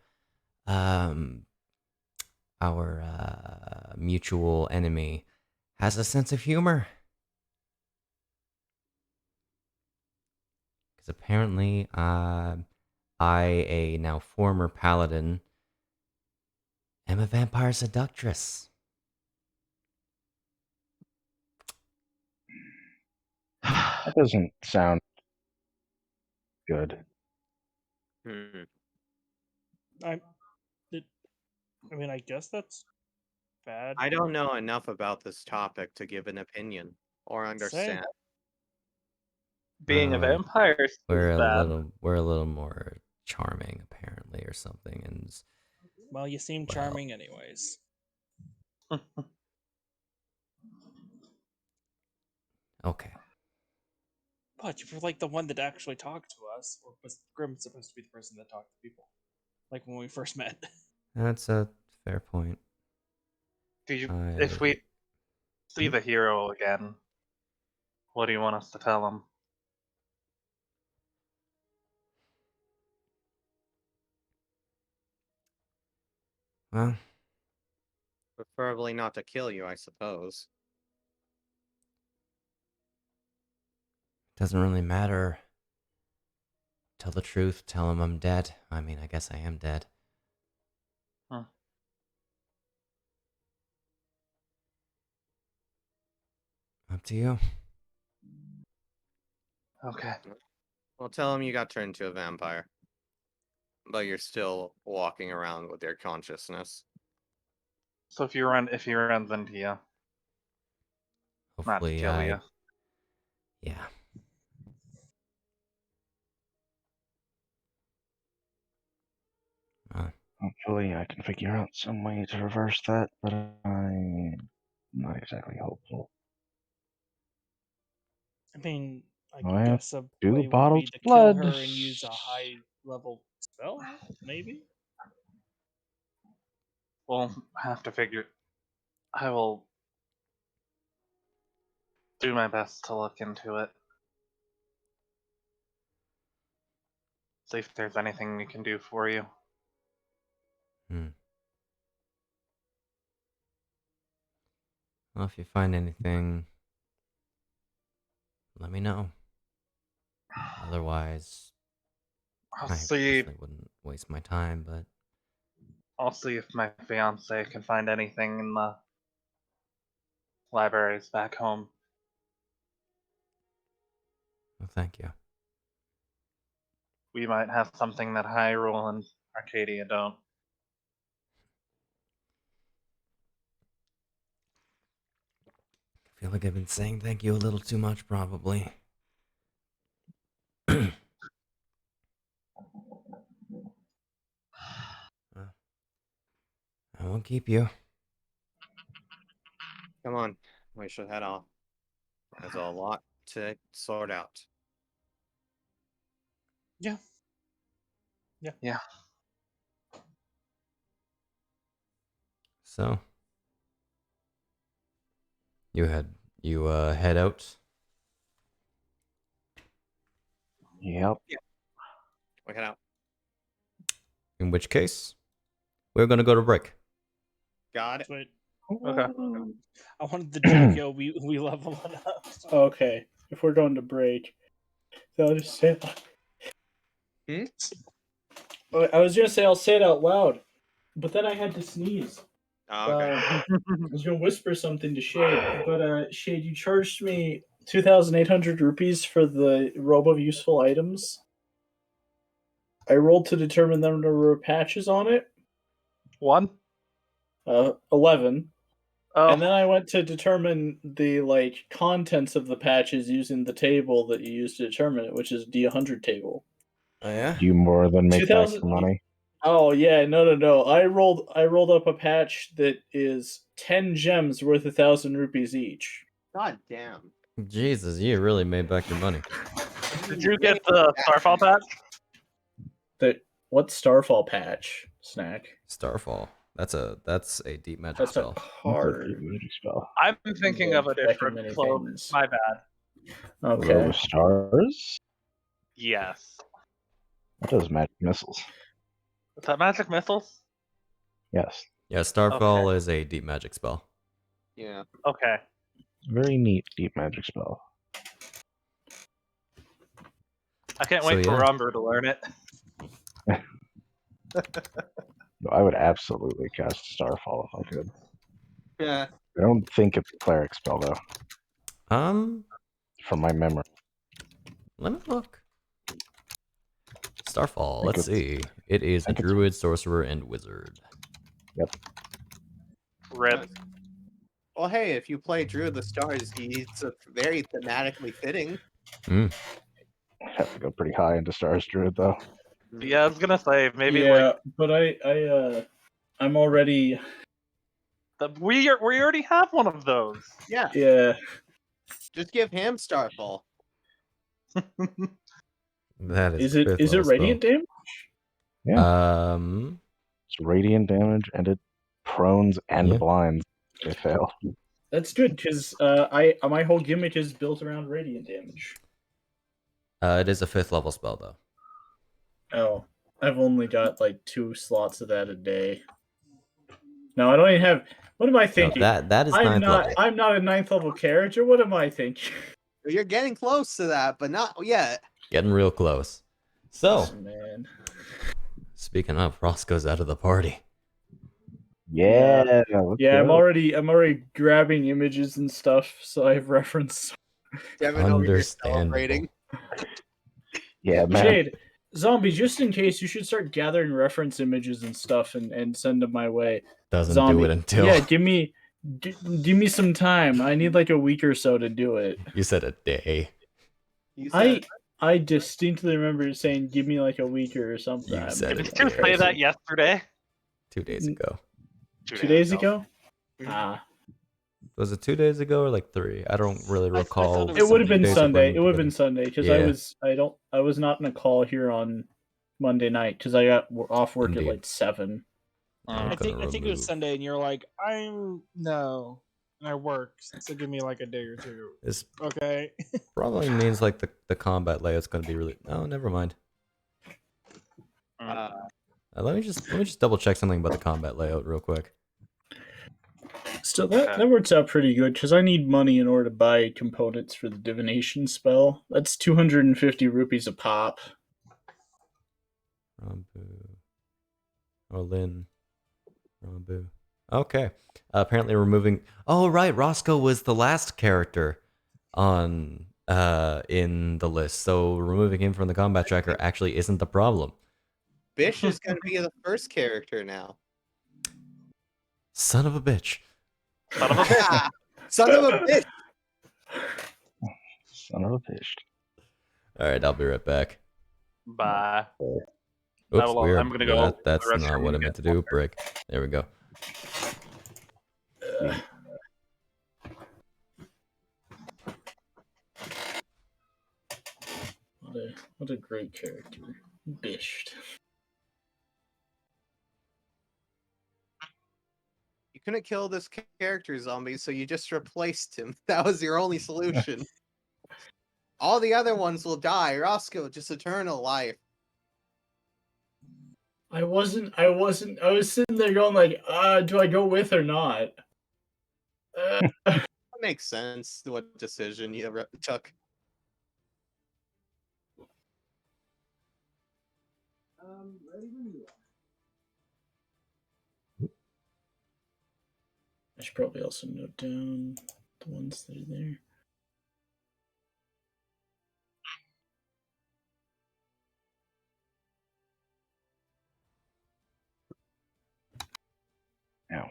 mutual enemy has a sense of humor. Because apparently, I, a now former paladin, am a vampire seductress. That doesn't sound good. I mean, I guess that's bad. I don't know enough about this topic to give an opinion or Same. understand. Being a vampire is bad. We're a little more charming apparently or something, and Well, you seem Well. charming anyways. okay. But you're like the one that actually talked to us, or was Grim supposed to be the person that talked to people? Like when we first met. That's a fair point. If we see the hero again, what do you want us to tell him? Well, Preferably not to kill you, I suppose. Doesn't really matter. Tell the truth, tell him I'm dead. I mean, I guess I am dead. Huh. Up to you. Okay. Well, tell him you got turned into a vampire. But you're still walking around with your consciousness. So if he runs into you, not to Hopefully, kill you. yeah. Hopefully, I can figure out some way to reverse that, but I'm not exactly hopeful. I mean, I I have guess a two way would bottles be to of kill blood. her and use a high level spell, maybe? We'll have to figure. I will do my best to look into it. See if there's anything we can do for you. Well, if you find anything, let me know. Otherwise, I'll I see. personally wouldn't waste my time, but I'll see if my fiance can find anything in the libraries back home. well, thank you. We might have something that Hyrule and Arcadia don't. I feel like I've been saying thank you a little too much, probably. I won't keep you. Come on, we should head off. There's a lot to sort out. Yeah. So, you head out. Yep. We head out. In which case, we're gonna go to break. Got it. Sweet. Okay. I wanted the joke, yo, we level it up. Okay, if we're going to break, so I'll just say. I was gonna say I'll say it out loud, but then I had to sneeze. Oh, okay. I was gonna whisper something to Shade, but Shade, you charged me 2,800 rupees for the robe of useful items. I rolled to determine the number of patches on it. 1? 11. Oh, And then I went to determine the contents of the patches using the table that you use to determine it, which is D100 table. Oh yeah. You more than make back 2,000 the money. Oh yeah, no. I rolled up a patch that is 10 gems worth 1,000 rupees each. God damn. Jesus, you really made back your money. did you get the Starfall patch? What Starfall patch, Snak? Starfall. That's a deep magic That's a spell. That's a card. deep magic spell. I'm thinking of a Checking different many cloak. things. My bad. Robe Okay. of stars? Yes. That does magic missiles. Is that magic missiles? Yes. Yeah, Starfall is a deep magic spell. Yeah. Okay. Very neat deep magic spell. I can't So, wait for yeah. Rambu to learn it. No, I would absolutely cast Starfall if I could. Yeah. I don't think it's a cleric spell though, from my memory. Let me look. Starfall, think let's it's- see. It is a think it's- druid, sorcerer, and wizard. Yep. Rip. Well, hey, if you play Drew of the Stars, it's very thematically fitting. Mm. I'd have to go pretty high into Stars Druid though. Yeah, I was gonna say maybe Yeah, but I'm already we already have one of those. Yeah. yeah. Just give him Starfall. That Is a it fifth is it level radiant damage? spell. It's radiant damage and it prones and Yeah. blinds if they fail. That's good because my whole gimmick is built around radiant damage. It is a 5th level spell though. Oh, I've only got 2 slots of that a day. No, I don't even have. What am I No, thinking? that is ninth level. I'm not a 9th level character. What am I thinking? You're getting close to that, but not yet. Getting real close. So, Listen, man. speaking of, Roscoe's out of the party. Yeah. Yeah, I'm already grabbing images and stuff, so I have reference. Devon over here Understandable. celebrating. Yeah, man. Jade, Zombie, just in case, you should start gathering reference images and stuff and send them my way. Doesn't Zombie. do it until... Yeah, give me some time. I need like a week or so to do it. You said a day. You said, I distinctly remember saying, "Give me like a week or something." You said Did it. you say that yesterday? 2 days ago. 2 days ago. Ah, Was it 2 days ago or like 3? I don't really I recall. thought it would have been days Sunday. apart It would have been together. Sunday because Yeah. I was not in a call here on Monday night because I got off work Indeed. at like 7. I'm I think gonna it was remove- Sunday, and you're like, no, I work, so give me like a day or two. This Okay. probably means like the combat layout's gonna be really... Oh, never mind. Let me just double check something about the combat layout real quick. Still, that works out pretty good because I need money in order to buy components for the divination spell. That's 250 rupees a pop. Rambu. Oh, Lynn. Rambu. Okay. Apparently removing... Oh, right. Roscoe was the last character on in the list. So removing him from the combat tracker actually isn't the problem. Bish is going to be the first character now. Son of a bitch. Son of a bitch. Son of a bitch. Son of a bitch. All right, I'll be right back. Bye. Oops, Well, weird. I'm gonna go That's the rest not of what I you meant to get do. Break. There we go. What a great character. Bished. You couldn't kill this character, Zombie, so you just replaced him. That was your only solution. All the other ones will die. Roscoe, just eternal life. I was sitting there going like, do I go with or not? That makes sense. What decision you took. I should probably also note down the ones that are there. Now.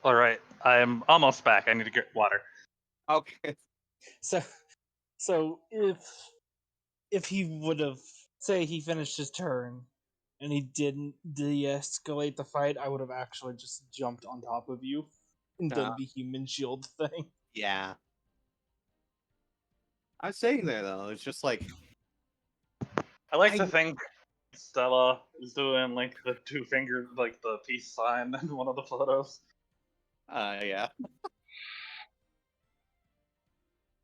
All right, I'm almost back. I need to get water. Okay. So if he would have, say he finished his turn and he didn't de-escalate the fight, I would have actually just jumped on top of you and done the human shield thing. Yeah. I was saying there though, it's just like I like to think Stella is doing like the 2 fingers, like the peace sign in one of the photos. yeah.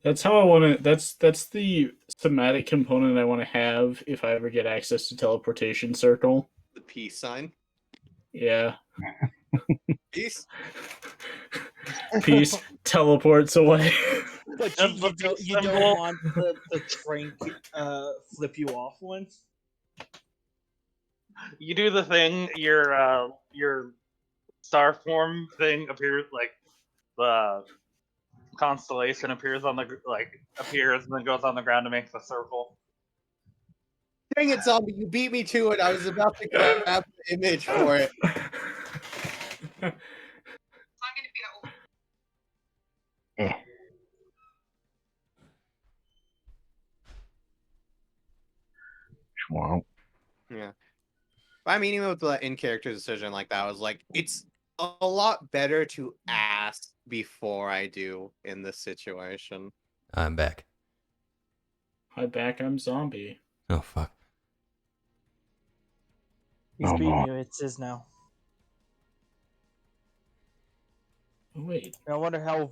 That's how I want to. That's the thematic component I want to have if I ever get access to teleportation circle. The peace sign. Yeah. Peace. Peace teleports away. But you don't want the trank flip you off one? You do the thing, your star form thing appears, like the constellation appears on the appears and then goes on the ground and makes a circle. Dang it, Zombie, you beat me to it. I was about to grab the image for it. Wow. Yeah. I mean, even with the in-character decision like that, I was like, it's a lot better to ask before I do in this situation. I'm back. Hi back, I'm Zombie. Oh, fuck. He's Oh, beating boy. you. It's his now. Oh, wait. I wonder how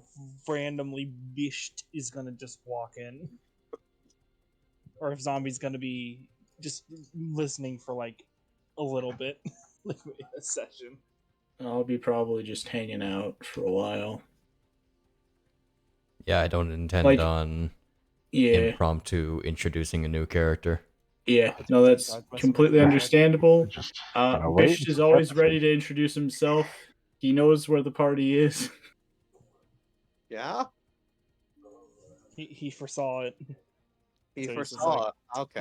randomly Bisht is gonna just walk in, or if Zombie's gonna be just listening for like a little bit, like in a session. I'll be probably just hanging out for a while. Yeah, I don't intend Like- on Yeah. impromptu introducing a new character. Yeah, no, that's completely understandable. Just gotta wait Bish is until always episode. ready to introduce himself. He knows where the party is. Yeah? He foresaw it. He So he's just foresaw it. Okay.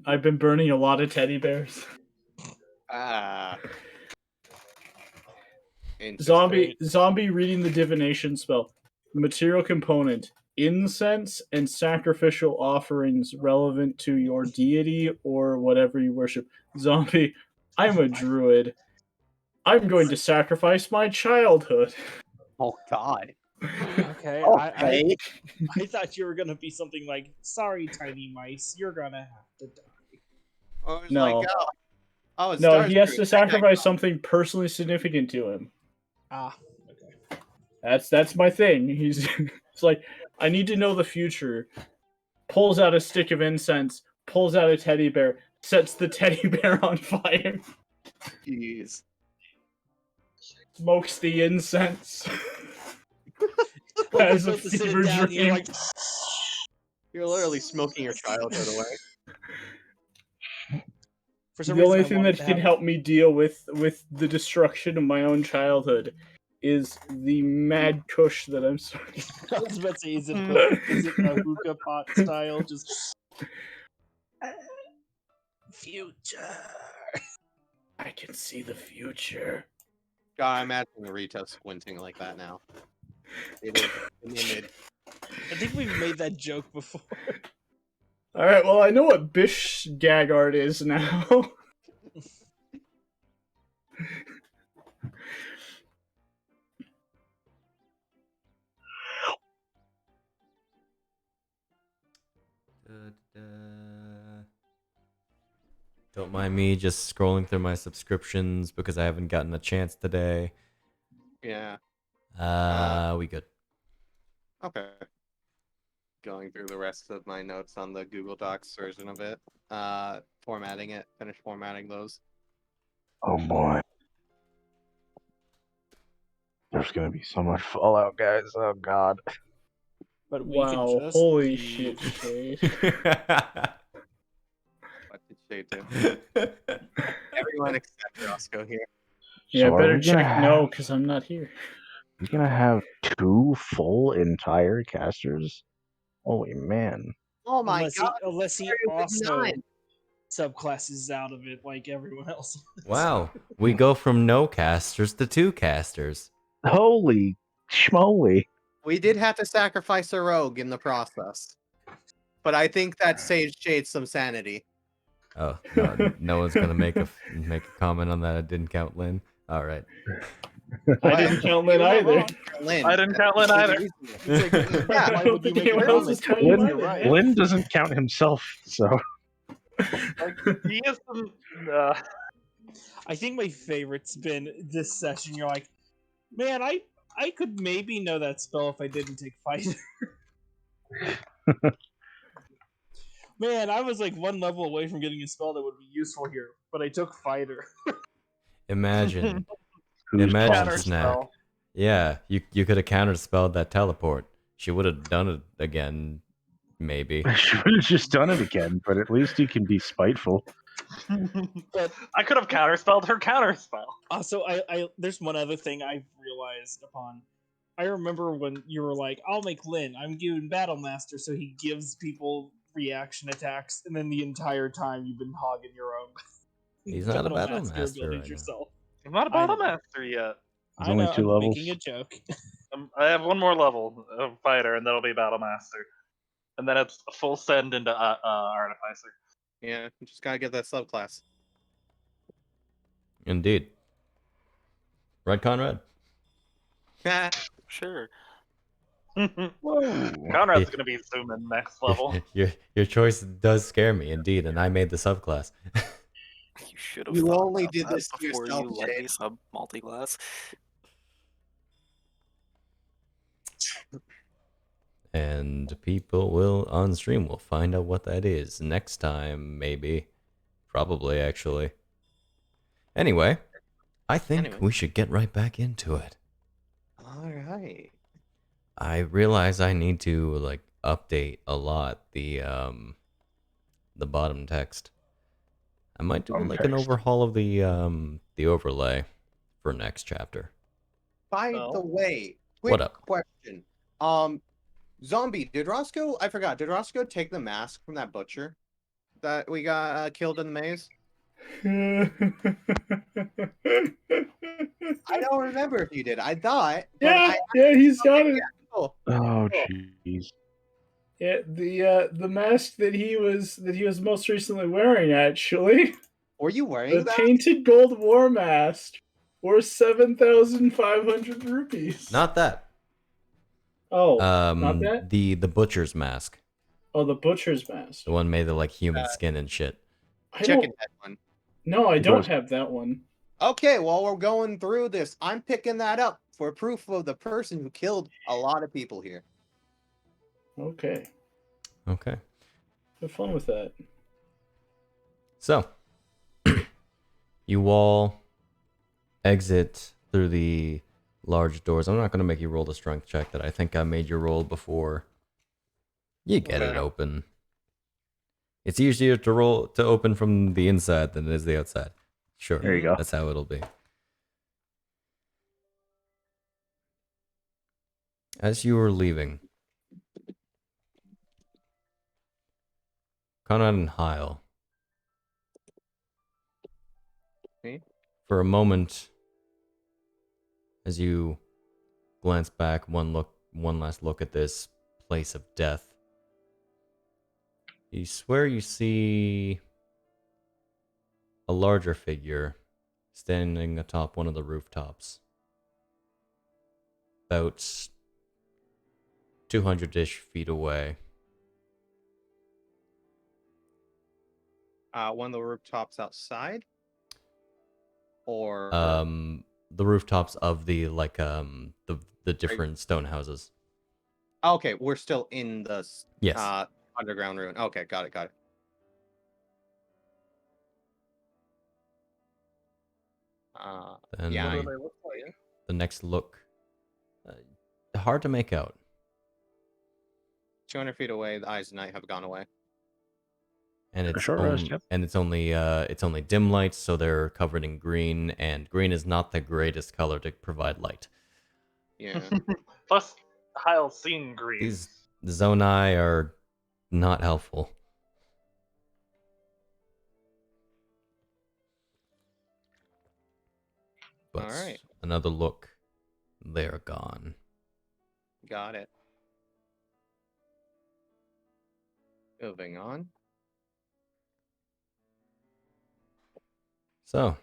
I've been burning a lot of teddy bears. Ah. Interesting. Zombie reading the divination spell. Material component: incense and sacrificial offerings relevant to your deity or whatever you worship. Zombie, I'm a druid. I'm going to sacrifice my childhood. Oh God. Okay, Okay. I thought you were gonna be something like, "Sorry, tiny mice, you're gonna have to die." I was No. like, oh, it's No, he has Starscream. to sacrifice something personally significant to him. Ah, okay. That's my thing. He's it's like, I need to know the future. Pulls out a stick of incense, pulls out a teddy bear, sets the teddy bear on fire, Jeez. smokes the incense. Like, Has you're a supposed to sit fever it down, and dream. you're like, You're literally smoking your childhood away. for some The only reason, I thing wanted that to can have- help me deal with the destruction of my own childhood is the mad kush that I'm smoking. I was about to say, is it the hookah pot style? Just future. I can see the future. God, I'm imagining Rita squinting like that now. It is an image. I think we've made that joke before. All right, well, I know what Bish gag art is now. Don't mind me just scrolling through my subscriptions because I haven't gotten a chance today. Yeah. We good. Okay. Going through the rest of my notes on the Google Docs version of it. Formatting it. Finish formatting those. Oh boy. There's gonna be so much fallout, guys. Oh god. But we Wow, could just holy leave. shit, Shade. What did Shay do? Everyone except Roscoe here. Yeah, So are better we gonna check no, because I'm not here. We're gonna have 2 full entire casters? Holy man. Oh my Unless God. he started with also 9. subclasses out of it like everyone else. Wow, we go from no casters to 2 casters. Holy schmoly. We did have to sacrifice a rogue in the process. But I think that saved Shade some sanity. Oh no, no one's gonna make a comment on that. I didn't count Lynn. All right. I didn't count Lynn either. Lynn. I didn't count Lynn either. It's like, Yeah, why I don't would you think make a anyone else comment? is counting You're either. right. Lynn doesn't count himself, so Like, he is some. I think my favorite's been this session. You're like, man, I could maybe know that spell if I didn't take fighter. Man, I was like one level away from getting a spell that would be useful here, but I took fighter. Imagine, who's Imagine calling? Counter Snak. spell. Yeah, you could have counterspelled that teleport. She would have done it again, maybe. I should have just done it again, but at least you can be spiteful. But I could have counterspelled her counterspell. also, I there's one other thing I've realized upon. I remember when you were like, "I'll make Lynn. I'm giving Battle Master, so he gives people reaction attacks," and then the entire time you've been hogging your own. He's not a Battle Master abilities right now. yourself. I'm not a I battle know. master yet. There's I only know, 2 I'm levels. making a joke. I have one more level of fighter, and that'll be battle master, and then it's a full send into artificer. Yeah, you just gotta get that subclass. Indeed. Right, Conrad? Sure. Whoa. Conrad's gonna be zooming next level. Your choice does scare me, indeed, and I made the subclass. You should have You thought only about did that this to before yourself, you let Jade. me sub multi-class. And people will on stream will find out what that is next time, maybe. Probably, actually. Anyway, I think we should get right back into it. All right. I realize I need to like update a lot the bottom text. I might do like an overhaul of the overlay for next chapter. By the way, quick What up? question. Zombie, did Roscoe? I forgot. Did Roscoe take the mask from that butcher that we got killed in the maze? I don't remember if you did. I thought. Yeah, he's got it. Cool. Oh, jeez. Yeah, the mask that he was most recently wearing, actually. Were you wearing the that? Tainted Gold War mask for 7,500 rupees. Not that. Oh, not that? The butcher's mask. Oh, the butcher's mask. The one made of like human skin and shit. Checking that one. No, I don't have that one. Okay, while we're going through this, I'm picking that up for proof of the person who killed a lot of people here. Okay. Okay. Have fun with that. So, you all exit through the large doors. I'm not going to make you roll the strength check that I think I made you roll before. You get it open. It's easier to open from the inside than it is the outside. Sure. There you go. That's how it'll be. As you were leaving, Conrad and Hyle, for a moment, as you glance back, one last look at this place of death, you swear you see a larger figure standing atop one of the rooftops, about 200-ish feet away. One of the rooftops outside, or the rooftops of the the different stone houses. Okay, we're still in the Yes. Underground ruin. Okay, got it. Then Yeah. What do they look like? the next look, hard to make out. 200 feet away, the eyes of night have gone away. And it's Short rest, yep. and it's only dim lights, so they're covered in green, and green is not the greatest color to provide light. Yeah. Plus, Hyle's seen green. These zonai are not helpful. But Alright. another look, they're gone. Got it. Moving on. So,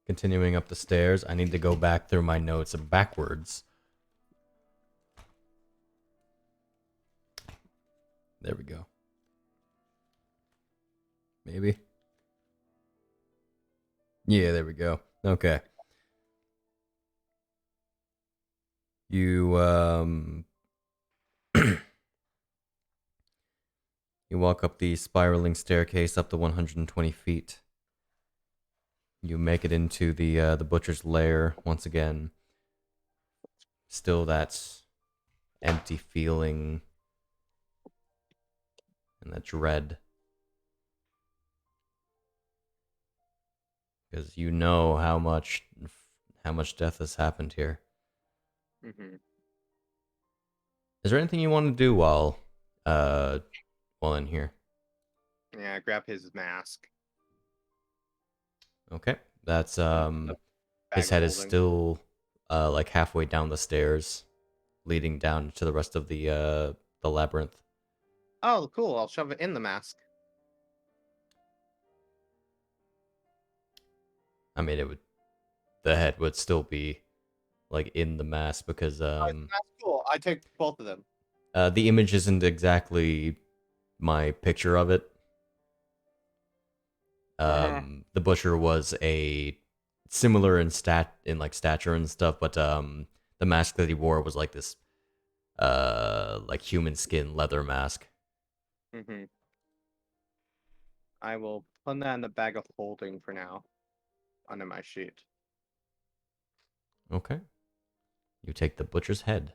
continuing up the stairs, I need to go back through my notes backwards. There we go. Maybe. Yeah, there we go. Okay. You you walk up the spiraling staircase up to 120 feet. You make it into the butcher's lair once again. Still that empty feeling and that dread. Because you know how much death has happened here. Mm-hmm. Is there anything you want to do while in here? Yeah, grab his mask. Okay. That's his Bag head is holding. still like halfway down the stairs leading down to the rest of the labyrinth. Oh, cool. I'll shove it in the mask. I mean, the head would still be like in the mask because That's cool. I take both of them. the image isn't exactly my picture of it. The butcher was a similar in stature and stuff, but the mask that he wore was like this like human skin leather mask. Mm-hmm. I will put that in the bag of holding for now, under my sheet. Okay. You take the butcher's head.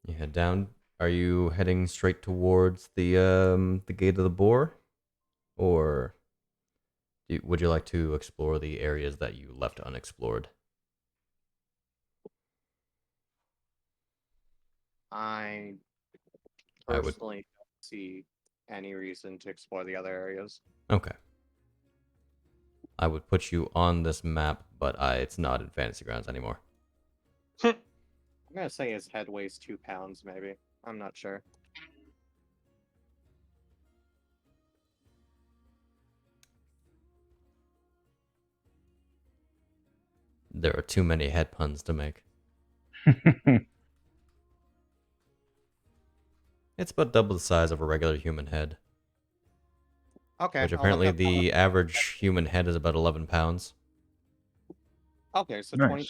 You head down. Are you heading straight towards the gate of the boar, or would you like to explore the areas that you left unexplored? I I would- personally don't see any reason to explore the other areas. Okay. I would put you on this map, but it's not in Fantasy Grounds anymore. I'm gonna say his head weighs 2 pounds, maybe. I'm not sure. There are too many head puns to make. It's about double the size of a regular human head, Okay. which I'll look apparently up- the average human head is about 11 pounds. Okay, so Nice. 20.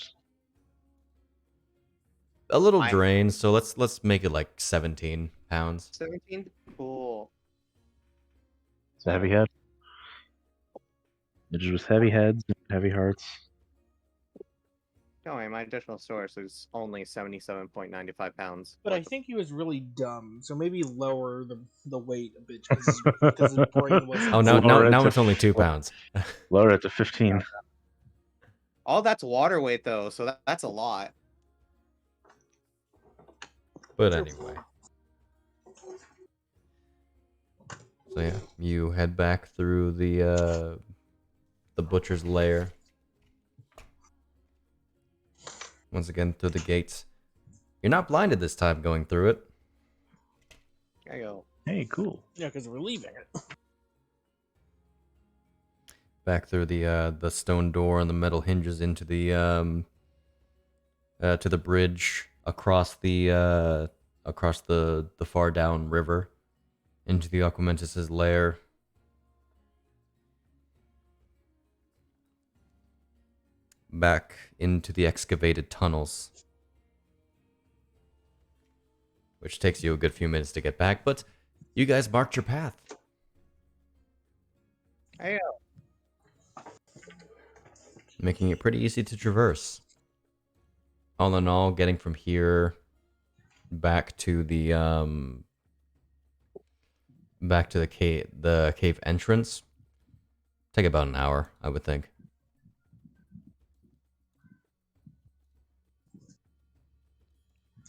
A little I- drained, so let's make it like 17 pounds. 17? Cool. It's a heavy head. Midges with heavy heads and heavy hearts. No way, my additional source is only 77.95 pounds. But What I the- think he was really dumb, so maybe lower the weight a bit because his brain was. Oh, now Lower it now to it's only 2 pounds. Lower it to 15. Oh, that's water weight, though, so that's a lot. But anyway. So yeah, you head back through the butcher's lair. Once again through the gates. You're not blinded this time going through it. There you go. Hey, cool. Yeah, because we're leaving it. Back through the stone door and the metal hinges into the to the bridge across the far down river into the Aquamentus's lair. Back into the excavated tunnels, which takes you a good few minutes to get back, but you guys marked your path. Hey, Making it pretty easy to traverse. All in all, getting from here back to the cave entrance take about an hour, I would think.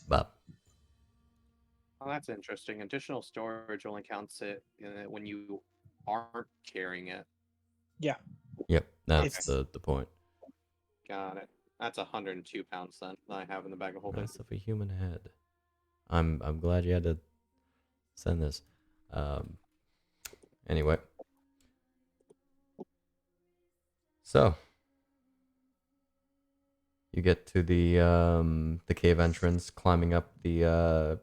But oh, that's interesting. Additional storage only counts it when you aren't carrying it. Yeah. yep, that's It's- the point. Got it. That's 102 pounds then that I have in the bag of holding. Nice of a human head. I'm glad you had to send this. Anyway. So you get to the cave entrance, climbing up the I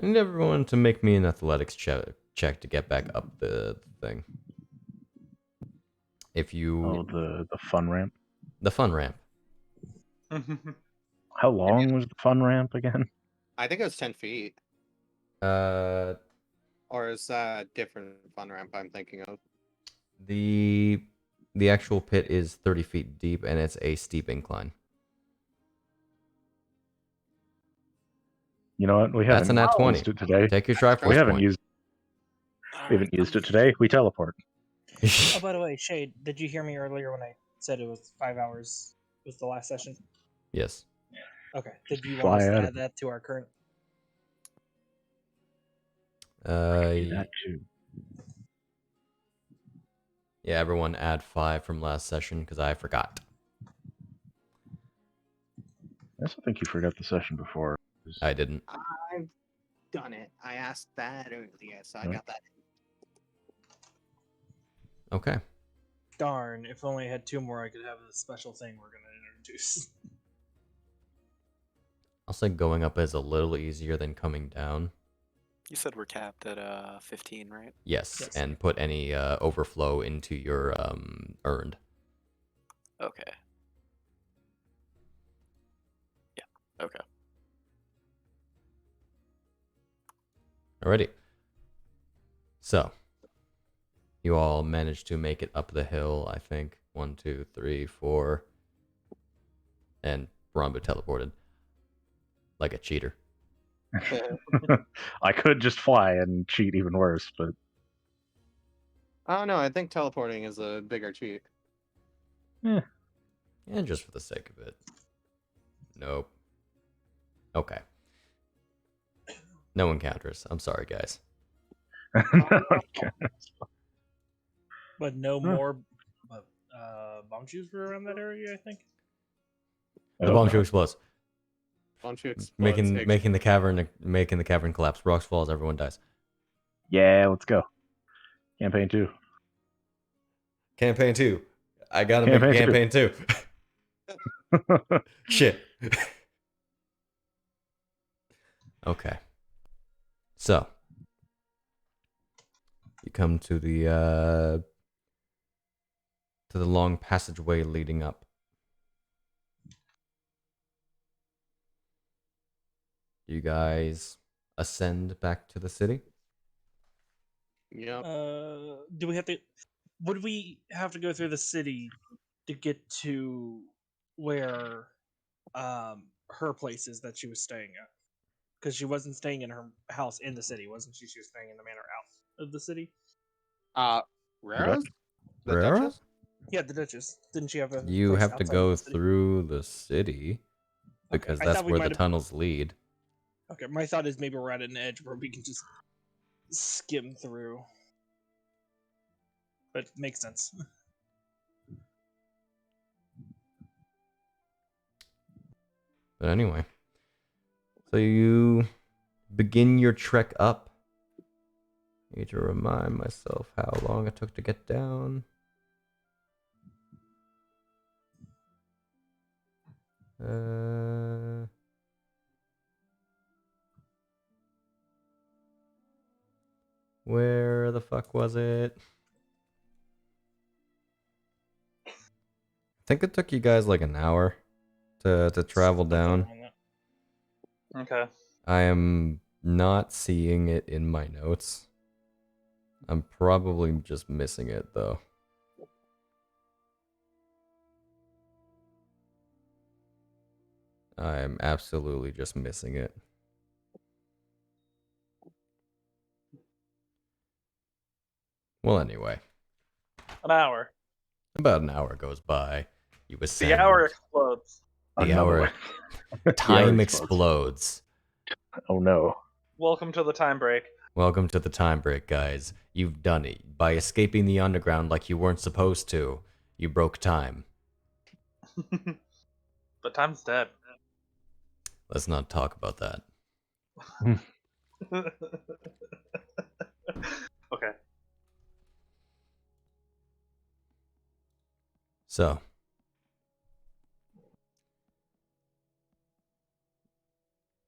need everyone to make me an athletics check to get back up the thing. If you Oh, the fun ramp. the fun ramp. How long was the fun ramp again? I think it was 10 feet. Or is that a different fun ramp I'm thinking of? The actual pit is 30 feet deep and it's a steep incline. You know what? We That's haven't a nat 20. used it today. Take your Triforce We haven't point. used it today. We teleport. Oh, by the way, Shade, did you hear me earlier when I said it was 5 hours was the last session? Yes. Okay. Did you Fly want us to out of add that to our current? That too. Yeah, everyone add 5 from last session because I forgot. I also think you forgot the session before. I didn't. I asked that earlier, so I Hmm. got that. Okay. Darn, if only I had 2 more, I could have a special thing we're gonna introduce. I'll say going up is a little easier than coming down. You said we're capped at 15, right? Yes, Yes. and put any overflow into your earned. Okay. Yeah. Okay. Alrighty. So, you all managed to make it up the hill, I think. 1, 2, 3, 4. And Rambu teleported. Like a cheater. I could just fly and cheat even worse, but I don't know. I think teleporting is a bigger cheat. And just for the sake of it. Nope. Okay. No encounters. I'm sorry, guys. But no Huh. more bomb shoes were around that area, I think. The bomb shoe explodes. Don't you explode? Making the cavern collapse. Rocks falls, everyone dies. Yeah, let's go. Campaign 2. Campaign 2. I gotta make a campaign 2. Shit. Okay. So you come to the long passageway leading up. You guys ascend back to the city? Yep. Do we have to? Would we have to go through the city to get to where her place is that she was staying at? Because she wasn't staying in her house in the city, wasn't she? She was staying in the manor out of the city. Raros? The Rara? Duchess? Yeah, the Duchess. Didn't she have a? You place have to outside go the city? through the city because I that's thought we where might the have- tunnels lead. Okay, my thought is maybe we're at an edge where we can just skim through. But makes sense. But anyway, so you begin your trek up. I need to remind myself how long it took to get down. Where the fuck was it? I think it took you guys like an hour to travel down. Okay. I am not seeing it in my notes. I'm probably just missing it though. I am absolutely just missing it. Well, anyway, An hour. about an hour goes by. You ascend. The hour explodes. The Another hour. one. Time hour explodes. Oh no. Welcome to the time break. Welcome to the time break, guys. You've done it. By escaping the underground like you weren't supposed to, you broke time. But time's dead. Let's not talk about that. Okay. So,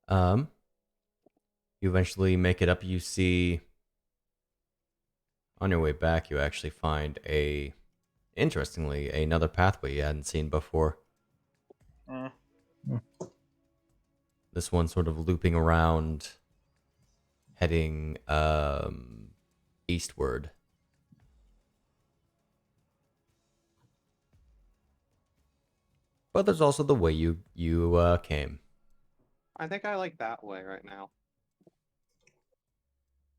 you eventually make it up. You see, on your way back, you actually find interestingly, another pathway you hadn't seen before. Mm. This one sort of looping around, heading eastward. But there's also the way you came. I think I like that way right now.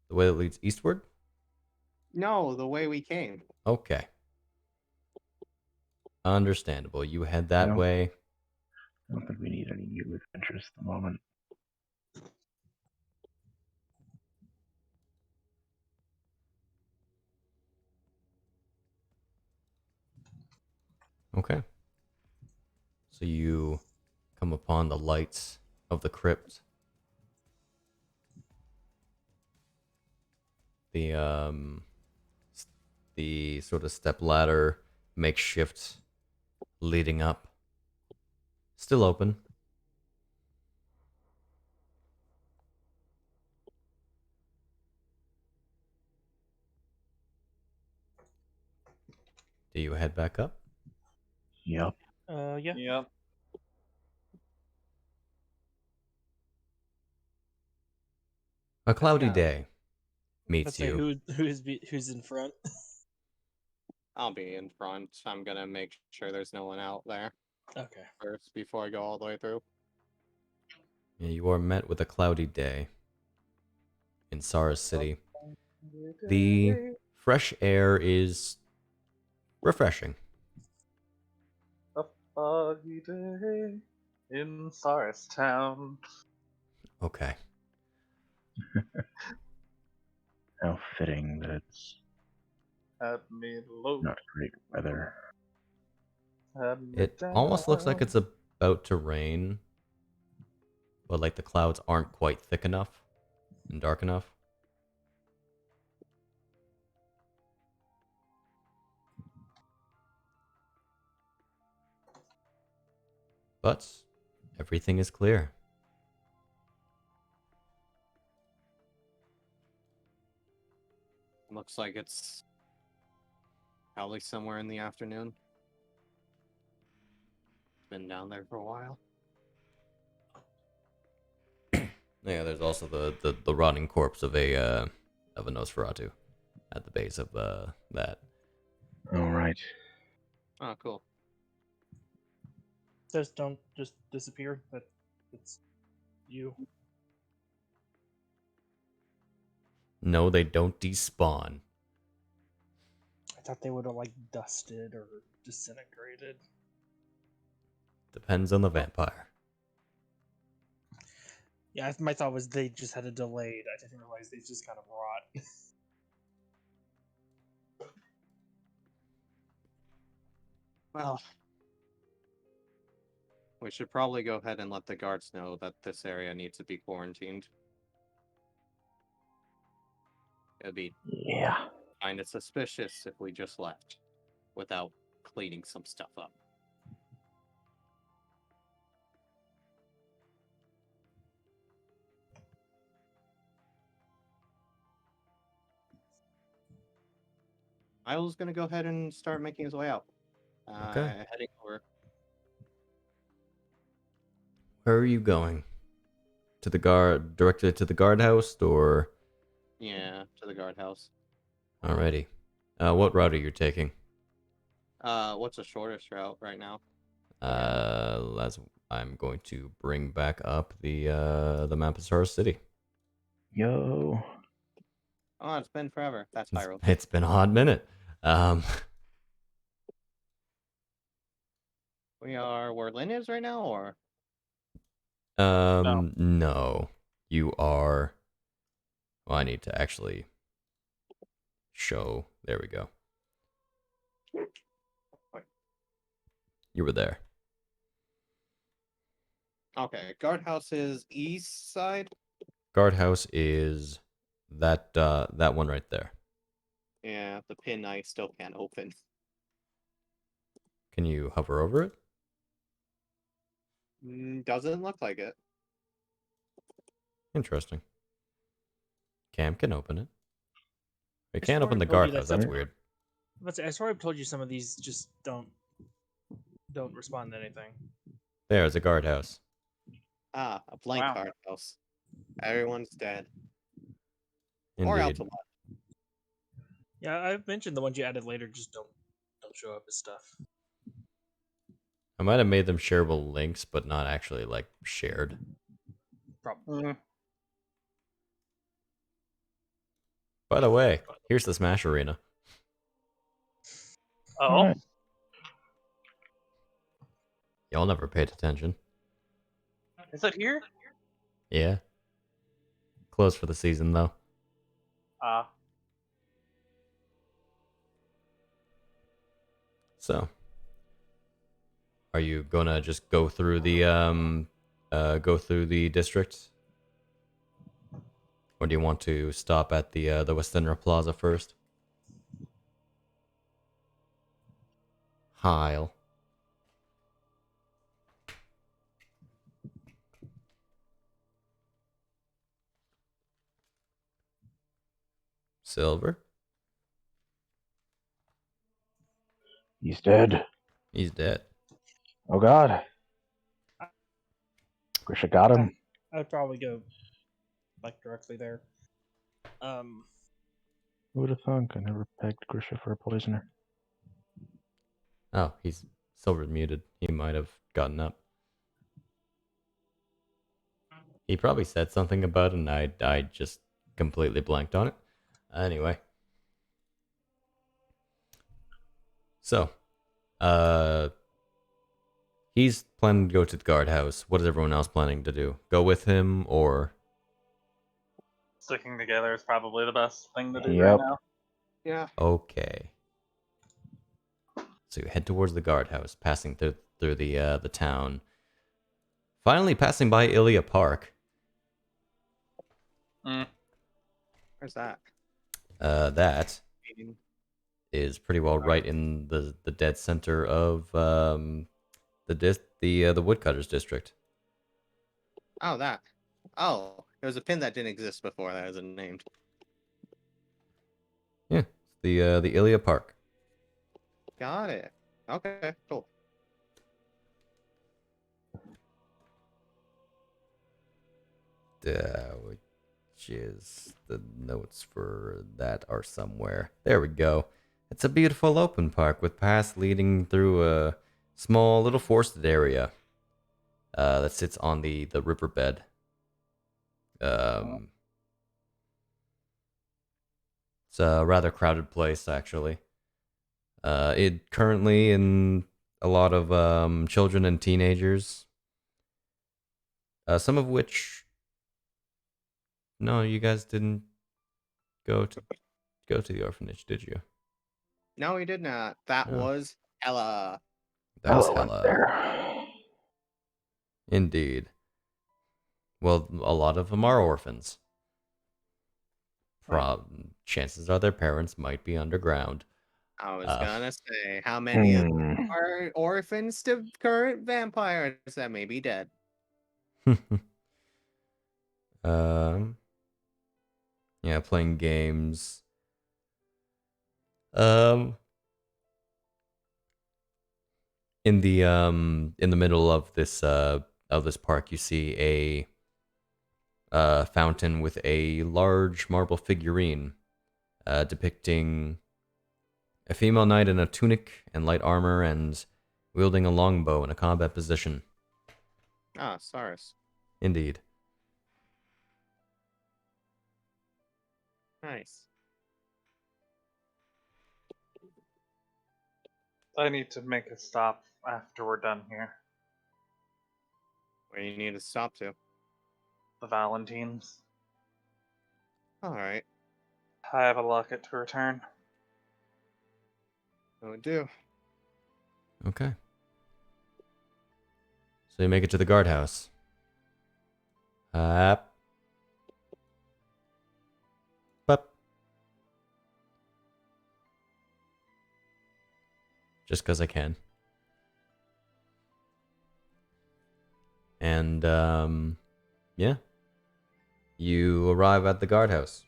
The way that leads eastward? No, the way we came. Okay. Understandable. You head that No. way. I don't think we need any new adventures at the moment. Okay. So you come upon the lights of the crypt. The the sort of step ladder makeshift leading up. Still open. Do you head back up? Yep. Yeah. Yep. A cloudy Yeah. day meets Let's say you. who's in front. I'll be in front. I'm gonna make sure there's no one out there Okay. first before I go all the way through. You are met with a cloudy day in Sara City. The fresh air is refreshing. A foggy day in Saris Town. Okay. How fitting that it's Had me low. not great weather. Had me It almost looks like down. it's about to rain, but like the clouds aren't quite thick enough and dark enough. But everything is clear. Looks like it's probably somewhere in the afternoon. Been down there for a while. Yeah, there's also the rotting corpse of a Nosferatu at the base of that. All right. Oh, cool. Just don't just disappear. That it's you. No, they don't despawn. I thought they would have like dusted or disintegrated. Depends on the vampire. Yeah, my thought was they just had a delayed. I didn't realize they just kind of rot. Well, we should probably go ahead and let the guards know that this area needs to be quarantined. It'd be Yeah. kind of suspicious if we just left without cleaning some stuff up. Miles gonna go ahead and start making his way out. Okay. Heading over. Where are you going? To the guard, directly to the guardhouse, or? Yeah, to the guardhouse. Alrighty. What route are you taking? What's the shortest route right now? I'm going to bring back up the map of Star City. Yo. Oh, it's been forever. That's Hyrule. It's been a hot minute. We are where Lynn is right now, or? No. You are. Well, I need to actually show. There we go. You were there. Okay, guardhouse is east side. Guardhouse is that one right there. Yeah, the pin I still can't open. Can you hover over it? Doesn't look like it. Interesting. Cam can open it. I It's can't open the probably told you guardhouse. That's that's- weird. But I swear I've told you some of these just don't respond to anything. There's a guardhouse. Ah, a blank Wow. guardhouse. Everyone's dead. Or out Indeed. to left. Yeah, I've mentioned the ones you added later just don't show up as stuff. I might have made them shareable links, but not actually like shared. Probably. By the way, here's the Smash Arena. Oh, Alright. Y'all never paid attention. is it here? Yeah. Closed for the season though. So, are you gonna just go through the district, Or do you want to stop at the Westenra Plaza first? Hyle. Silver? He's dead. He's dead. Oh God. Grisha got him. I'd probably go like directly there. Who would have thunk? I never pegged Grisha for a poisoner. Oh, he's Silver muted. He might have gotten up. He probably said something about it, and I just completely blanked on it. Anyway. So, he's planning to go to the guardhouse. What is everyone else planning to do? Go with him, or? Sticking together is probably the best thing to do Yep. right now. Yeah. Okay. So you head towards the guardhouse, passing through the town. Finally passing by Ilya Park. Where's that? That is pretty well right in the dead center of the Woodcutters district. Oh, that. Oh, there was a pin that didn't exist before that wasn't named. Yeah, the Ilya Park. Got it. Okay, cool. Which is the notes for that are somewhere. There we go. It's a beautiful open park with paths leading through a small little forested area that sits on the riverbed. It's a rather crowded place, actually. It currently in a lot of children and teenagers. Some of which, no, you guys didn't go to the orphanage, did you? No, we did not. That No. was Ella. That was Ella went Hella. there. Indeed. Well, a lot of them are orphans. Chances are their parents might be underground. I was gonna say, how many of them Hmm. are orphans to current vampires that may be dead? Yeah, playing games. In the middle of this park, you see a fountain with a large marble figurine depicting a female knight in a tunic and light armor and wielding a longbow in a combat position. Ah, Saurus. Indeed. Nice. I need to make a stop after we're done here. Where you need to stop to. The Valentines. Alright. I have a locket to return. So we do. Okay. So you make it to the guardhouse. Up. Just because I can. And, yeah. You arrive at the guardhouse.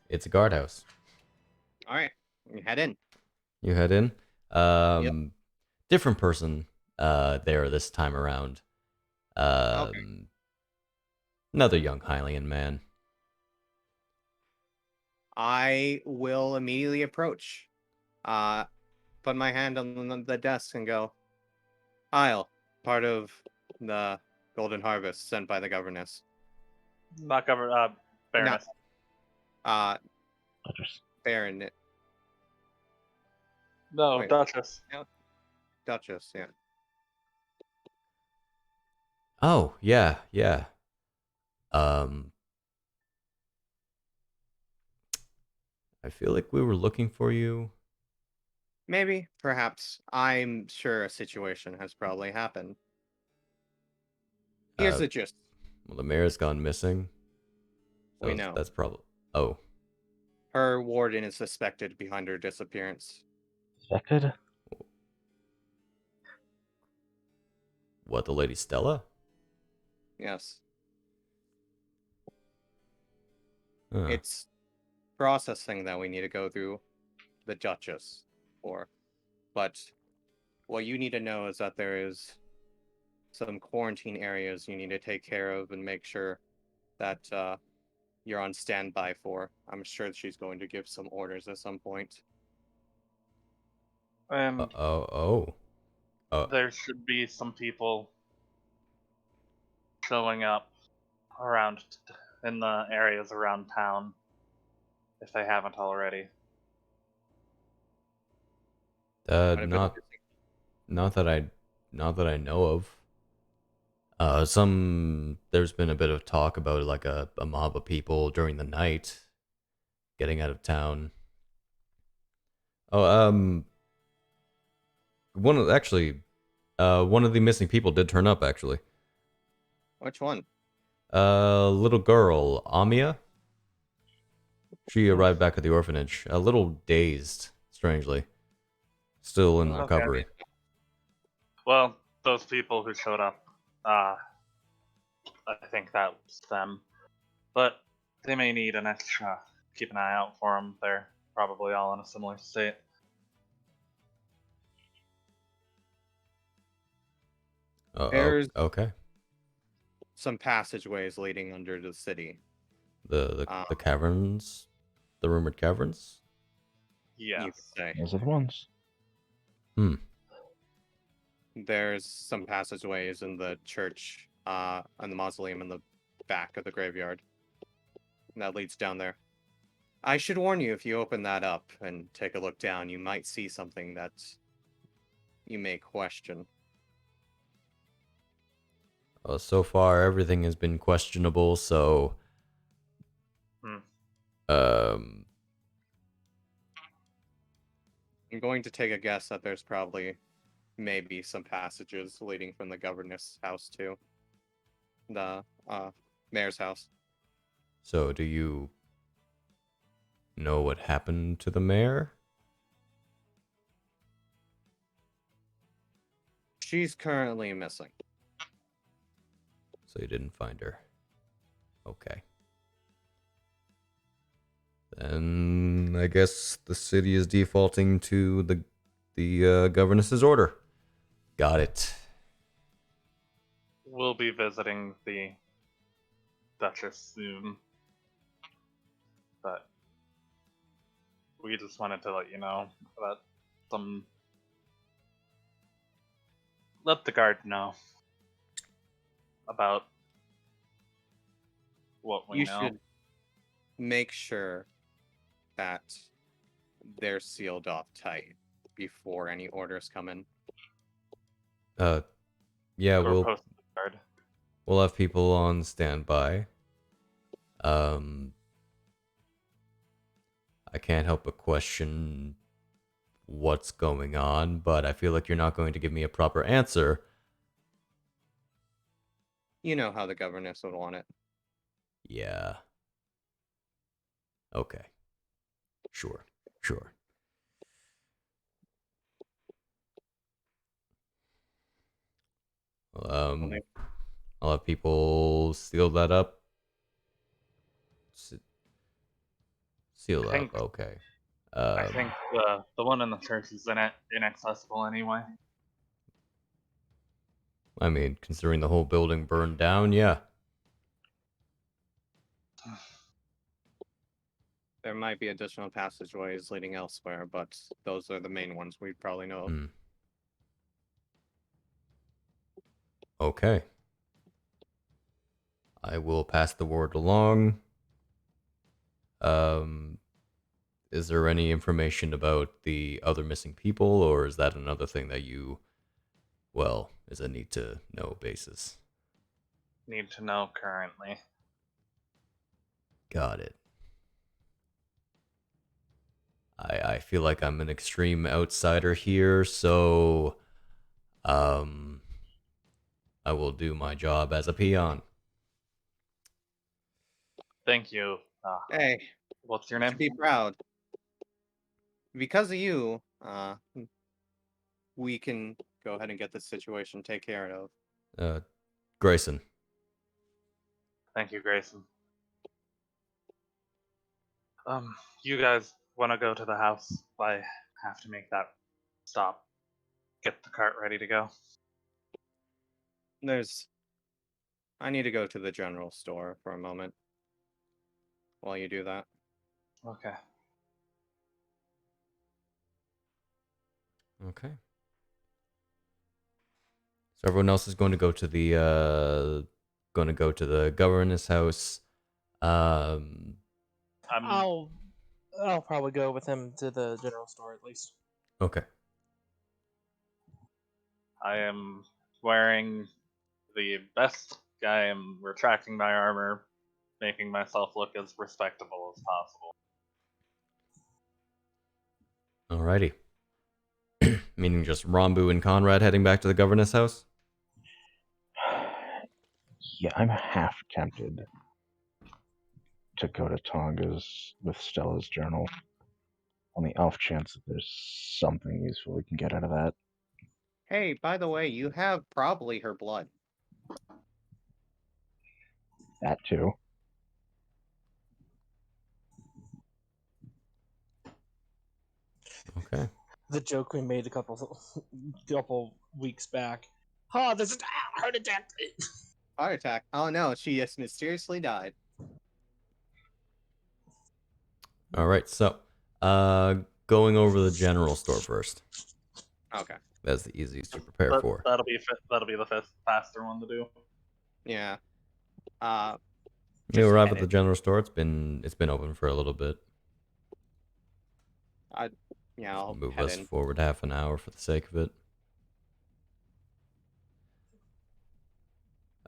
It's a guardhouse. Alright. We head in. You head in. Different person there this time around. Another young Hylian man. I will immediately approach. Put my hand on the desk and go, Hyle, part of the Golden Harvest sent by the governess. Not Baroness. Baron. No, Wait. Duchess. Duchess, yeah. Oh, yeah. I feel like we were looking for you. Maybe, perhaps. I'm sure a situation has probably happened. Here's the gist. Well, the mayor's gone missing. We know. That's probably... Oh. Her warden is suspected behind her disappearance. Suspected? What, the Lady Stella? Yes. Huh. It's processing that we need to go through the Duchess for. But what you need to know is that there is some quarantine areas you need to take care of and make sure that you're on standby for. I'm sure she's going to give some orders at some point. Oh. There should be some people showing up around in the areas around town, if they haven't already. Might have been Not that I know of. There's been a bit of talk about like a mob of people during the night getting out of town. Oh, one of the missing people did turn up actually. Which one? Little girl, Amia. She arrived back at the orphanage, a little dazed, strangely. Still in Okay. recovery. Well, those people who showed up, I think that was them. But they may need an extra. Keep an eye out for them. They're probably all in a similar state. There's Okay. some passageways leading under the city. The caverns, the rumored caverns. Yeah. You could say. Those are the ones. There's some passageways in the church, and the mausoleum in the back of the graveyard. That leads down there. I should warn you, if you open that up and take a look down, you might see something that you may question. So far, everything has been questionable, so... I'm going to take a guess that there's probably maybe some passages leading from the governess house to the mayor's house. So, do you know what happened to the mayor? She's currently missing. So you didn't find her. Okay. Then I guess the city is defaulting to the governess's order. Got it. We'll be visiting the Duchess soon. But we just wanted to let you know that let the guard know about what we You know. should make sure that they're sealed off tight before any orders come in. Yeah, Or post the guard. we'll have people on standby. I can't help but question what's going on, but I feel like you're not going to give me a proper answer. You know how the governess would want it. Yeah. Okay. Sure. I'll have people seal that up. Seal that up. Okay. I think the one in the church is inaccessible anyway. I mean, considering the whole building burned down, yeah. There might be additional passageways leading elsewhere, but those are the main ones we'd probably know of. Okay. I will pass the word along. Is there any information about the other missing people, or is that another thing that is a need to know basis? Need to know currently. Got it. I feel like I'm an extreme outsider here, so I will do my job as a peon. Thank you. Hey, What's your you name? should be proud. Because of you, we can go ahead and get this situation taken care of. Grayson. Thank you, Grayson. You guys want to go to the house? I have to make that stop. Get the cart ready to go. I need to go to the general store for a moment while you do that. Okay. Okay. So everyone else is going to go to the governess house. I'll probably go with him to the general store at least. Okay. I am wearing the best. I am retracting my armor, making myself look as respectable as possible. Alrighty. Meaning just Rambu and Conrad heading back to the governess house? Yeah, I'm half tempted to go to Tonga's with Stella's journal on the off chance that there's something useful we can get out of that. Hey, by the way, you have probably her blood. That too. Okay. The joke we made a couple weeks back. Oh, there's a heart attack. Heart attack. Oh no, she just mysteriously died. Alright, so going over the general store first. Okay. That's the easiest to prepare for. That'll be the faster one to do. Yeah. You Just arrive head at the in. general store. It's been open for a little bit. I'll Move head us in. forward half an hour for the sake of it.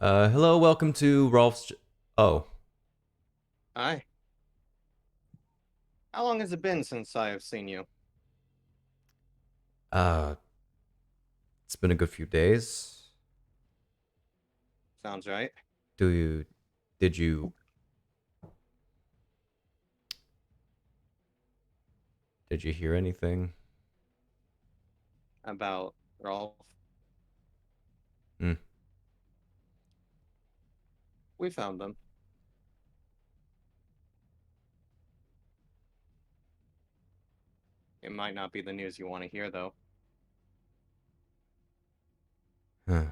Hello, welcome to Rolf's. Oh, Hi. How long has it been since I have seen you? it's been a good few days. Sounds right. Did you hear anything? About Rolf? Hmm. We found them. It might not be the news you want to hear, though. Huh.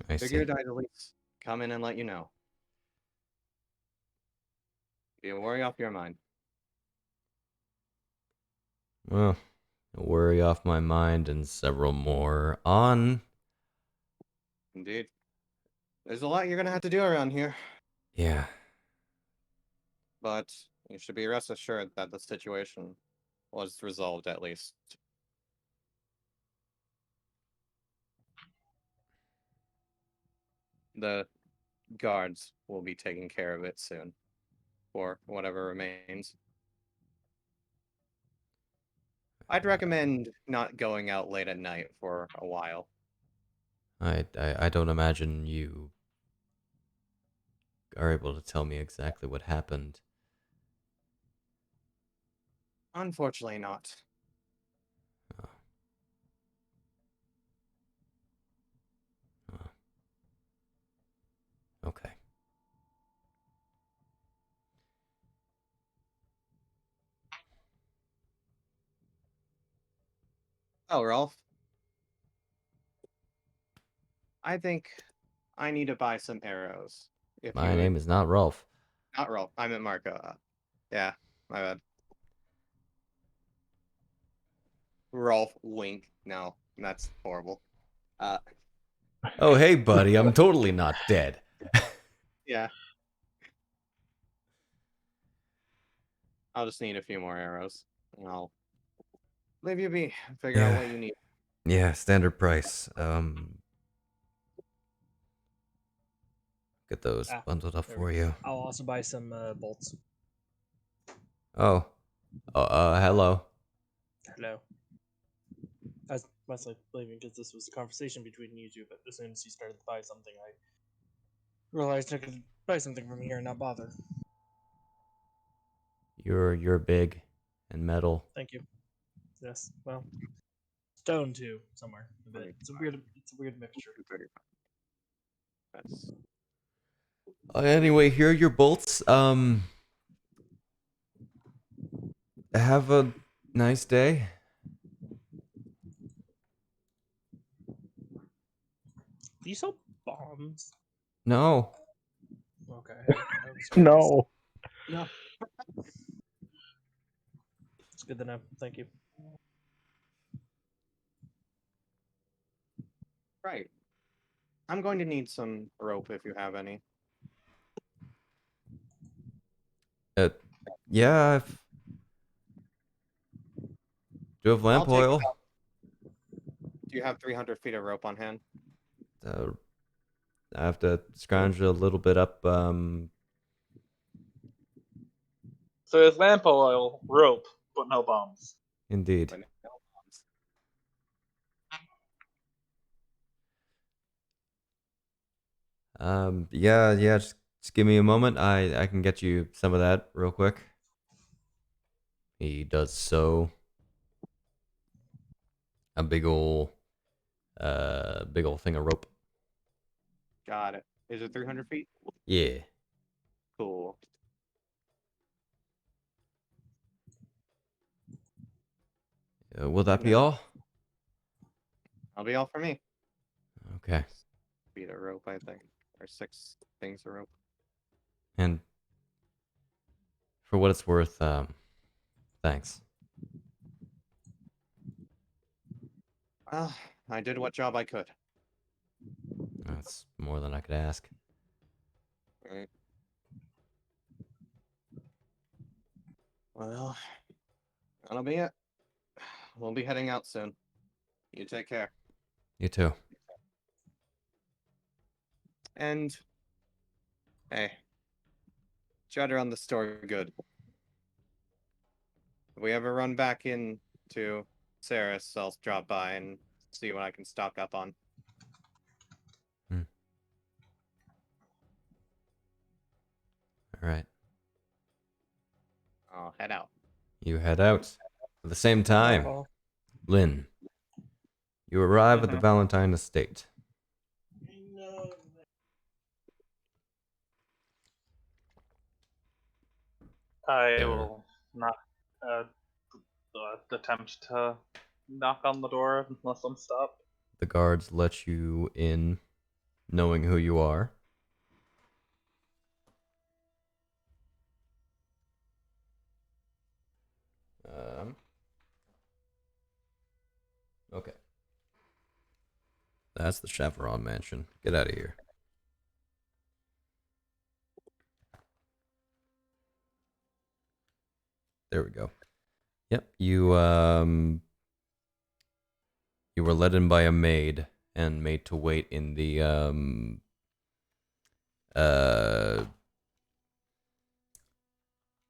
I see. Figured I'd at least come in and let you know. Be a worry off your mind. Well, a worry off my mind and several more on. Indeed. There's a lot you're gonna have to do around here, Yeah. but you should be rest assured that the situation was resolved at least. The guards will be taking care of it soon, for whatever remains. I'd recommend not going out late at night for a while. I don't imagine you are able to tell me exactly what happened. Unfortunately not. Oh. Oh. Okay. Oh, Rolf. I think I need to buy some arrows. If My you name is not Rolf. Not Rolf. I meant Marco. Yeah, my bad. Rolf wink. No, that's horrible. Oh, hey, buddy. I'm totally not dead. Yeah. I'll just need a few more arrows, and I'll leave you be. Figure out Yeah. what you need. Yeah, standard price. Get those bundled up There for we go. you. I'll also buy some bolts. Oh. Hello. Hello. I was mostly leaving because this was a conversation between you two, but as soon as you started to buy something, realized I could buy something from here and not bother. You're big and metal. Thank you. Yes, well, stone too, somewhere. A bit. It's a weird mixture. That's Anyway, here are your bolts. Have a nice day. Do you sell bombs? No. Okay. I was curious. No. No. It's good to know. Thank you. right. I'm going to need some rope if you have any. Yeah. Do you have lamp I'll take oil? Do you have 300 feet of rope on hand? I have to scrounge a little bit up. So there's lamp oil, rope, but no bombs. Indeed. But no bombs. Yeah. Just give me a moment. I can get you some of that real quick. He does so. A big ol' thing of rope. Got it. Is it 300 feet? Yeah. Cool. Will that be all? That'll be all for me. Okay. Feet of rope, I think. Or 6 things of rope. And for what it's worth, thanks. Well, I did what job I could. That's more than I could ask. Right. Well, that'll be it. We'll be heading out soon. You take care. You too. And hey, try to run the store good. If we ever run back into Saris, I'll drop by and see what I can stock up on. All right. I'll head out. You head out. At the same time, Paul. Lynn, you arrive at the Valentine estate. I There. will not attempt to knock on the door unless I'm stopped. The guards let you in, knowing who you are. Okay. That's the Chaperon Mansion. Get out of here. There we go. Yep, you were led in by a maid and made to wait in the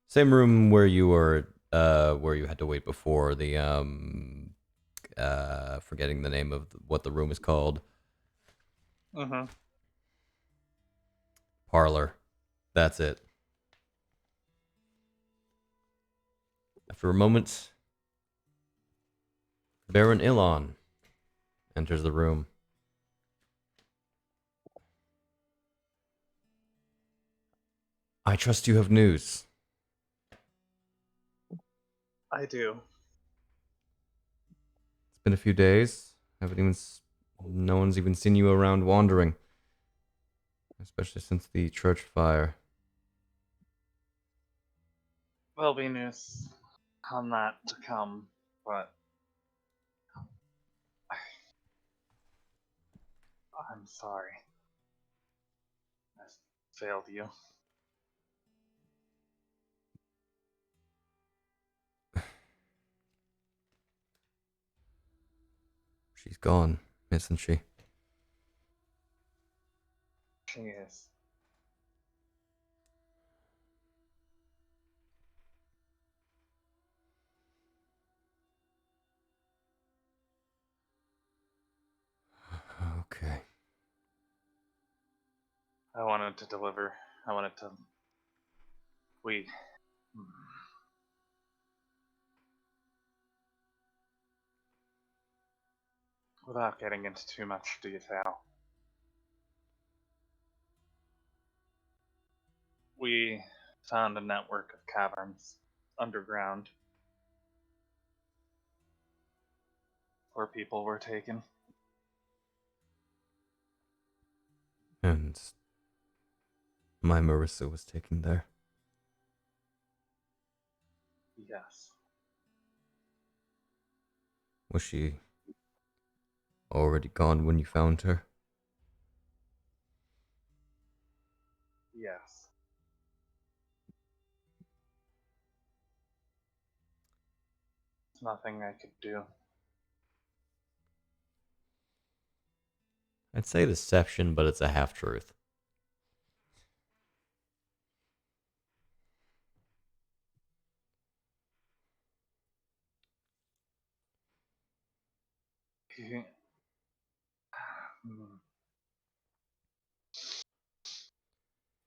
same room where you were where you had to wait before, the forgetting the name of what the room is called. Parlor. That's it. After a moment, Baron Ilon enters the room. I trust you have news. I do. It's been a few days. No one's even seen you around wandering. Especially since the church fire. There'll be news on that to come, but I'm sorry. I failed you. She's gone, isn't she? She is. Okay. I wanted to deliver. I wanted to. We. Without getting into too much detail, we found a network of caverns underground where people were taken. And my Marissa was taken there. Yes. Was she already gone when you found her? Yes. There's nothing I could do. I'd say deception, but it's a half-truth.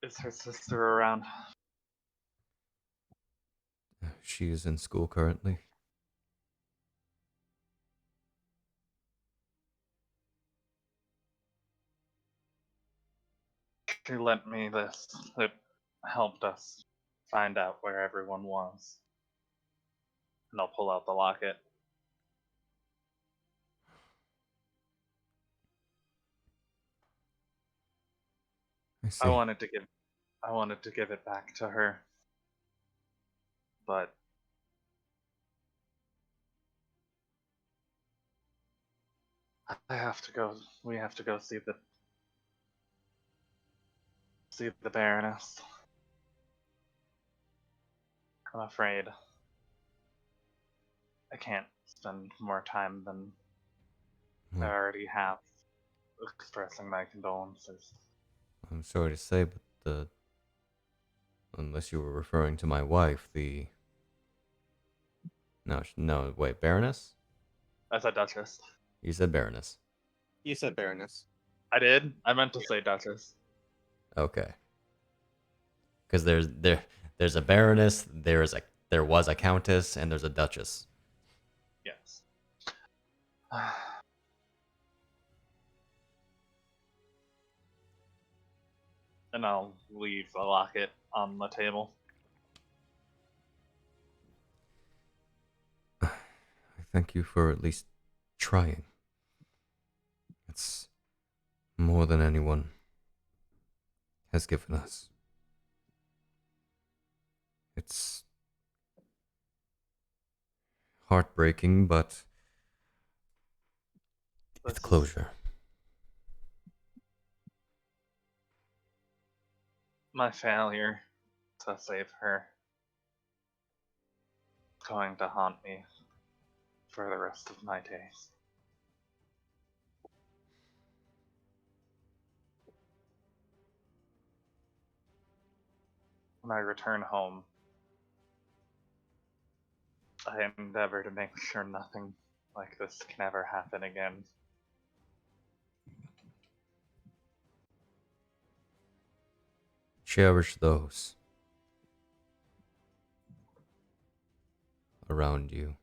Is her sister around? She is in school currently. She lent me this. It helped us find out where everyone was. And I'll pull out the locket. I see. I wanted to give it back to her. But we have to go see the Baroness. I'm afraid I can't spend more time than I already have expressing my condolences. I'm sorry to say, but unless you were referring to my wife, No, wait, Baroness? I said Duchess. You said Baroness. You said Baroness. I did? I meant to say Duchess. Okay. Because there's a Baroness, there was a Countess, and there's a Duchess. Yes. And I'll leave the locket on the table. I thank you for at least trying. It's more than anyone has given us. It's heartbreaking, but it's closure. My failure to save her is going to haunt me for the rest of my days. When I return home, I endeavor to make sure nothing like this can ever happen again. Cherish those around you.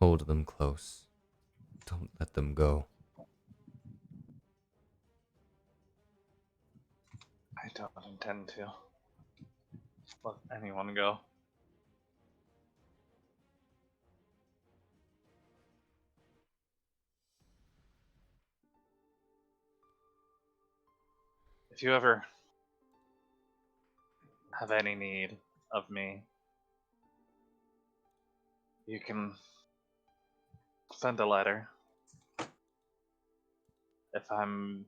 Hold them close. Don't let them go. I don't intend to let anyone go. If you ever have any need of me, you can send a letter. If I'm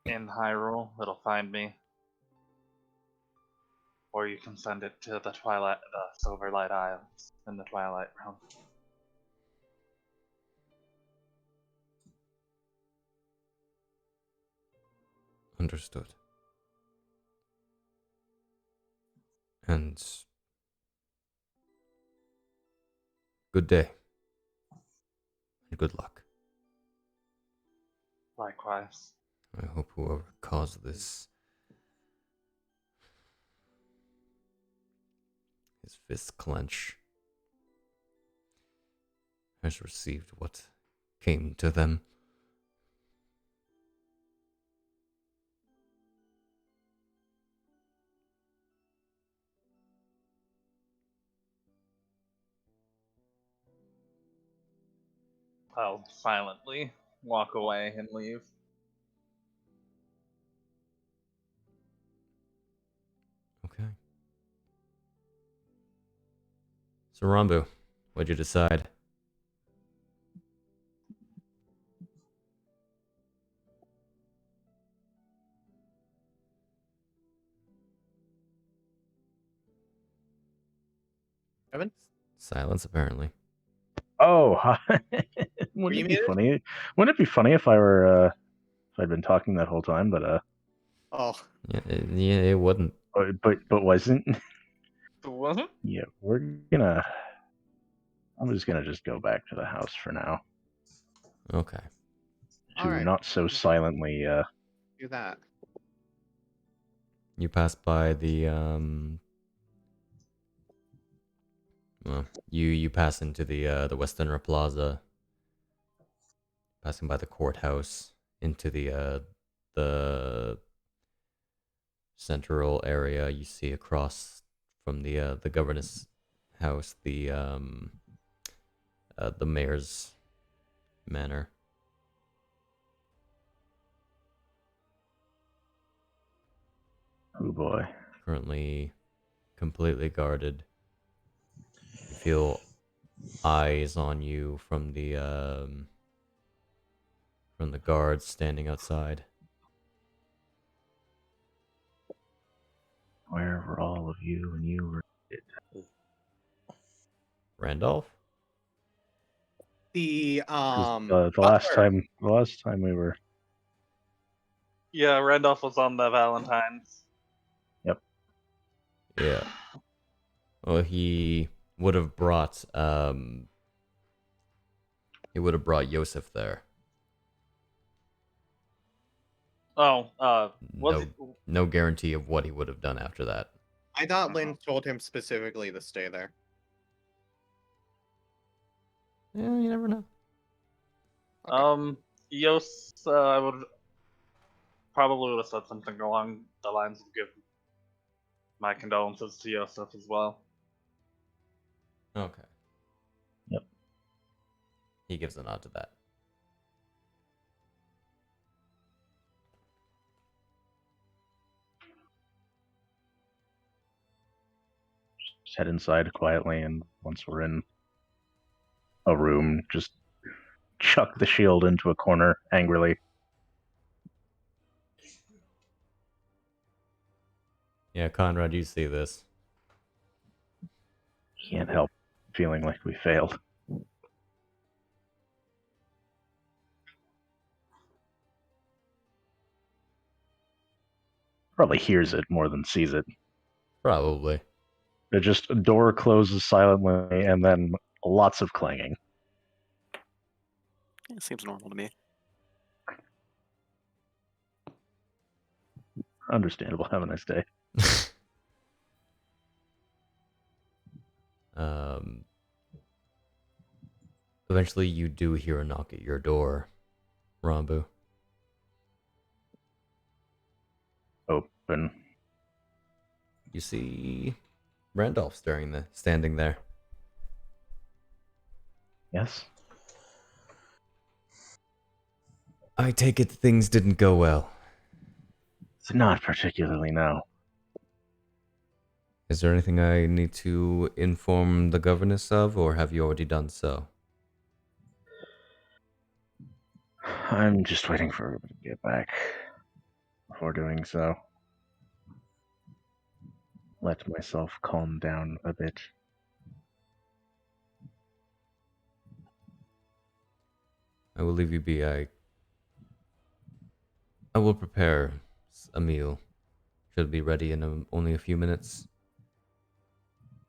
in Hyrule, it'll find me. Or you can send it to the Silverlight Isles in the Twilight Realm. Understood. And good day. And good luck. Likewise. I hope whoever caused this, his fists clench, has received what came to them. I'll silently walk away and leave. Okay. So Rambu, what'd you decide? Evan? Silence, apparently. Oh, wouldn't You it be made it? funny? Wouldn't it be funny if I were if I'd been talking that whole time, but Oh, Yeah, it wouldn't. but wasn't? Wasn't? Yeah, we're gonna. I'm just gonna go back to the house for now Okay. to All right. not so silently. do that. You pass by the well, you pass into the Westenra Plaza, passing by the courthouse into the central area. You see across from the governor's house the mayor's manor. Oh boy. Currently completely guarded. You feel eyes on you from the guards standing outside. Where were all of you when you were? Randolph? The The last butler. time we were. Yeah, Randolph was on the Valentine's. Yep. Yeah. Well, he would have brought Yosef there. Oh, was No, it? no guarantee of what he would have done after that. I thought Lynn told him specifically to stay there. Yeah, you never know. Okay. Yos, I would probably have said something along the lines of give my condolences to Yosef as well. Okay. Yep. He gives a nod to that. Just head inside quietly, and once we're in a room, just chuck the shield into a corner angrily. Yeah, Conrad, you see this. Can't help feeling like we failed. Probably hears it more than sees it. Probably. It just a door closes silently, and then lots of clanging. Yeah, seems normal to me. Understandable. Have a nice day. Eventually you do hear a knock at your door, Rambu. Open. You see Randolph standing there. Yes. I take it things didn't go well. It's not particularly, no. Is there anything I need to inform the governess of, or have you already done so? I'm just waiting for everybody to get back before doing so. Let myself calm down a bit. I will leave you be. I will prepare a meal. Should be ready in only a few minutes.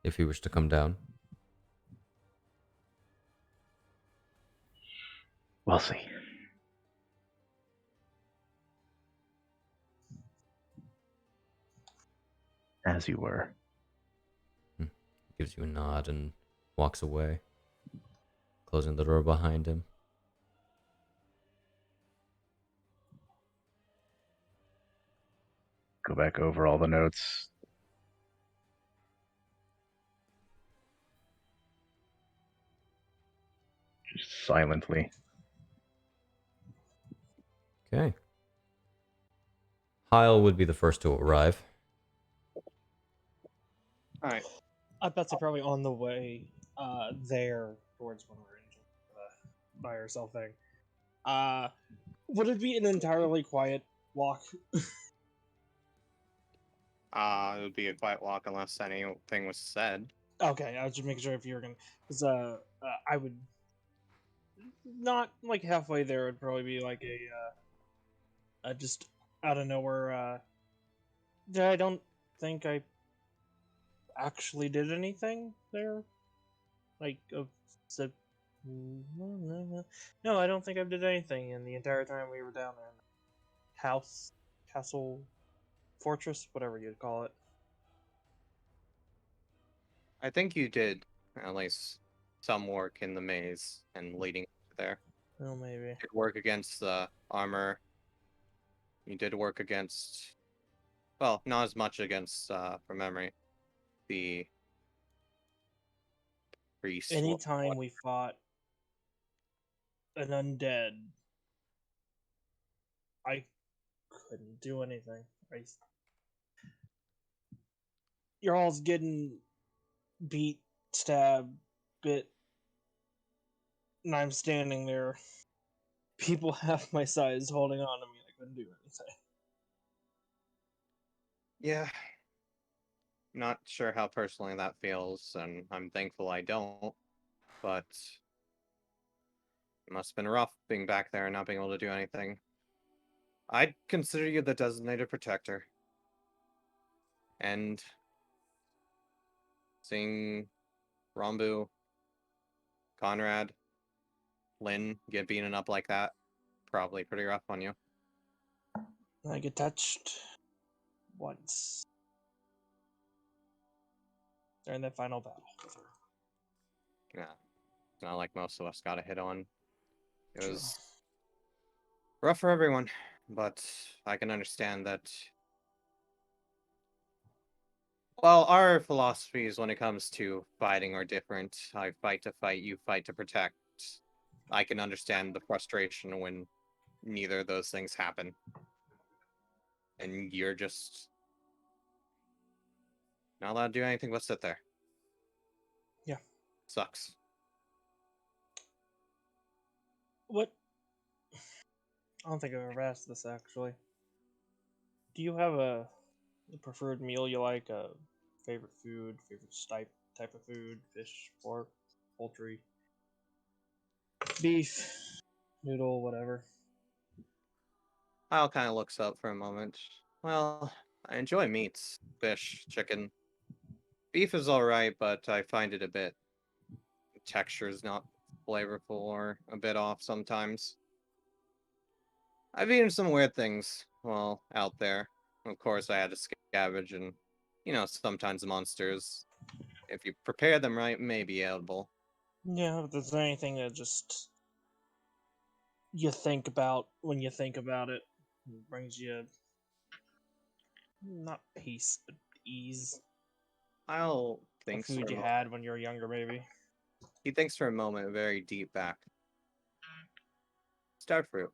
If you wish to come down. We'll see. As you were. Gives you a nod and walks away, closing the door behind him. Go back over all the notes. Just silently. Okay. Hyle would be the first to arrive. All right. I bet they're probably on the way there towards one of our angels by herself thing. Would it be an entirely quiet walk? It would be a quiet walk unless anything was said. Okay, I was just making sure if you were gonna, because I would not like halfway there. Would probably be like a just out of nowhere. I don't think I actually did anything there. Like so, no, I don't think I did anything in the entire time we were down there. House, castle, fortress, whatever you'd call it. I think you did at least some work in the maze and leading there. Oh, maybe. You did work against the armor. You did work against, well, not as much against, from memory, the priest. Anytime we fought an undead, I couldn't do anything. You're all getting beat, stabbed, bit, and I'm standing there. People half my size holding on to me. I couldn't do anything. Yeah. Not sure how personally that feels, and I'm thankful I don't, but it must have been rough being back there and not being able to do anything. I'd consider you the designated protector. And seeing Rambu, Conrad, Lynn get beaten up like that, probably pretty rough on you. I get touched once during that final battle. Yeah. It's not like most of us got a hit on. It was rough for everyone, but I can understand that. Well, our philosophies when it comes to fighting are different. I fight to fight, you fight to protect. I can understand the frustration when neither of those things happen. And you're just not allowed to do anything but sit there. Yeah. Sucks. What? I don't think I've ever asked this, actually. Do you have a preferred meal you like? A favorite food? Favorite type of food? Fish, pork, poultry, beef, noodle, whatever. Kyle kind of looks up for a moment. Well, I enjoy meats. Fish, chicken. Beef is alright, but I find it a bit... the texture is not flavorful or a bit off sometimes. I've eaten some weird things while out there. Of course, I had to scavenge and, you know, sometimes the monsters, if you prepare them right, may be edible. Yeah, but is there anything that just you think about when you think about it? It brings you not peace, but ease. I'll The think food you had when you were younger, maybe. He thinks for a moment, very deep back. Starfruit.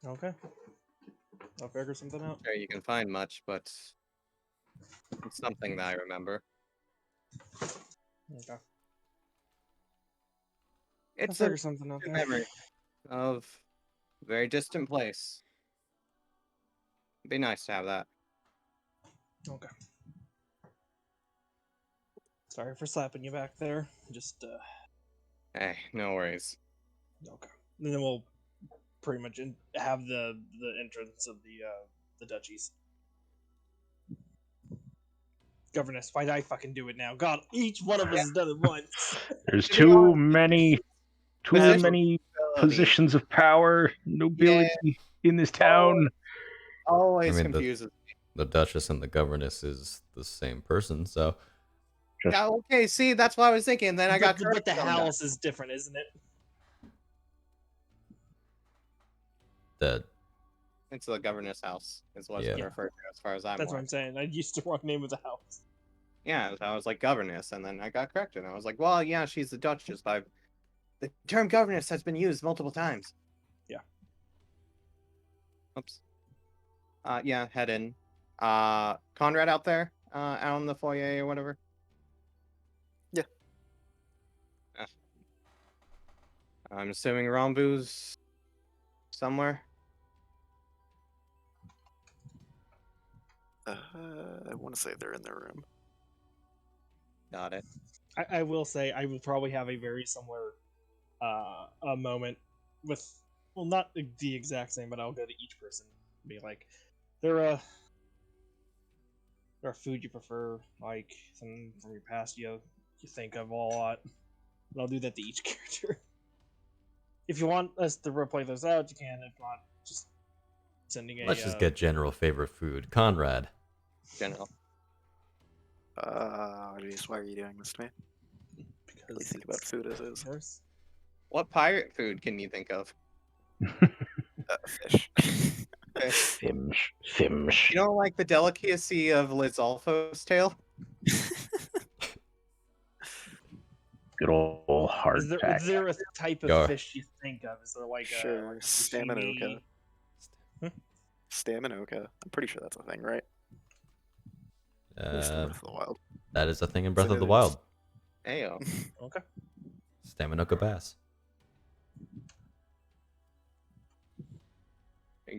Okay. I'll figure something out. Sure, you can find much, but it's something that I remember. Okay. It's I'll a figure something out. good memory of a very distant place. It'd be nice to have that. Okay. Sorry for slapping you back there. Just Hey, no worries. okay. And then we'll pretty much have the entrance of the duchies. Governess, why'd I fucking do it now? God, each one of us has done it once. There's too many positions of power, nobility in this town. Always I mean, confuses. the the Duchess and the Governess is the same person, so Just Yeah, okay, see, that's what I was thinking. Then I got but the corrected on that. house is different, isn't it? that It's the governess house, is what it's Yeah. been referred to as far as I'm That's what aware. I'm saying. I used the wrong name of the house. Yeah, I was like governess, and then I got corrected. I was like, well, yeah, she's the Duchess, but the term governess has been used multiple times. Yeah. Oops. Yeah, head in. Conrad out there, out in the foyer or whatever. Yeah. I'm assuming Rambu's somewhere. I want to say they're in their room. Got it. I will say I will probably have a very similar a moment with, well, not the exact same, but I'll go to each person and be like, there food you prefer, like something from your past you think of a lot. And I'll do that to each character. If you want us to replay those out, you can. If not, just sending a. let's just get general favorite food. Conrad. General. Jeez, why are you doing this to me? because Really think about food as is. Worse. What pirate food can you think of? Fish. Fish. You don't like the delicacy of Lizalfo's tail? Good old hard Is there a type of Go. fish you think of? Is there like Sure, a Staminoka. sashimi? Staminoka. I'm pretty sure that's a thing, right? At least in Breath of the Wild. That is a thing in Breath So of the it's- Wild. Ayo. Okay. Staminoka bass.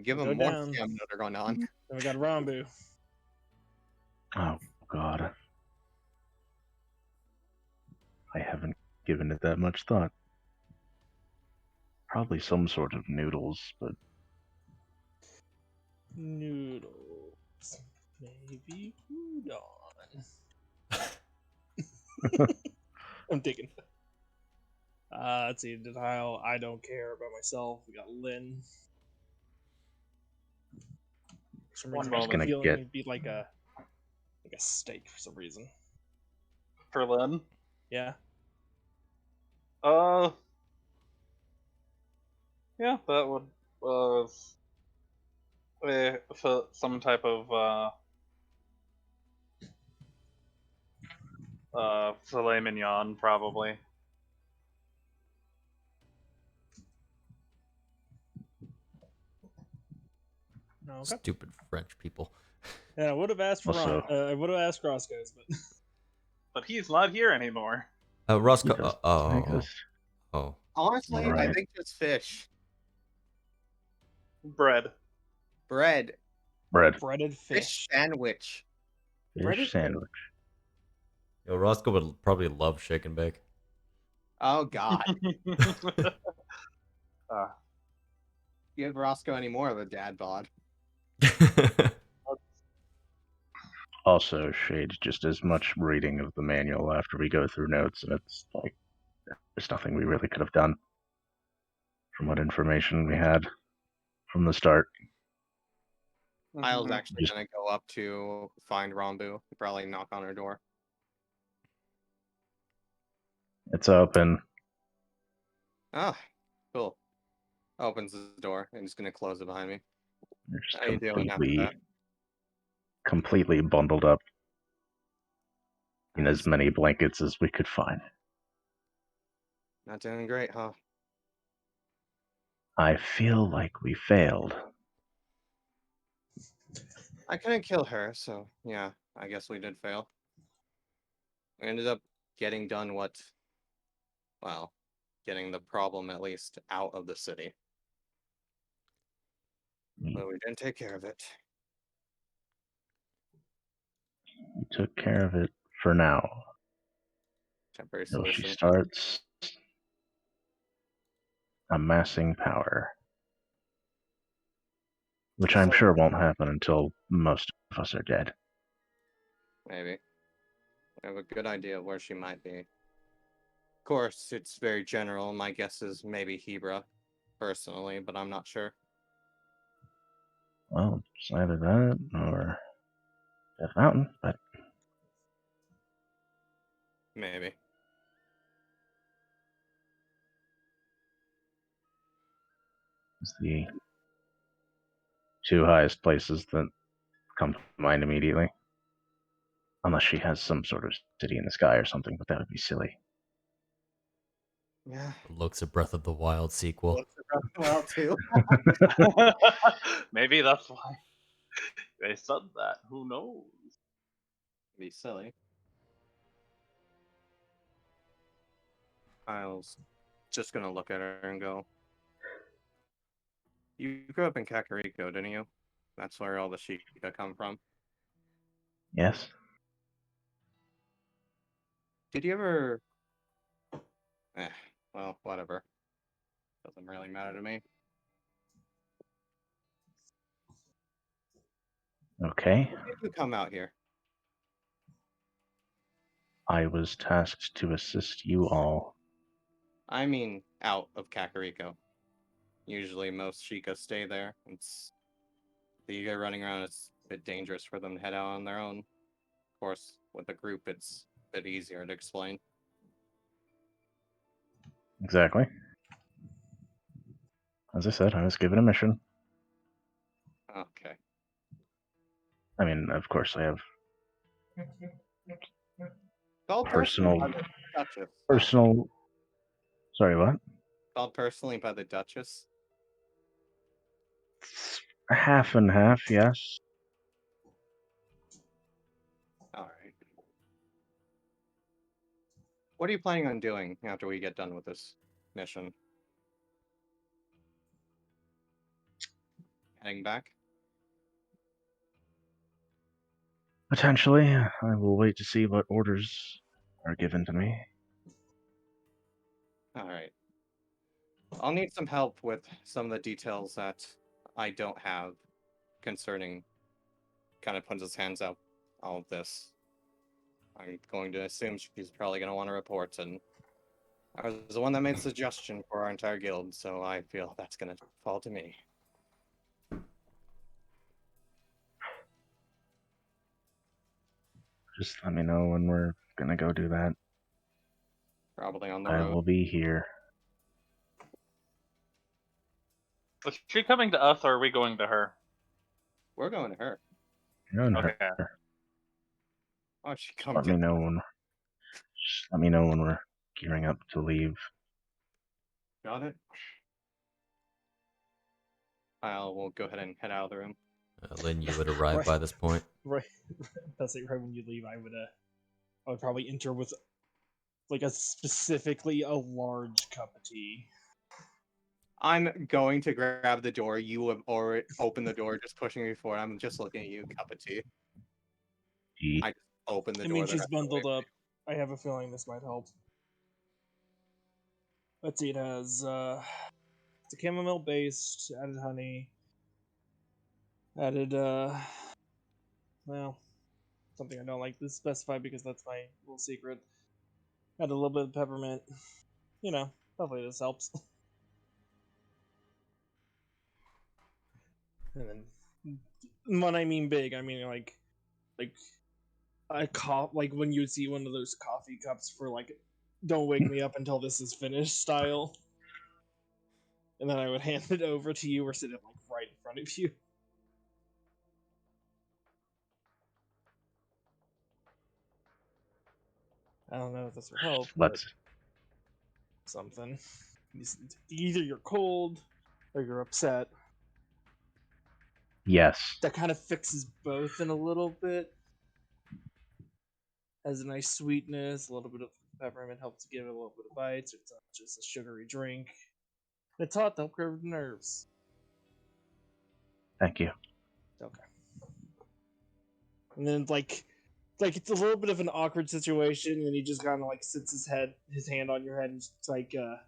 Give Go them more down. stamina that are going on. Then we got Rambu. Oh God. I haven't given it that much thought. Probably some sort of noodles, but Noodles. Maybe udon. I'm digging. Let's see. Did Hyle? I don't care about myself. We got Lynn. For some One reason, I'm moment. Gonna feeling get- it'd be like a steak for some reason. For Lynn? Yeah. Yeah, that would for some type of filet mignon probably. Okay. Stupid French people. Yeah, I would have asked for Also- I would have asked Roscoe's, but But he's not here anymore. Roscoe. Yes, Oh. because Oh. Honestly, I Alright. think just fish. Bread. Bread. bread, breaded Fish fish. sandwich. Breaded fish sandwich. Yo, Roscoe would probably love shake and bake. Oh God. uh, Give Roscoe any more of a dad bod. Also, Shade, just as much reading of the manual after we go through notes, and it's like there's nothing we really could have done from what information we had from the start. Hyle's mhm. actually gonna go up to find Rambu. Probably knock on her door. It's open. Ah, cool. Opens the door and is gonna close it behind me. We're just How you doing after that? completely bundled up in as many blankets as we could find. Not doing great, huh? I feel like we failed. I couldn't kill her, so yeah, I guess we did fail. We ended up getting done getting the problem at least out of the city. But we didn't take care of it. We took care of it for now. Temporary Till she solution. starts amassing power. Which I'm sure won't happen until most of us are dead. Maybe. I have a good idea of where she might be. Of course, it's very general. My guess is maybe Hebra, personally, but I'm not sure. Well, it's either that or Death Mountain, but Maybe. it's the two highest places that come to mind immediately. Unless she has some sort of city in the sky or something, but that would be silly. Yeah. Looks a Breath of the Wild sequel. Looks well too. Maybe that's why they said that. Who knows? Be silly. Hyle's just gonna look at her and go, "You grew up in Kakariko, didn't you? That's where all the Sheikah come from. Yes. Did you ever... well, whatever. Doesn't really matter to me. Okay. Why did you come out here? I was tasked to assist you all. I mean, out of Kakariko. Usually most Sheikah stay there. It's... you get running around, it's a bit dangerous for them to head out on their own. Of course, with a group, it's a bit easier to explain. Exactly. As I said, I was given a mission. Okay. I mean, of course, I have Called personal... personally by the Duchess. Personal... Sorry, what? Called personally by the Duchess. Half and half, yes. Alright. What are you planning on doing after we get done with this mission? Heading back? Potentially. I will wait to see what orders are given to me. Alright. I'll need some help with some of the details that I don't have concerning... kind of puts his hands out all of this. I'm going to assume she's probably going to want to report, and I was the one that made the suggestion for our entire guild, so I feel that's going to fall to me. Just let me know when we're gonna go do that. Probably on the I road. will be here. Is she coming to us, or are we going to her? We're going to her. You're on Okay. her. Oh, she Just come let me to know when. Just let me know when we're gearing up to leave. Got it. We'll go ahead and head out of the room. Lynn, you would arrive Right. by this point. Right. That's like right when you leave, I would probably enter with like specifically a large cup of tea. I'm going to grab the door. You have already opened the door, just pushing me forward. I'm just looking at you, cup of tea. Tea. I just opened the I door. mean, the she's rest of the bundled way. up. I have a feeling this might help. Let's see, it has it's a chamomile based, added honey, added well, something I don't like to specify because that's my little secret. Added a little bit of peppermint. You know, hopefully this helps. And then when I mean big, I mean like a like when you see one of those coffee cups for like don't wake me up until this is finished style. And then I would hand it over to you or sit it like right in front of you. I don't know if this will help. Let's. Something. Either you're cold or you're upset. Yes. That kind of fixes both in a little bit. Has a nice sweetness, a little bit of peppermint helps give it a little bit of bite. So it's not just a sugary drink. It's hot, don't curve the nerves. Thank you. Okay. And then like it's a little bit of an awkward situation, and he just kind of like sits his hand on your head, and it's like a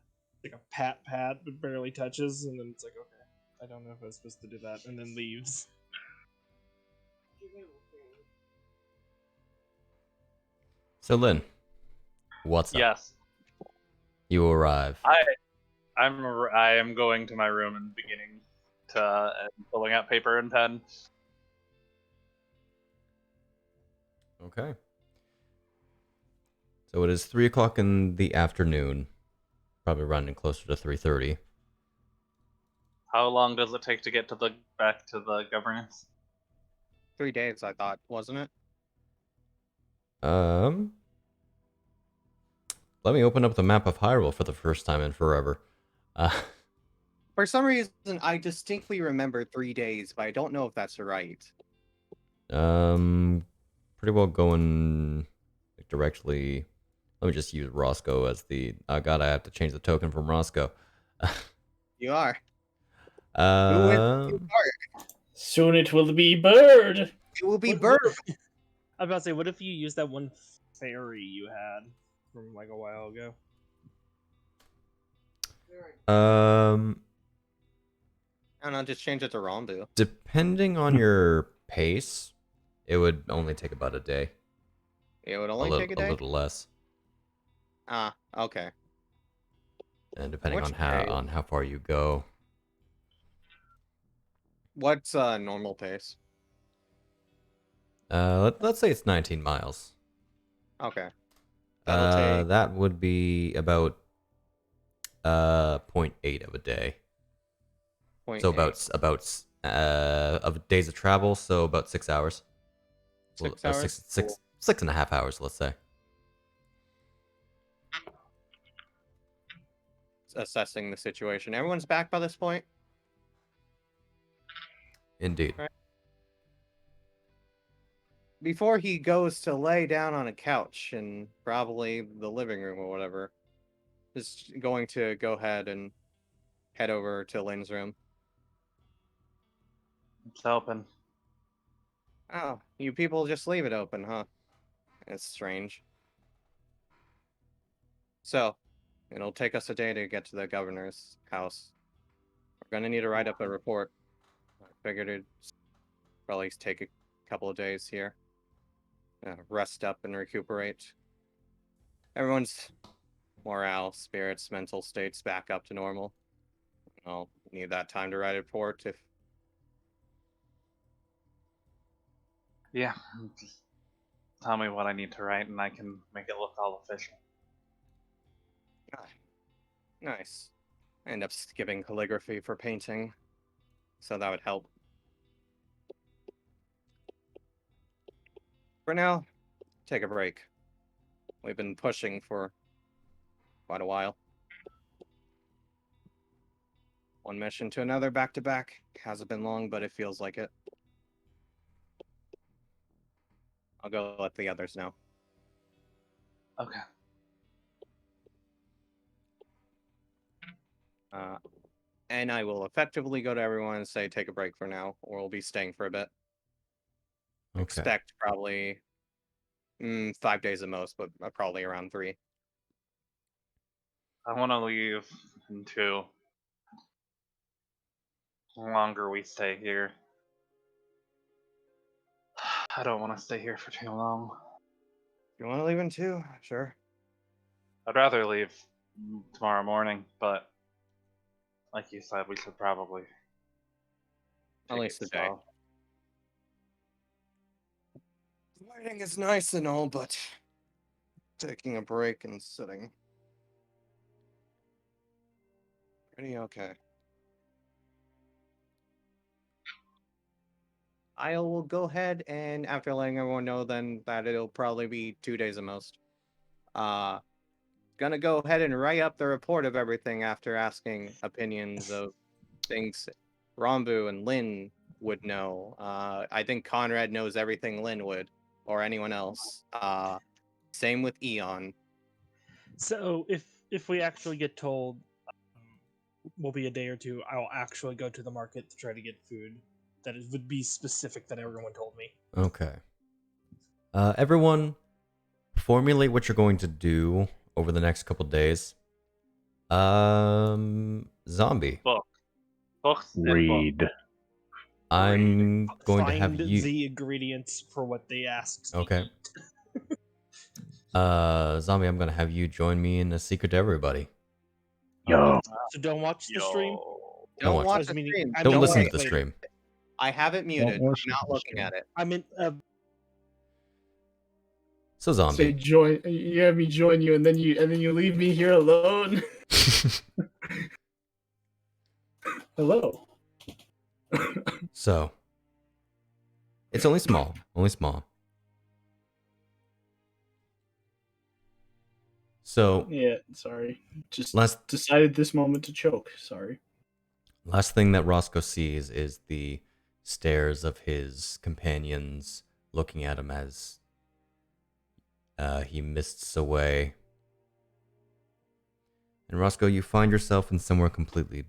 pat, but barely touches, and then it's like, okay, I don't know if I was supposed to do that, and then leaves. So Lynn, what's up? Yes. You arrive. I am going to my room and beginning to and pulling out paper and pen. Okay. So it is 3 o'clock in the afternoon. Probably running closer to 3:30. How long does it take to get back to the governance? 3 days, I thought, wasn't it? Let me open up the map of Hyrule for the first time in forever. For some reason, I distinctly remember 3 days, but I don't know if that's right. Pretty well going like, directly. Let me just use Roscoe as the. Oh god, I have to change the token from Roscoe. You are. Who is Um, Soon it will be Bird. It will be What- Burb. I was about to say, what if you use that one fairy you had from like a while ago? I don't know, just change it to Rambu. depending on your pace, it would only take about a day. It would only take a day? A little less. Ah, okay. And depending Which on how far you go. What's normal pace? Let's say it's 19 miles. Okay. That'll take... That would be about 0.8 of a day. 0.8. So about of days of travel, so about 6 hours. 6 hours? Six and a half hours, let's say. Assessing the situation. Everyone's back by this point? Indeed. Right. Before he goes to lay down on a couch in probably the living room or whatever, is going to go ahead and head over to Lynn's room. It's open. Oh, you people just leave it open, huh? It's strange. So, it'll take us a day to get to the governor's house. We're gonna need to write up a report. I figured it'd probably take a couple of days here. Rest up and recuperate. Everyone's morale, spirits, mental states back up to normal. I'll need that time to write a report if... Yeah, just tell me what I need to write and I can make it look all official. Ah, nice. I end up skipping calligraphy for painting, so that would help. For now, take a break. We've been pushing for quite a while. One mission to another, back to back. Hasn't been long, but it feels like it. I'll go let the others know. Okay. And I will effectively go to everyone and say, take a break for now, or we'll be staying for a bit. Okay. Expect probably 5 days at most, but probably around 3. I want to leave in 2. The longer we stay here. I don't want to stay here for too long. You want to leave in 2? Sure. I'd rather leave tomorrow morning, but like you said, we should probably At take least it a day. slow. Writing is nice and all, but taking a break and sitting. Pretty okay. I will go ahead and, after letting everyone know then that it'll probably be 2 days at most, gonna go ahead and write up the report of everything after asking opinions of things Rambu and Lynn would know. I think Conrad knows everything Lynn would, or anyone else. Same with Eon. So if we actually get told will be a day or 2, I'll actually go to the market to try to get food. That it would be specific that everyone told me. Okay. Everyone, formulate what you're going to do over the next couple days. Zombie. Books and Read. books. I'm going to have Find you. the ingredients for what they asked. Okay. Zombie, I'm gonna have you join me in a secret to everybody. Yo. So don't watch the stream. Don't watch watch it. the Meaning- stream. I Don't mean, listen wait, to the wait. stream. I have it muted. I'm listen not to the looking stream. at it. I mean, So Zombie. Say join. You have me join you, and then you leave me here alone. Hello. So, it's only small. Only small. So, Yeah, sorry. Just last decided this moment to choke. Sorry. last thing that Roscoe sees is the stares of his companions looking at him as he mists away. And Roscoe, you find yourself in somewhere completely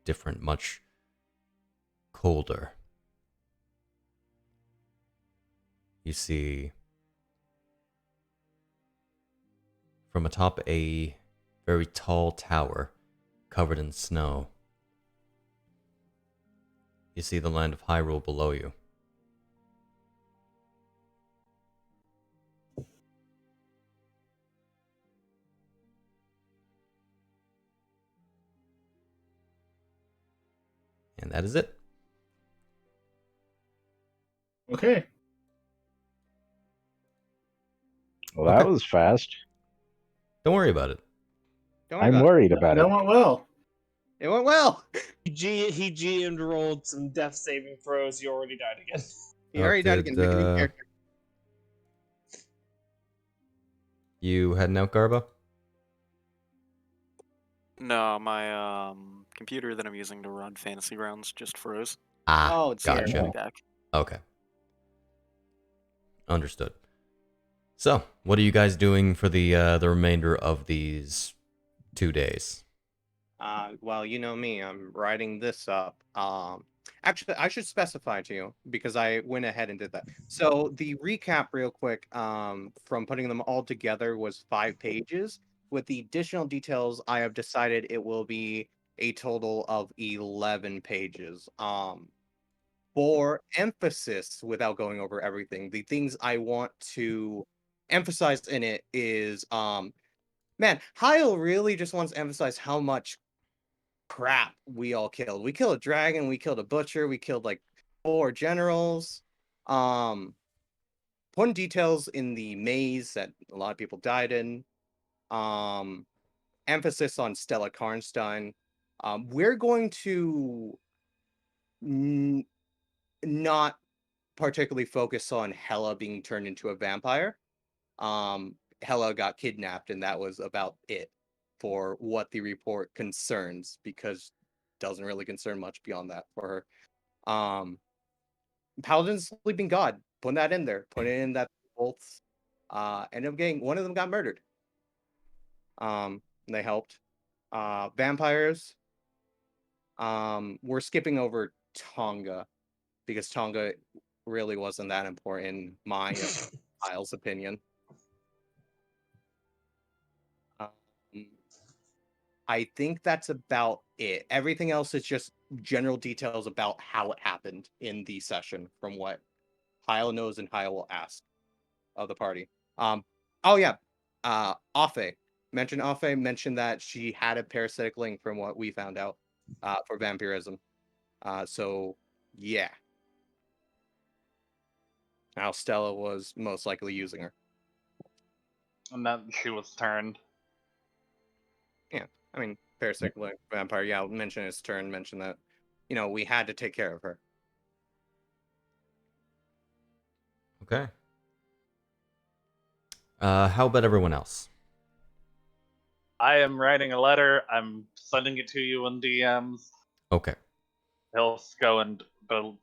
different, much colder. You see from atop a very tall tower covered in snow. You see the land of Hyrule below you. And that is it. Okay. Well, that Okay. was fast. Don't worry about it. Don't worry I'm about worried about That it. went well. it. It went well. He GM'd rolled some death saving throws. He already died again. He already died again. Make a new character. You heading out, Garbo? No, my computer that I'm using to run Fantasy Grounds just froze. Ah, Oh, So I'm gotcha. going back. Okay. Understood. So, what are you guys doing for the remainder of these 2 days? Well, you know me. I'm writing this up. Actually, I should specify to you because I went ahead and did that. So the recap, real quick, from putting them all together was 5 pages. With the additional details, I have decided it will be a total of 11 pages. For emphasis, without going over everything, the things I want to emphasize in it is, man, Hyle really just wants to emphasize how much crap we all killed. We killed a dragon, we killed a butcher, we killed like 4 generals. Putting details in the maze that a lot of people died in. Emphasis on Stella Karnstein. We're going to not particularly focus on Hela being turned into a vampire. Hela got kidnapped, and that was about it for what the report concerns, because it doesn't really concern much beyond that for her. Paladin's Sleeping God, putting that in there, putting in that both ended up getting, one of them got murdered. They helped. Vampires. We're skipping over Tonga because Tonga really wasn't that important in my Kyle's opinion. I think that's about it. Everything else is just general details about how it happened in the session from what Hyle knows and Hyle will ask of the party. Oh yeah, Afe. Afe mentioned that she had a parasitic link from what we found out for vampirism. So yeah. Now Stella was most likely using her. And then she was turned. Yeah, I mean, parasitic link vampire. Yeah, I'll mention his turn. Mention that, we had to take care of her. Okay. How about everyone else? I am writing a letter. I'm sending it to you in DMs. Okay. He'll go and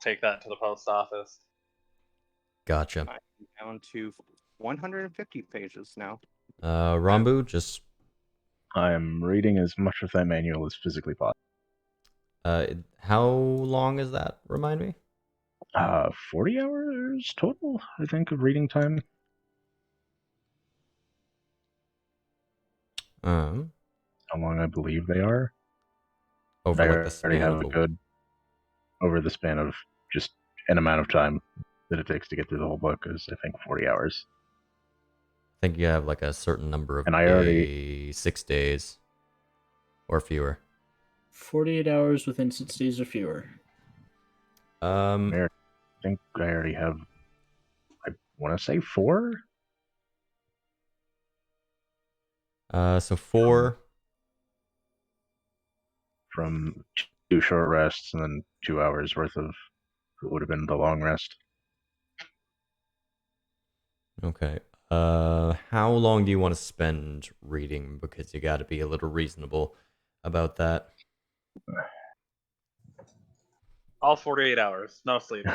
take that to the post office. Gotcha. I'm down to 150 pages now. Rambu, just... I'm reading as much of that manual as physically possible. How long is that? Remind me? 40 hours total, I think, of reading time. How long I believe they are. Over like the span have of a good over the span of just an amount of time that it takes to get through the whole book is, I think, 40 hours. I think you have like a certain number of And I already 6 days or fewer. 48 hours within 6 days or fewer. I think I already have, I want to say 4? So 4. From 2 short rests and then 2 hours worth of what would have been the long rest. Okay. How long do you want to spend reading? Because you got to be a little reasonable about that. All 48 hours, no sleep.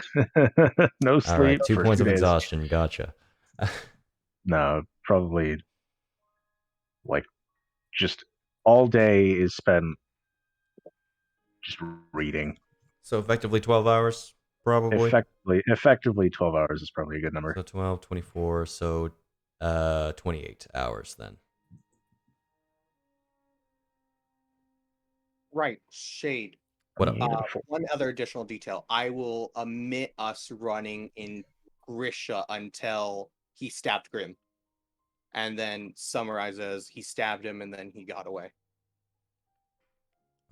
No All right, sleep 2 for points 2 of days. exhaustion. Gotcha. No, probably like just all day is spent just reading. So effectively 12 hours, probably. Effectively 12 hours is probably a good number. So 12, 24, so 28 hours then. Right, shade. What up? One other additional detail. I will omit us running in Grisha until he stabbed Grim. And then summarize as he stabbed him and then he got away.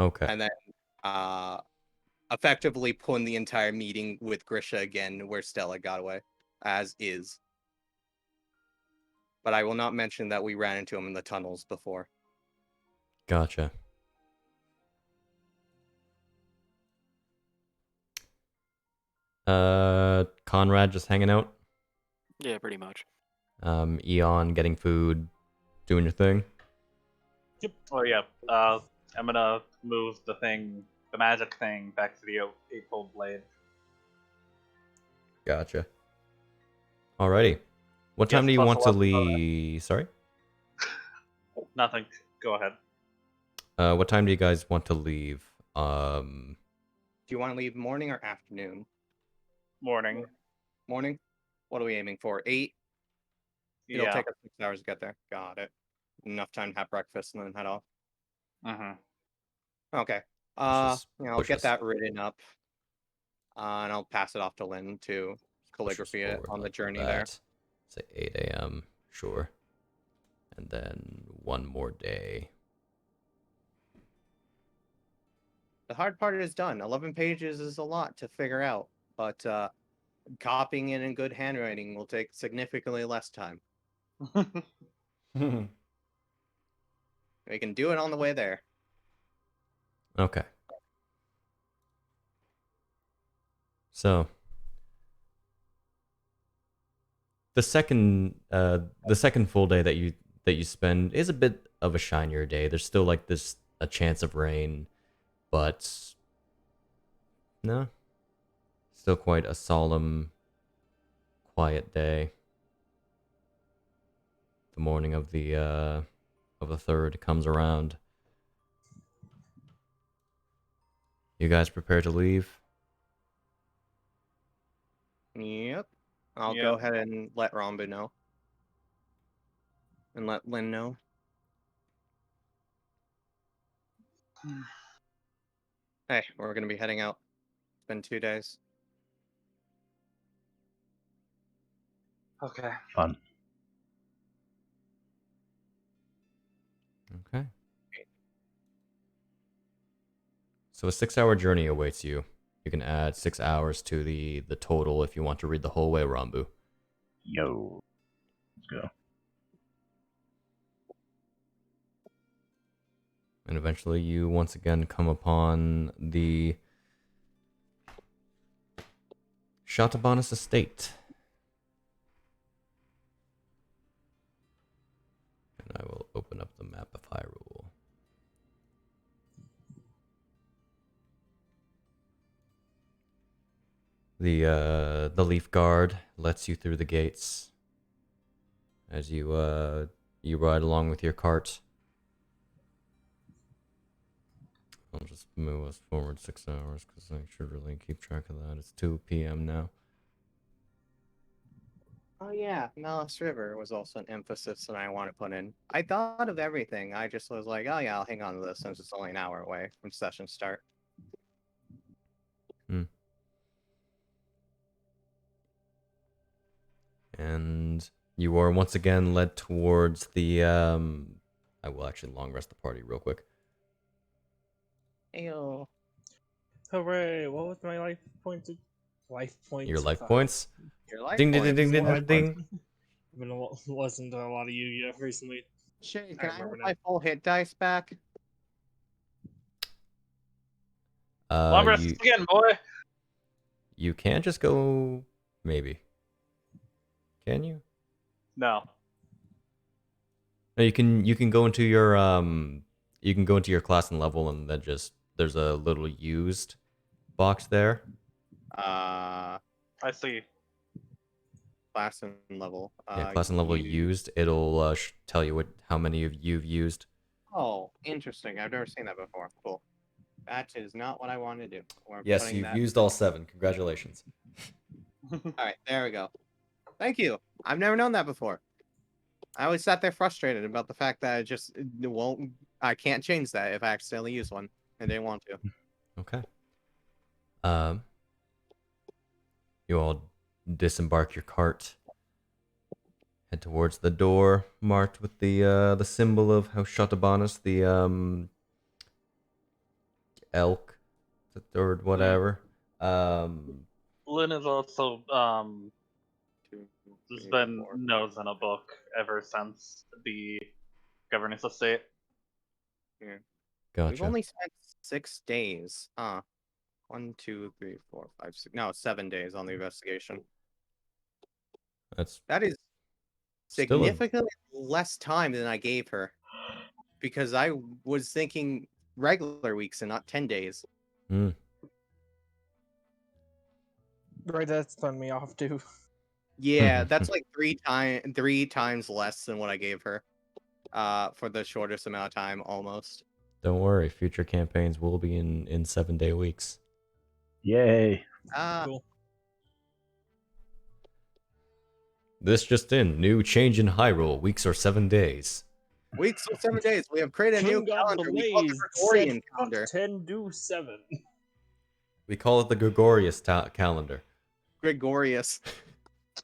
Okay. And then effectively pulling the entire meeting with Grisha again where Stella got away, as is. But I will not mention that we ran into him in the tunnels before. Gotcha. Conrad just hanging out. Yeah, pretty much. Eon getting food, doing your thing. Yep. Oh yeah. I'm gonna move the magic thing, back to the eightfold blade. Gotcha. Alrighty. What time do you want to leave? Sorry? Nothing. Go ahead. What time do you guys want to leave? Do you want to leave morning or afternoon? Morning. Morning? What are we aiming for? 8? It'll Yeah. take us 6 hours to get there. Got it. Enough time to have breakfast and then head off. Mm-hmm. Okay. I'll get that written up. And I'll pass it off to Lynn to calligraphy it on the journey there. Say 8 a.m. Sure. And then one more day. The hard part is done. 11 pages is a lot to figure out, but copying it in good handwriting will take significantly less time. We can do it on the way there. Okay. So the second full day that you spend is a bit of a shinier day. There's still like a chance of rain, but no, still quite a solemn, quiet day. The morning of the 3rd comes around. You guys prepare to leave? Yep. I'll go ahead and let Rambu know. And let Lynn know. Hey, we're going to be heading out. It's been 2 days. Okay. Fun. Okay. So a 6-hour journey awaits you. You can add 6 hours to the total if you want to read the whole way, Rambu. Yo. Let's go. And eventually you once again come upon the Shatabanis estate. And I will open up the map of Hyrule. The Leaf Guard lets you through the gates as you ride along with your cart. I'll just move us forward 6 hours because I should really keep track of that. It's 2 p.m. now. Oh yeah, Malice River was also an emphasis that I want to put in. I thought of everything. I just was like, oh yeah, I'll hang on to this since it's only an hour away from session start. And you are once again led towards the I will actually long rest the party real quick. Ayo. Hooray! What was my life points? Life points. Your life points. Your life Ding ding points. ding ding ding ding. I've been listening to a lot of Yu-Gi-Oh recently. Shay, I can I have remember my full hit dice back? Long rest You again, boy. you can just go maybe. Can you? No. No, you can go into your class and level, and then just there's a little used box there. Uh, I see. class and level. Yeah, class and level used. It'll tell you how many you've used. Oh, interesting. I've never seen that before. Cool. That is not what I wanted to do. We're Yes, putting you've that... used all 7. Congratulations. All right, there we go. Thank you. I've never known that before. I always sat there frustrated about the fact that I can't change that if I accidentally use one and didn't want to. Okay. You all disembark your cart. Head towards the door marked with the symbol of House Shatabanus, the elk or whatever. Lynn is also has been 4. nose in a book ever since the governance estate. Gotcha. We've only spent 6 days. 1, 2, 3, 4, 5, 6. No, 7 days on the investigation. That is significantly less time than I gave her, because I was thinking regular weeks and not 10 days. Right, that's throwing me off too. Yeah, that's like 3 times less than what I gave her. For the shortest amount of time, almost. Don't worry, future campaigns will be in 7-day weeks. Yay. Cool. This just in, new change in Hyrule, weeks are 7 days. Weeks or 7 days. We have created a new calendar. We call it the Gregorian calendar. 10 do 7. We call it the Gregorius calendar. Gregorius.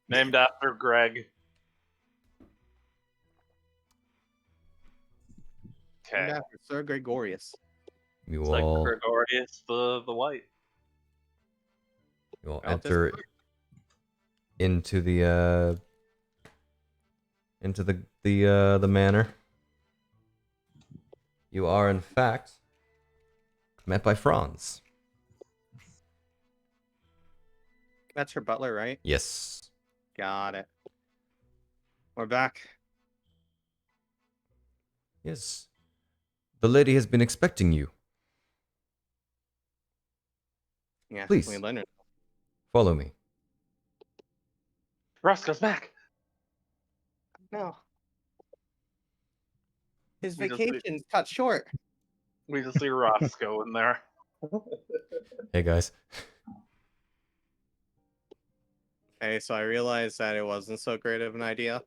Named after Greg. Okay. Named after Sir Gregorius. You It's like all Gregorius the White. You will Well, enter into the manor. You are in fact met by Franz. That's her butler, right? Yes. Got it. We're back. Yes. The lady has been expecting you. Yeah, Please. we Leonard. Follow me. Roscoe's back. No. His We just- vacation's cut short. We just see Roscoe in there. Hey guys. Hey, so I realized that it wasn't so great of an idea.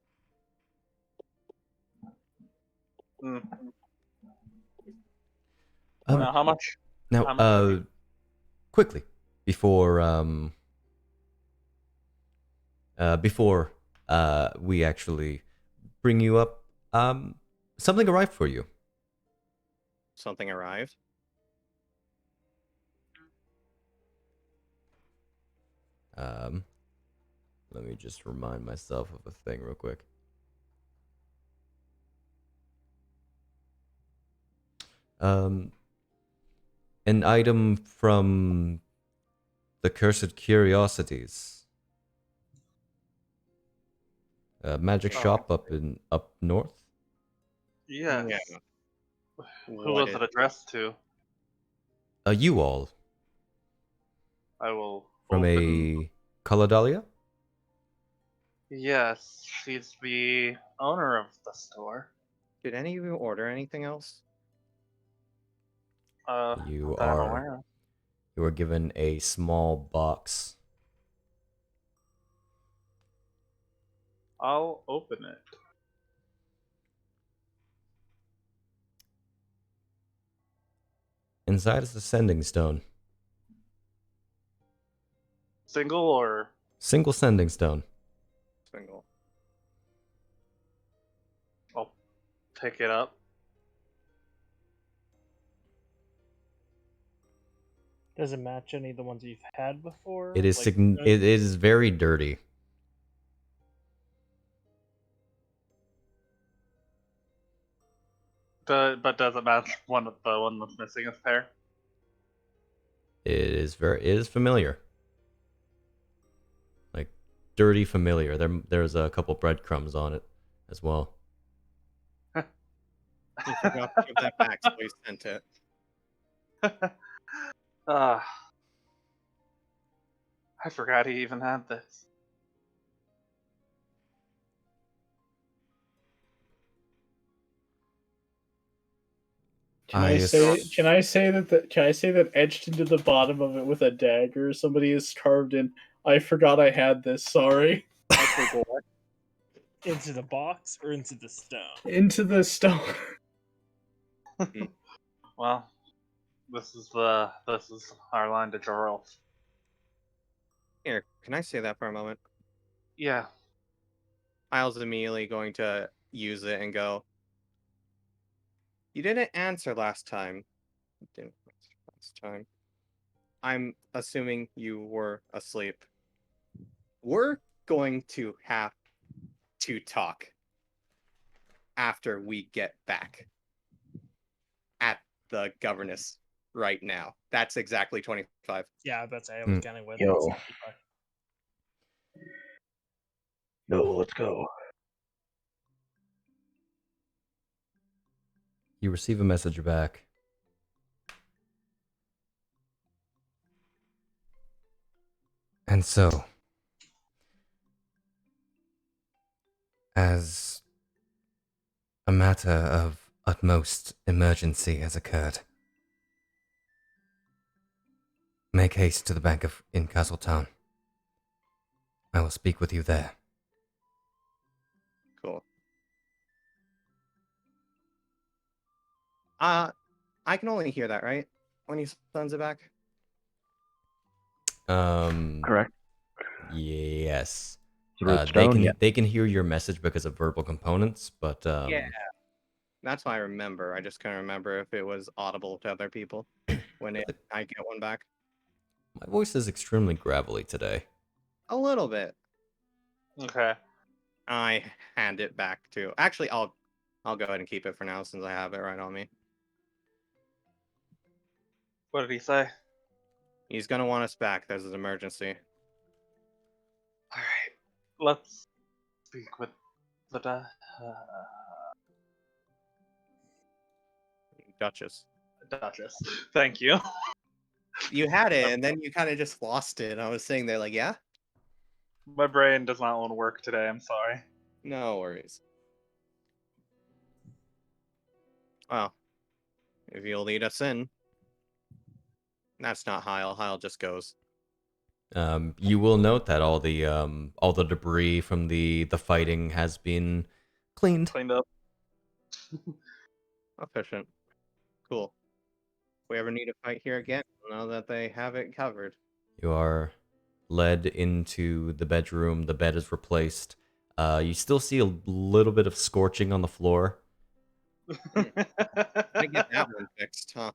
Mm. Now, how much? Now, quickly before we actually bring you up, something arrived for you. Something arrived. Let me just remind myself of a thing real quick. An item from the Cursed Curiosities. A magic shop up north. Yes. Yeah. Who was it addressed to? You all. I will. From open... a Kaladalia? Yes, she's the owner of the store. Did any of you order anything else? You that I'm are. aware of. You are given a small box. I'll open it. Inside is a sending stone. Single or? Single sending stone. Single. I'll pick it up. Does it match any of the ones you've had before? It is Like, it is very dirty. But does it match the one that's missing his pair? It is familiar. Like dirty familiar. There's a couple breadcrumbs on it as well. He forgot to give that back, so he sent it. I forgot he even had this. Can I say that etched into the bottom of it with a dagger, somebody has carved in, "I forgot I had this, sorry." Into the box or into the stone? Into the stone. Well, this is our line to Geralt. Here, can I say that for a moment? Yeah. Hyle's immediately going to use it and go, "You didn't answer last time." Didn't answer last time. I'm assuming you were asleep. We're going to have to talk after we get back at the governess right now. That's exactly 25. Yeah, that's I was counting with. Yo. Yo, let's go. You receive a message back. And so, as a matter of utmost emergency has occurred, make haste to the bank in Castletown. I will speak with you there. Cool. I can only hear that, right? When he sends it back? Correct. Yes. Through the stone, they can hear your message because of verbal components, but Yeah. That's what I remember. I just couldn't remember if it was audible to other people when I get one back. my voice is extremely gravelly today. A little bit. Okay. I hand it back to. Actually, I'll go ahead and keep it for now since I have it right on me. What did he say? He's gonna want us back. There's an emergency. All right. Let's speak with the Duchess. Duchess. Thank you. You had it, and then you kind of just lost it. I was sitting there like, yeah? My brain does not want to work today. I'm sorry. No worries. Well, if you'll lead us in. That's not Hyle. Hyle just goes. You will note that all the debris from the fighting has been cleaned. Cleaned up. Efficient. Cool. If we ever need to fight here again, we'll know that they have it covered. You are led into the bedroom. The bed is replaced. You still see a little bit of scorching on the floor. I get that one fixed, huh?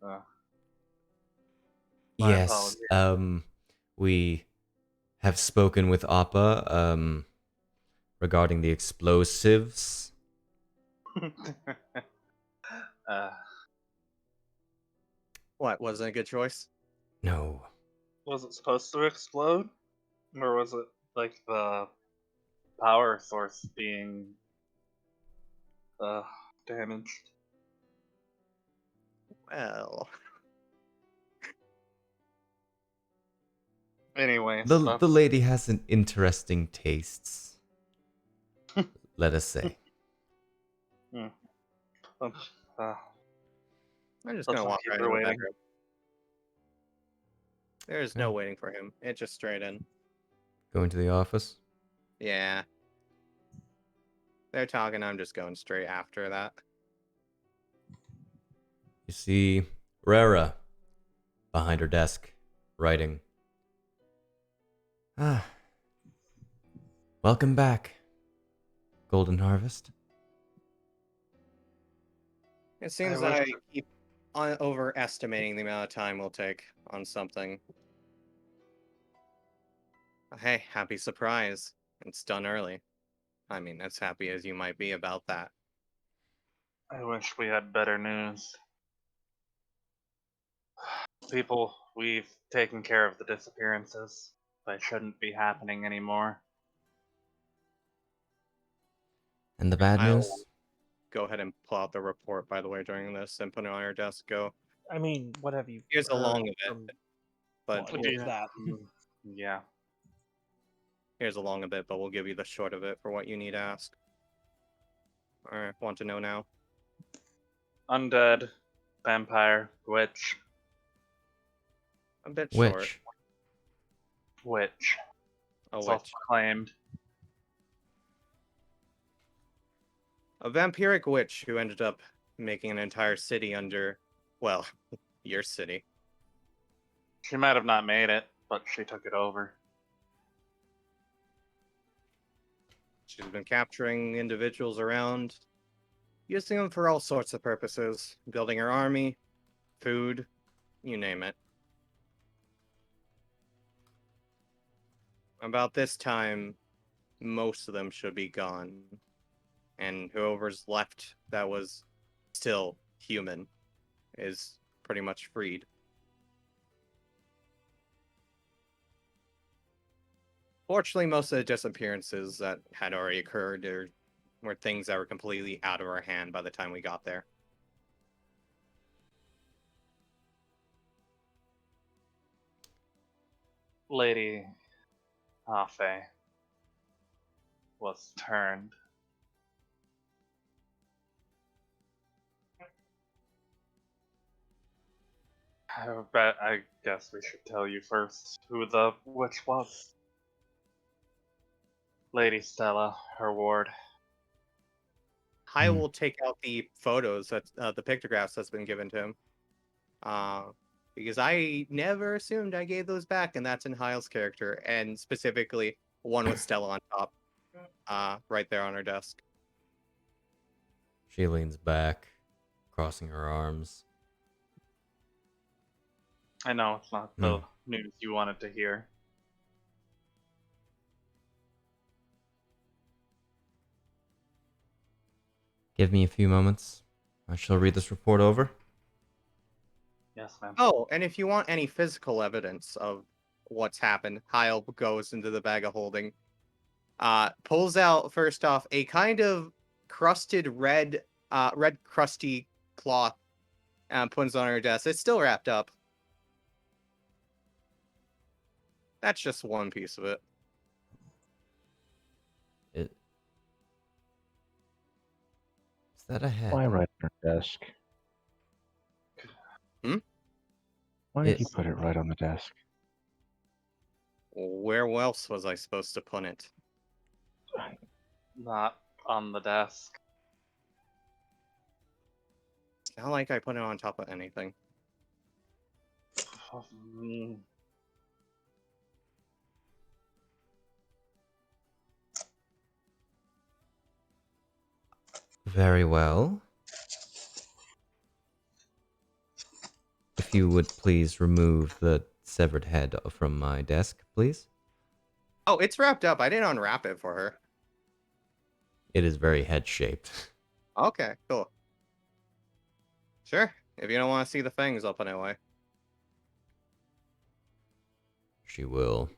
My Yes. apologies. We have spoken with Appa regarding the explosives. What, wasn't a good choice? No. Was it supposed to explode? Or was it like the power source being damaged? Well, Anyway, The lady has an interesting tastes. Let us say. I'm just let's gonna not walk keep right her in the waiting. bedroom. There's no waiting for him. It's just straight in. Going to the office? Yeah. They're talking, I'm just going straight after that. You see Rara behind her desk, writing. Welcome back, Golden Harvest. It seems I keep overestimating the amount of time we'll take on something. Hey, happy surprise. It's done early. I mean, as happy as you might be about that. I wish we had better news. People, we've taken care of the disappearances. They shouldn't be happening anymore. And the bad I'll news? go ahead and pull out the report, by the way, during this and put it on your desk. Go. I mean, what have you Here's the heard long of from it, but what is that? Yeah. here's the long of it, but we'll give you the short of it for what you need to ask. Alright, want to know now? Undead, vampire, witch, A bit short. Which? witch. A witch. Self-proclaimed. A vampiric witch who ended up making an entire city under, well, your city. She might have not made it, but she took it over. She's been capturing individuals around, using them for all sorts of purposes, building her army, food, you name it. About this time, most of them should be gone. And whoever's left that was still human is pretty much freed. Fortunately, most of the disappearances that had already occurred were things that were completely out of our hand by the time we got there. Lady Afe was turned. I guess we should tell you first who the witch was. Lady Stella, her ward. Hyle will take out the photos that the pictographs that's been given to him, because I never assumed I gave those back, and that's in Hyle's character, and specifically one with Stella on top, right there on her desk. She leans back, crossing her arms. I know it's not the news you wanted to hear. Give me a few moments. I shall read this report over. Yes, ma'am. Oh, and if you want any physical evidence of what's happened, Hyle goes into the bag of holding, pulls out, first off, a kind of crusted red crusty cloth, and puts it on her desk. It's still wrapped up. That's just one piece of it. Is that a head? Why right on her desk? Why did you put it right on the desk? Where else was I supposed to put it? Not on the desk. It's not like I put it on top of anything. Very well. If you would please remove the severed head from my desk, please. Oh, it's wrapped up. I didn't unwrap it for her. It is very head-shaped. Okay, cool. Sure. If you don't want to see the fangs, I'll put it away. She will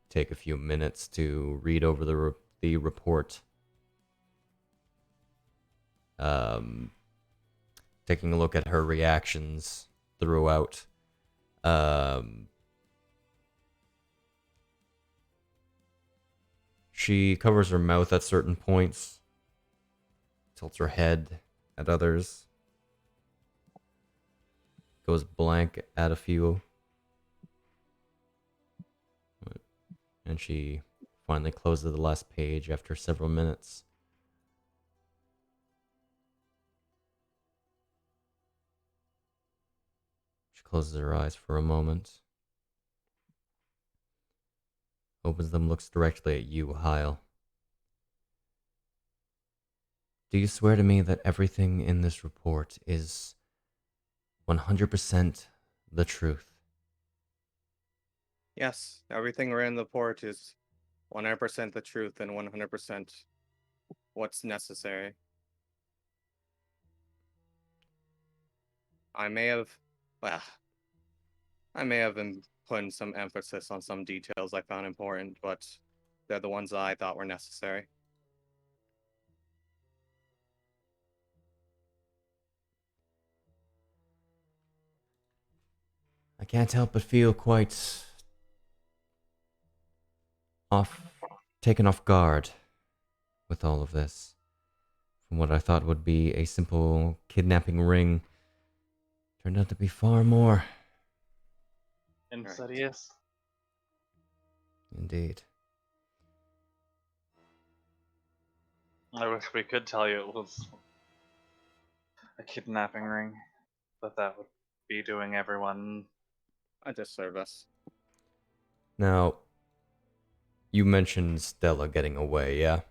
take a few minutes to read over the report. Taking a look at her reactions throughout. She covers her mouth at certain points, tilts her head at others, goes blank at a few, and she finally closes the last page after several minutes. She closes her eyes for a moment, opens them, looks directly at you, Hyle. Do you swear to me that everything in this report is 100% the truth? Yes, everything we're in the port is 100% the truth and 100% what's necessary. I may have, well, I may have been putting some emphasis on some details I found important, but they're the ones that I thought were necessary. I can't help but feel quite taken off guard with all of this. From what I thought would be a simple kidnapping ring, turned out to be far more. Insidious. Indeed. I wish we could tell you it was a kidnapping ring, but that would be doing everyone a disservice. Now, you mentioned Stella getting away, yeah?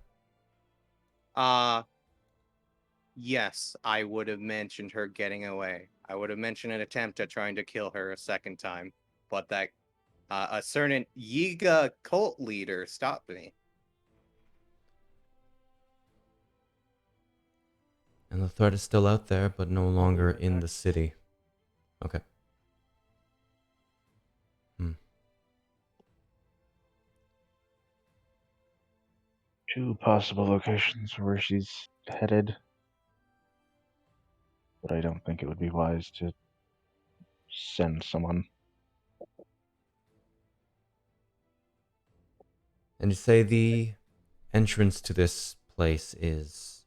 Yes, I would have mentioned her getting away. I would have mentioned an attempt at trying to kill her a second time, but that a certain Yiga cult leader stopped me. And the threat is still out there, but no longer in the city. Okay. Two possible locations where she's headed. But I don't think it would be wise to send someone. And you say the entrance to this place is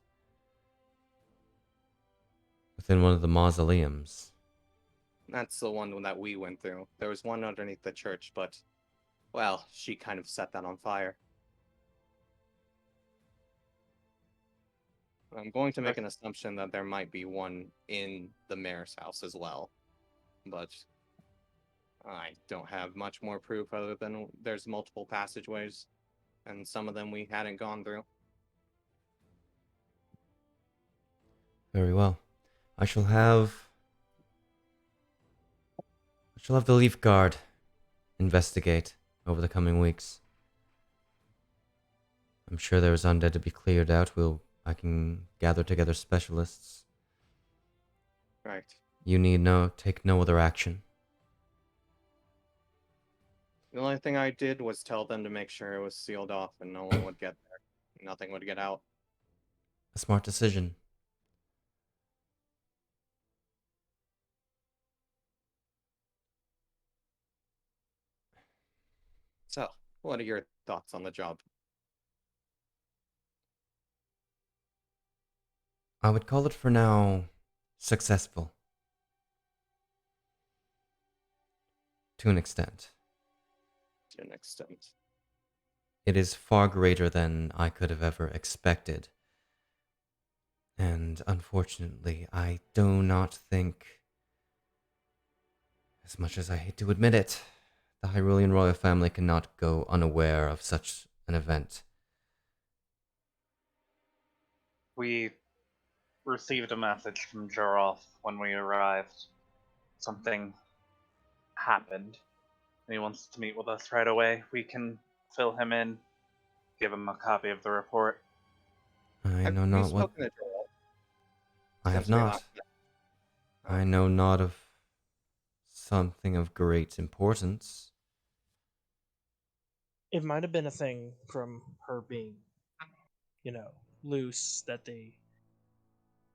within one of the mausoleums. That's the one that we went through. There was one underneath the church, but, well, she kind of set that on fire. I'm going to make an assumption that there might be one in the mayor's house as well, but I don't have much more proof other than there's multiple passageways, and some of them we hadn't gone through. Very well. I shall have the Leaf Guard investigate over the coming weeks. I'm sure there's undead to be cleared out. I can gather together specialists. Right. You need take no other action. The only thing I did was tell them to make sure it was sealed off and no one would get there. Nothing would get out. A smart decision. So, what are your thoughts on the job? I would call it for now successful. To an extent. To an extent. It is far greater than I could have ever expected. And unfortunately, I do not think, as much as I hate to admit it, the Hyrulean royal family cannot go unaware of such an event. We received a message from Jaroth when we arrived. Something happened, and he wants to meet with us right away. We can fill him in, give him a copy of the report. I know not what... I have not. I know not of something of great importance. It might have been a thing from her being, loose, that they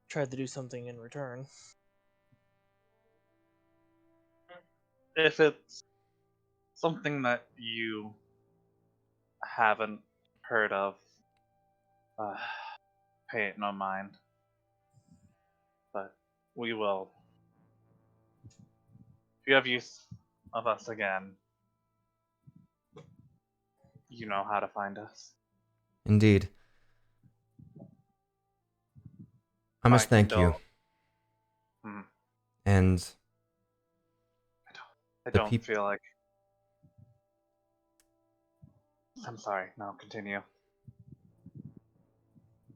tried to do something in return. If it's something that you haven't heard of, pay it no mind. But we will. If you have use of us again, you know how to find us. Indeed. I must thank you. And I don't feel like... I'm sorry, no, continue.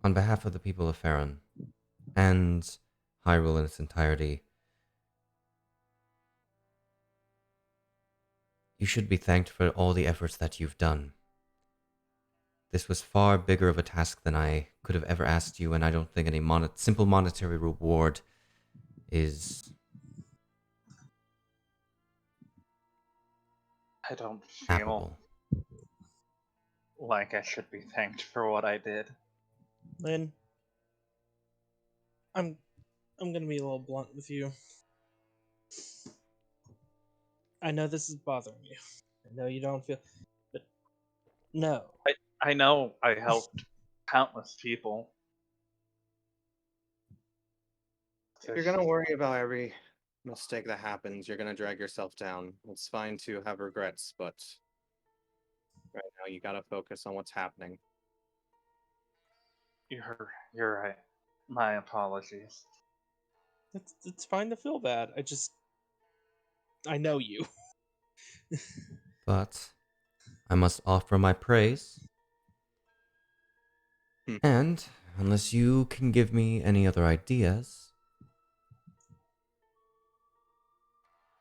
On behalf of the people of Farron and Hyrule in its entirety, you should be thanked for all the efforts that you've done. This was far bigger of a task than I could have ever asked you, and I don't think any simple monetary reward is I don't feel Affable. like I should be thanked for what I did. Lynn, I'm gonna be a little blunt with you. I know this is bothering you. I know you don't feel, but no. I know I helped countless people. If you're gonna worry about every mistake that happens, you're gonna drag yourself down. It's fine to have regrets, but right now you gotta focus on what's happening. You're right. My apologies. It's fine to feel bad. I know you. But I must offer my praise. And unless you can give me any other ideas,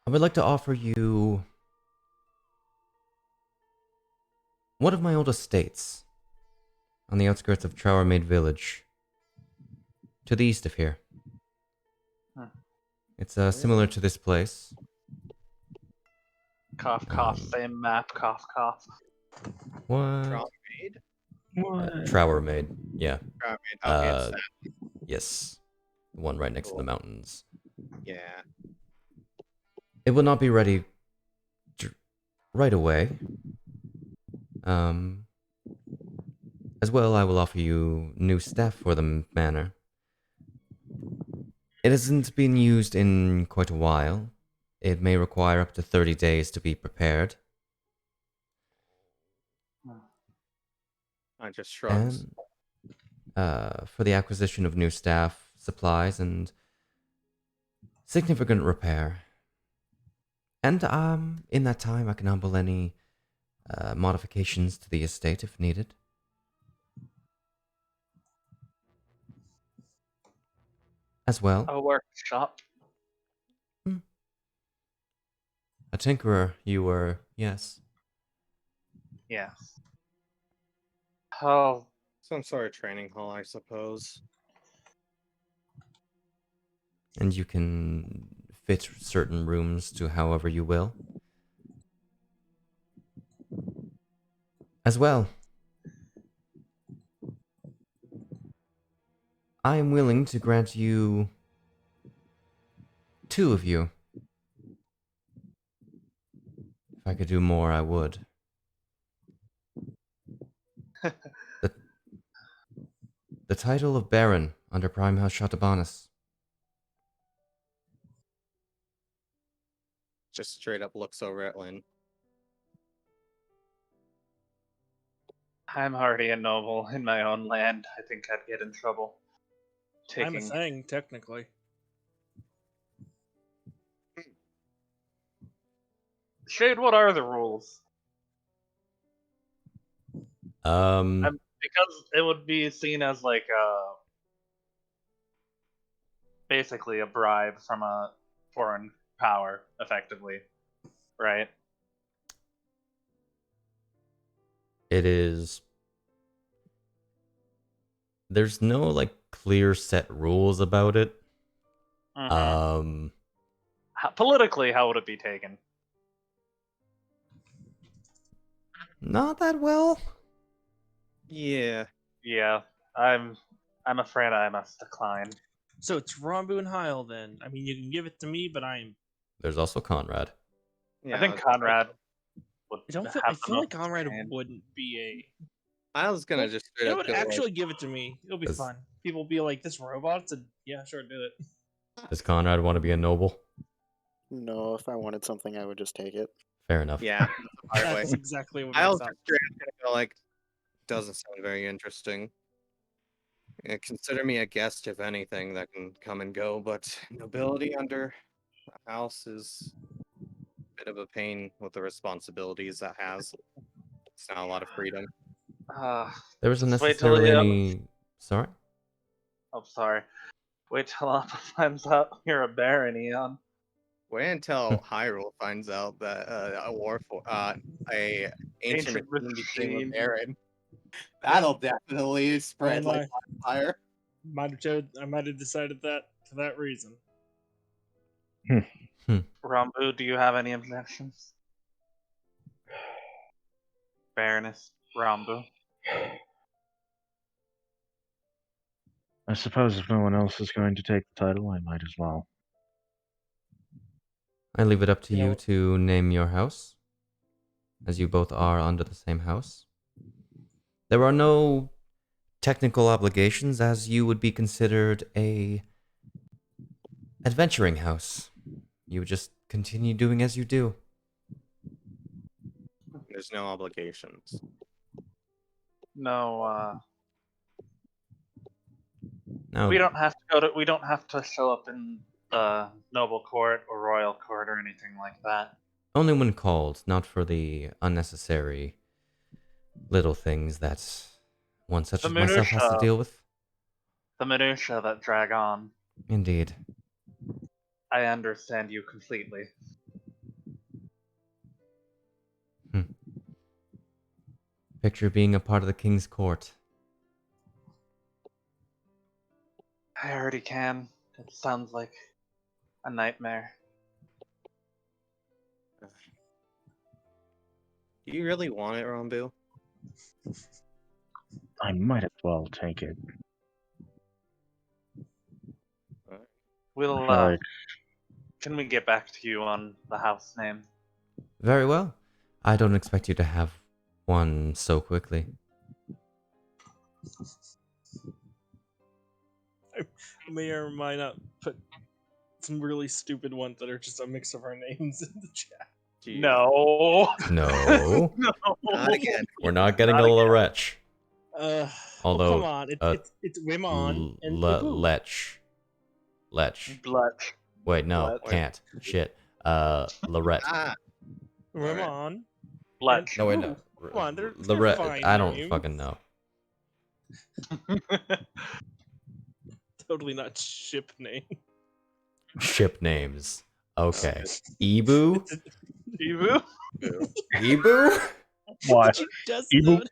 I would like to offer you one of my old estates on the outskirts of Trowermaid Village, to the east of here. It's similar to this place. Cough, cough, same map, cough, cough. What? Trowermaid? Trowermaid, yeah. Trowermaid, okay, it's that. Yes. The one right next to the mountains. Yeah. It will not be ready right away. As well, I will offer you new staff for the manor. It hasn't been used in quite a while. It may require up to 30 days to be prepared. I just shrugs. And, for the acquisition of new staff, supplies, and significant repair. And in that time, I can humble any modifications to the estate if needed. As well. A workshop. A tinkerer, you were, yes. Yes. Oh. Some sort of training hall, I suppose. And you can fit certain rooms to however you will. As well, I am willing to grant you 2 of you. If I could do more, I would. The title of Baron under Prime House Shatabanis. Just straight up looks over at Lynn. I'm already a noble in my own land. I think I'd get in trouble. I'm a thing, technically. Shade, what are the rules? Because it would be seen as like basically a bribe from a foreign power, effectively, right? It is. There's no like clear set rules about it. Politically, how would it be taken? Not that well. Yeah. Yeah, I'm afraid I must decline. So it's Rambu and Hyle then. I mean, you can give it to me, but I'm. There's also Conrad. Yeah, I think Conrad would. I feel like Conrad wouldn't be a. I was gonna just straight up actually give it to me. It'll be fun. People will be like, "This robot's a yeah, sure, do it." Does Conrad want to be a noble? No, if I wanted something, I would just take it. Fair enough. Yeah, that's exactly what I was thought. just straight up gonna go like, doesn't sound very interesting. Yeah, consider me a guest, if anything, that can come and go, but nobility under a house is a bit of a pain with the responsibilities that has. It's not a lot of freedom. There wasn't necessarily any. Sorry? Oh, sorry. Wait till Appa finds out you're a baron, Eon. Wait until Hyrule finds out that a ancient machine became a baron. That'll definitely spread like wildfire. I might have decided that for that reason. Rambu, do you have any objections? Baroness Rambu. I suppose if no one else is going to take the title, I might as well. I leave it up to You you know- to name your house, as you both are under the same house. There are no technical obligations, as you would be considered a adventuring house. You would just continue doing as you do. There's no obligations. No, Now, we don't have to go to. We don't have to show up in noble court or royal court or anything like that. only when called, not for the unnecessary little things that one such The as myself has to minutia. deal with. The minutia that drag on. Indeed. I understand you completely. Picture being a part of the king's court. I already can. It sounds like a nightmare. Do you really want it, Rambu? I might as well take it. We'll. I feel like Can we get back to you on the house name? Very well. I don't expect you to have one so quickly. I may or might not put some really stupid ones that are just a mix of our names in the chat. Jeez. No. No. No. Not again. We're not getting Not a again. Lorech. Although, come on, it's Wimon and Babu. Lech. Bletch. Wait, no, What? can't. Shit. Lorette. Ah, Wimon. Bletch. No, wait, no. Come on, they're Lorette. fine I don't names. fucking know. Totally not ship name. Ship names. Okay. Ebu? Ebu? Ebu? why? Did you just Ebu- notice?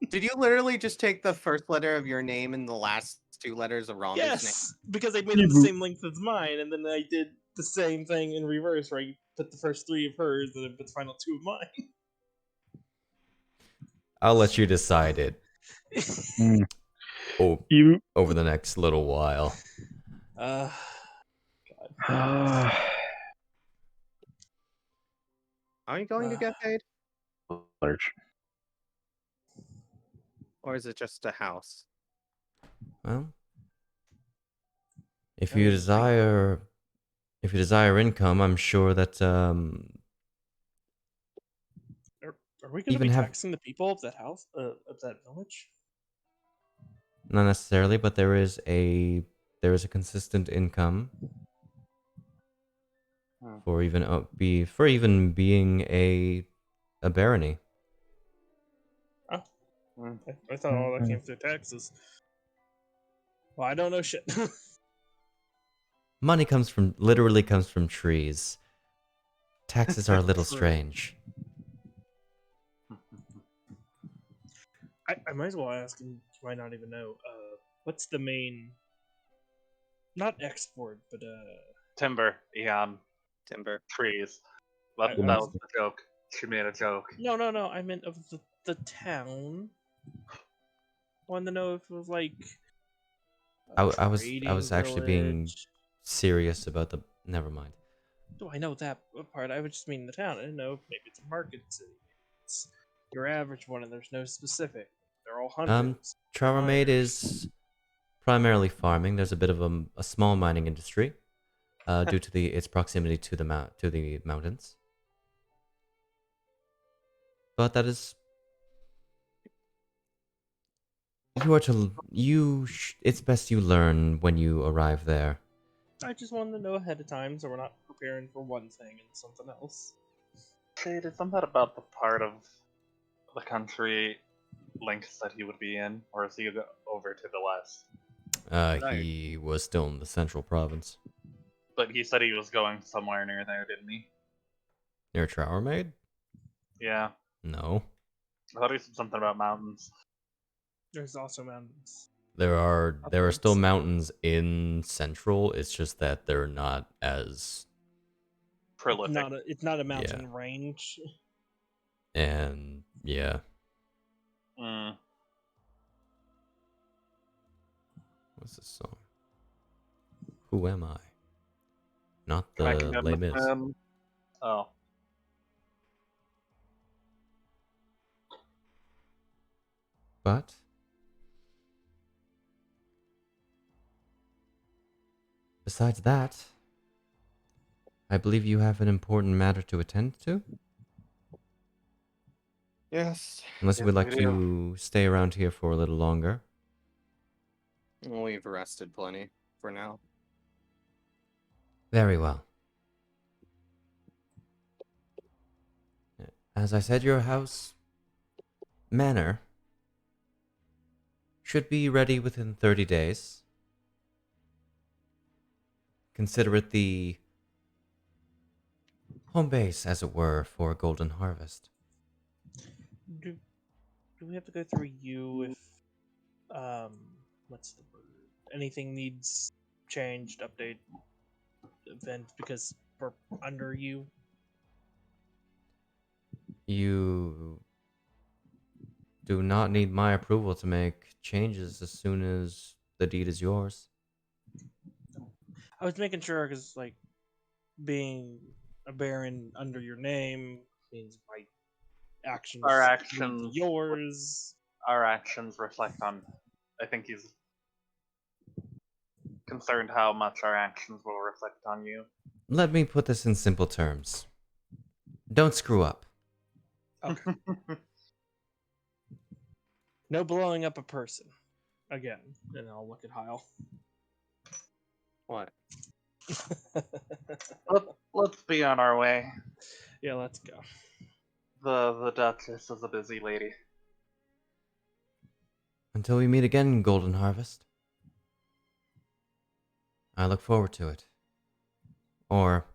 did you literally just take the first letter of your name and the last two letters of Rambu's name? Yes, because I made it the same length as mine, and then I did the same thing in reverse, where I put the first three of hers and then put the final two of mine. I'll let you decide it You. over the next little while. God. Are you going to get paid? Lurch. Or is it just a house? Well, if you desire income, I'm sure that Are we going to Even be have- taxing the people of that house, of that village? not necessarily, but there is a consistent income for even being a barony. I thought all that came through taxes. Well, I don't know shit. Money literally comes from trees. Taxes are a little True. strange. I might as well ask, and you might not even know. What's the main, not export, but Timber, Eon, Timber. trees. That was the joke. She made a joke. No, I meant of the town. Wanted to know if it was like. I a was trading actually being village. serious about the. Never mind. Oh, I know that part. I would just mean the town. I didn't know if maybe it's a market city. It's your average one, and there's no specific. They're all hunters. Traver Maid is primarily farming. There's a bit of a small mining industry, due to its proximity to the mountains. But that is. It's best you learn when you arrive there. I just wanted to know ahead of time, so we're not preparing for one thing and something else. See, did something about the part of the country links that he would be in, or is he over to the west? He was still in the central province. But he said he was going somewhere near there, didn't he? Near Traver Maid? Yeah. No. I thought he said something about mountains. There's also mountains. There are still mountains in Central. It's just that they're not as Prolific. It's not a mountain range. and Yeah. Mm. What's this song? Who am I? Not Can I the commit Les with Mis. him? Oh. But besides that, I believe you have an important matter to attend to. Yes. Unless you Yes, would like we do. to stay around here for a little longer. We've rested plenty for now. Very well. As I said, your house manor should be ready within 30 days. Consider it the home base, as it were, for Golden Harvest. Do we have to go through you if what's the word? Anything needs changed, update, event because we're under you? You do not need my approval to make changes as soon as the deed is yours. I was making sure because like being a baron under your name means my actions Our need actions. yours. Our actions reflect on. I think he's concerned how much our actions will reflect on you. Let me put this in simple terms. Don't screw up. Okay. No blowing up a person. Again. And I'll look at Hyle. What? Let's be on our way. Yeah, let's go. The Duchess is a busy lady. Until we meet again, Golden Harvest. I look forward to it. Or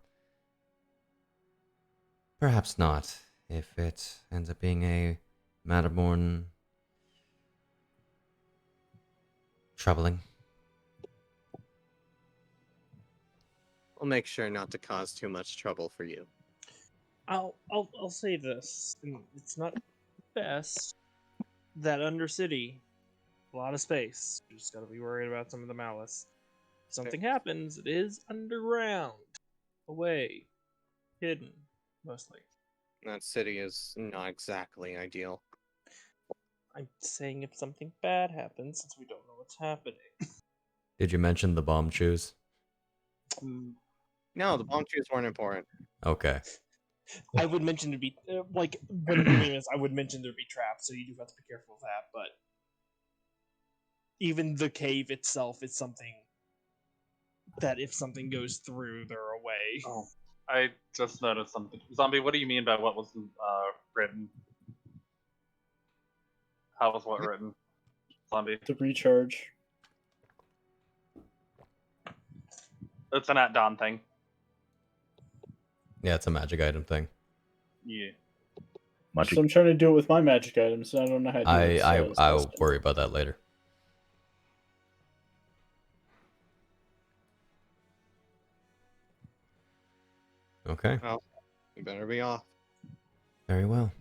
perhaps not, if it ends up being a matter more troubling. We'll make sure not to cause too much trouble for you. I'll say this. And it's not best that Undercity, a lot of space. You just gotta be worried about some of the malice. If something happens, it is underground. Away. Hidden. Mostly. That city is not exactly ideal. I'm saying if something bad happens, since we don't know what's happening. Did you mention the bomb shoes? No, the bomb shoes weren't important. Okay. I would mention to be like when doing this, I would mention there'd be traps, so you do have to be careful of that. But even the cave itself is something that if something goes through, they're away. Oh, I just noticed something. Zombie, what do you mean by what was written? How was what written? Zombie. The recharge. It's an at-dawn thing. Yeah, it's a magic item thing. Yeah. So I'm trying to do it with my magic items, and I don't know how to do it. I'll worry about that later. Okay. Well, you better be off. Very well.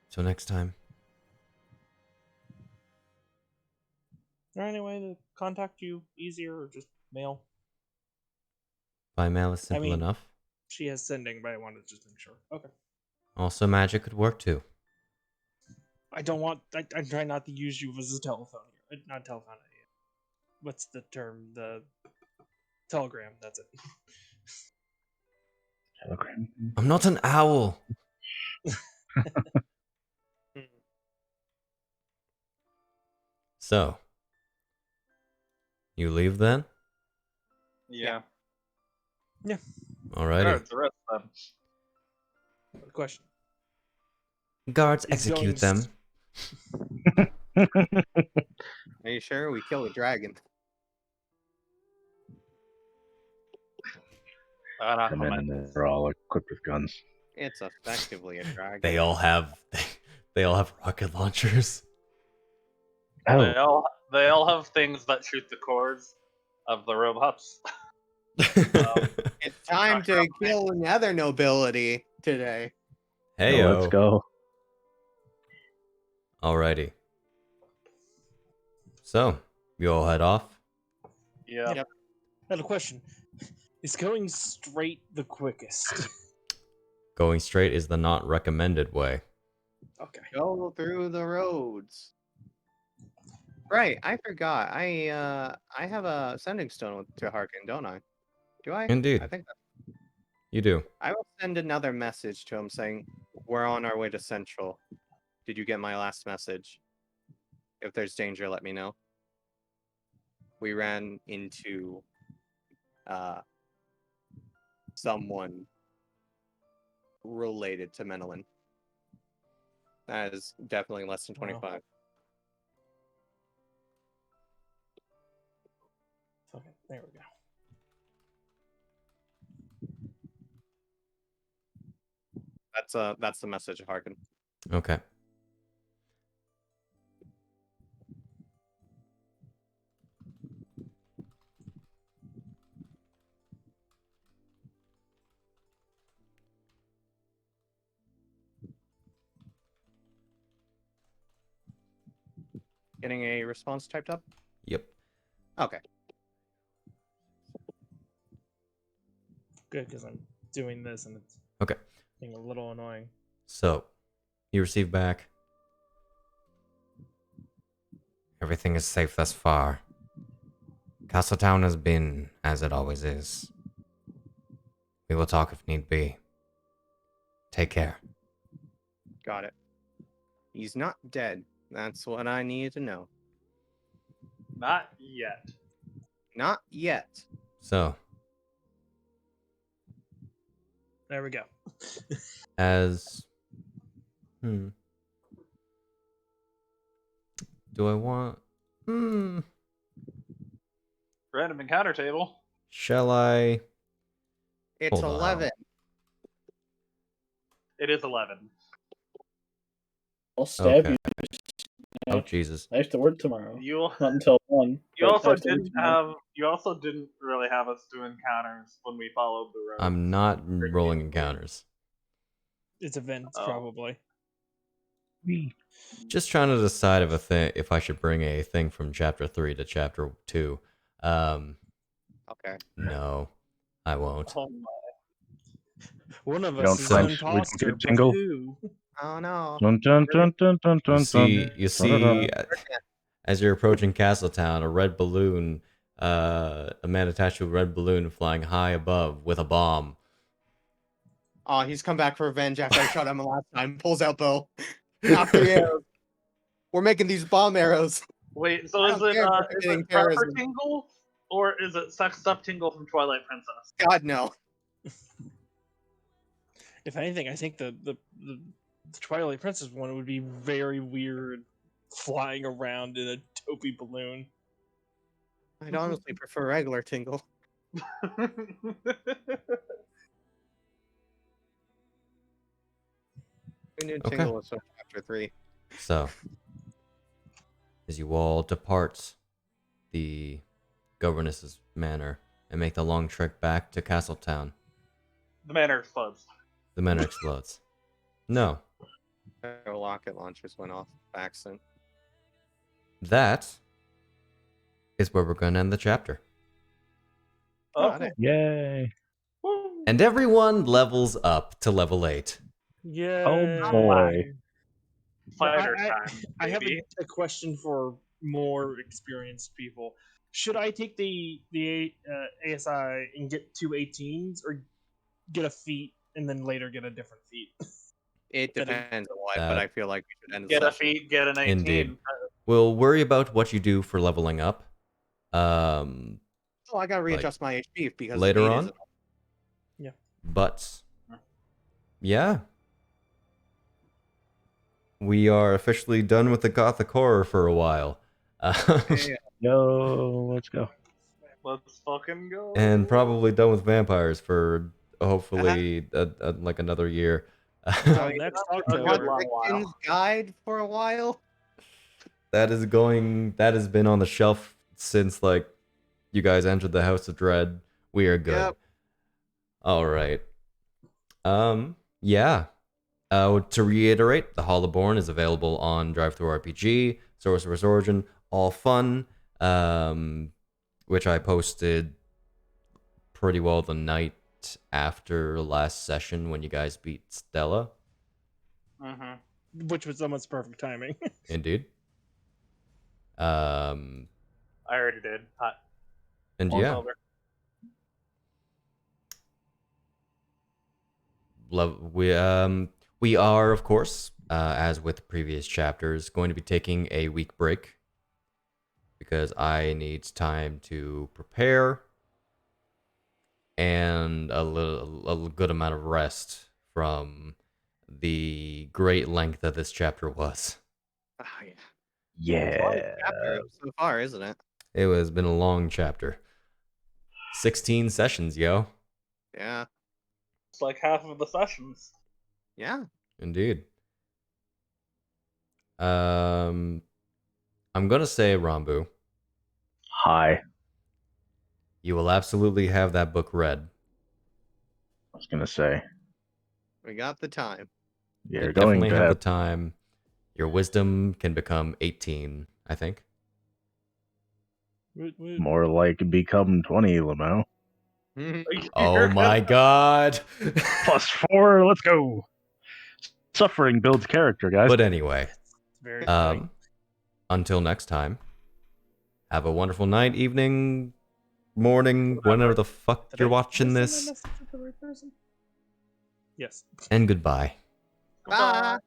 So next time. Is there any way to contact you easier or just mail? By mail is simple enough. She has sending, but I wanted to just make sure. Okay. Also, magic could work too. I don't want. I'm trying not to use you as a telephone here. Not telephone. What's the term? The telegram. That's it. Telegram. I'm not an owl. So, you leave then? Yeah. Yeah. Alrighty. Guards, arrest them. Good question. Guards, He's execute going them. Are you sure? We killed a dragon. Come in and they're all equipped with guns. It's effectively a dragon. They all have rocket launchers. Oh, They all have things that shoot the cores of the robots. It's time to kill another nobility today. Hey, So let's go. Alrighty. So, you all head off? Yeah. Yep. I have a question. Is going straight the quickest? Going straight is the not recommended way. Okay. Go through the roads. Right, I forgot. I have a sending stone to Harkin, don't I? Do I? Indeed. I think You do. I will send another message to him saying, we're on our way to Central. Did you get my last message? If there's danger, let me know. We ran into someone related to Menelin. That is definitely less than 25. Okay, there we go. That's the message of Harkin. Okay. Getting a response typed up? Yep. Okay. Good, because I'm doing this and it's Okay. being a little annoying. So, you receive back. Everything is safe thus far. Castletown has been as it always is. We will talk if need be. Take care. Got it. He's not dead. That's what I need to know. Not yet. Not yet. So, There we go. as... Do I want... Random encounter table. Shall I... It's Hold on. 11. It is 11. I'll stab Okay. you. Oh, Jesus. I have to work tomorrow. You Not until 1. you but I also have to leave didn't tomorrow. have you also didn't really have us do encounters when we followed the road. I'm not rolling encounters. It's events, Oh. probably. Just trying to decide if I should bring a thing from chapter 3 to chapter 2. Okay. No, I won't. Oh my. One of You us don't is flinch an when you imposter, get but jingle? who? Oh no. Dun, dun, dun, dun, dun, dun, You see, dun. as you're approaching Castletown, a red balloon, a man attached to a red balloon flying high above with a bomb. Oh, he's come back for revenge after I shot him last time. Pulls out bow. Not the arrows. We're making these bomb arrows. Wait, so I is don't it care if uh, we're is getting it Prepper terrorism. Tingle or is it Sexed Up Tingle from Twilight Princess? God no. If anything, I think the Twilight Princess one would be very weird, flying around in a dopey balloon. I'd honestly prefer regular tingle. We knew Okay. tingle was from chapter 3. So, as you all depart the governess's manor and make the long trek back to Castletown, The manor explodes. the manor explodes. No, Our rocket launchers went off by accident. that is where we're going to end the chapter. Got Okay. it. Yay. And everyone levels up to level 8. Yeah. Oh boy. Fighter I- time. I have baby. a question for more experienced people. Should I take the ASI and get 2 18s, or get a feat and then later get a different feat? It That- depends on what, that- but I feel like we should end the Get a session. feat, get an 18. Indeed. We'll worry about what you do for leveling up. Oh, I gotta readjust my HP because Later 8 on? is- But yeah, we are officially done with the gothic horror for a while. Yeah. Yo, let's go. Let's fucking go. And probably done with vampires for hopefully like another year. So, Next a October. good What long Rickon's while. guide for a while? That has been on the shelf since like you guys entered the House of Dread. We are good. Yep. All right. Yeah. To reiterate, the Hall of Born is available on DriveThruRPG, Sorcerer's Origin, All Fun, which I posted pretty well the night after last session when you guys beat Stella. Which was almost perfect timing. Indeed. I already did. And All's yeah. over. We are, of course, as with previous chapters, going to be taking a week break because I need time to prepare and a good amount of rest from the great length that this chapter was. Oh, yeah. Yeah. Long chapter so far, isn't it? It has been a long chapter. 16 sessions, yo. Yeah. It's like half of the sessions. Yeah. Indeed. I'm gonna say, Rambu, Hi. you will absolutely have that book read. I was gonna say. We got the time. You're You going definitely to have have the time. Your wisdom can become 18, I think. more like become 20, Lamau. Oh my god! +4, let's go. Suffering builds character, guys. But anyway, Very funny. until next time, have a wonderful night, evening, morning, whenever the fuck you're watching Did I this, send my message to the right person? Yes. and goodbye. Bye.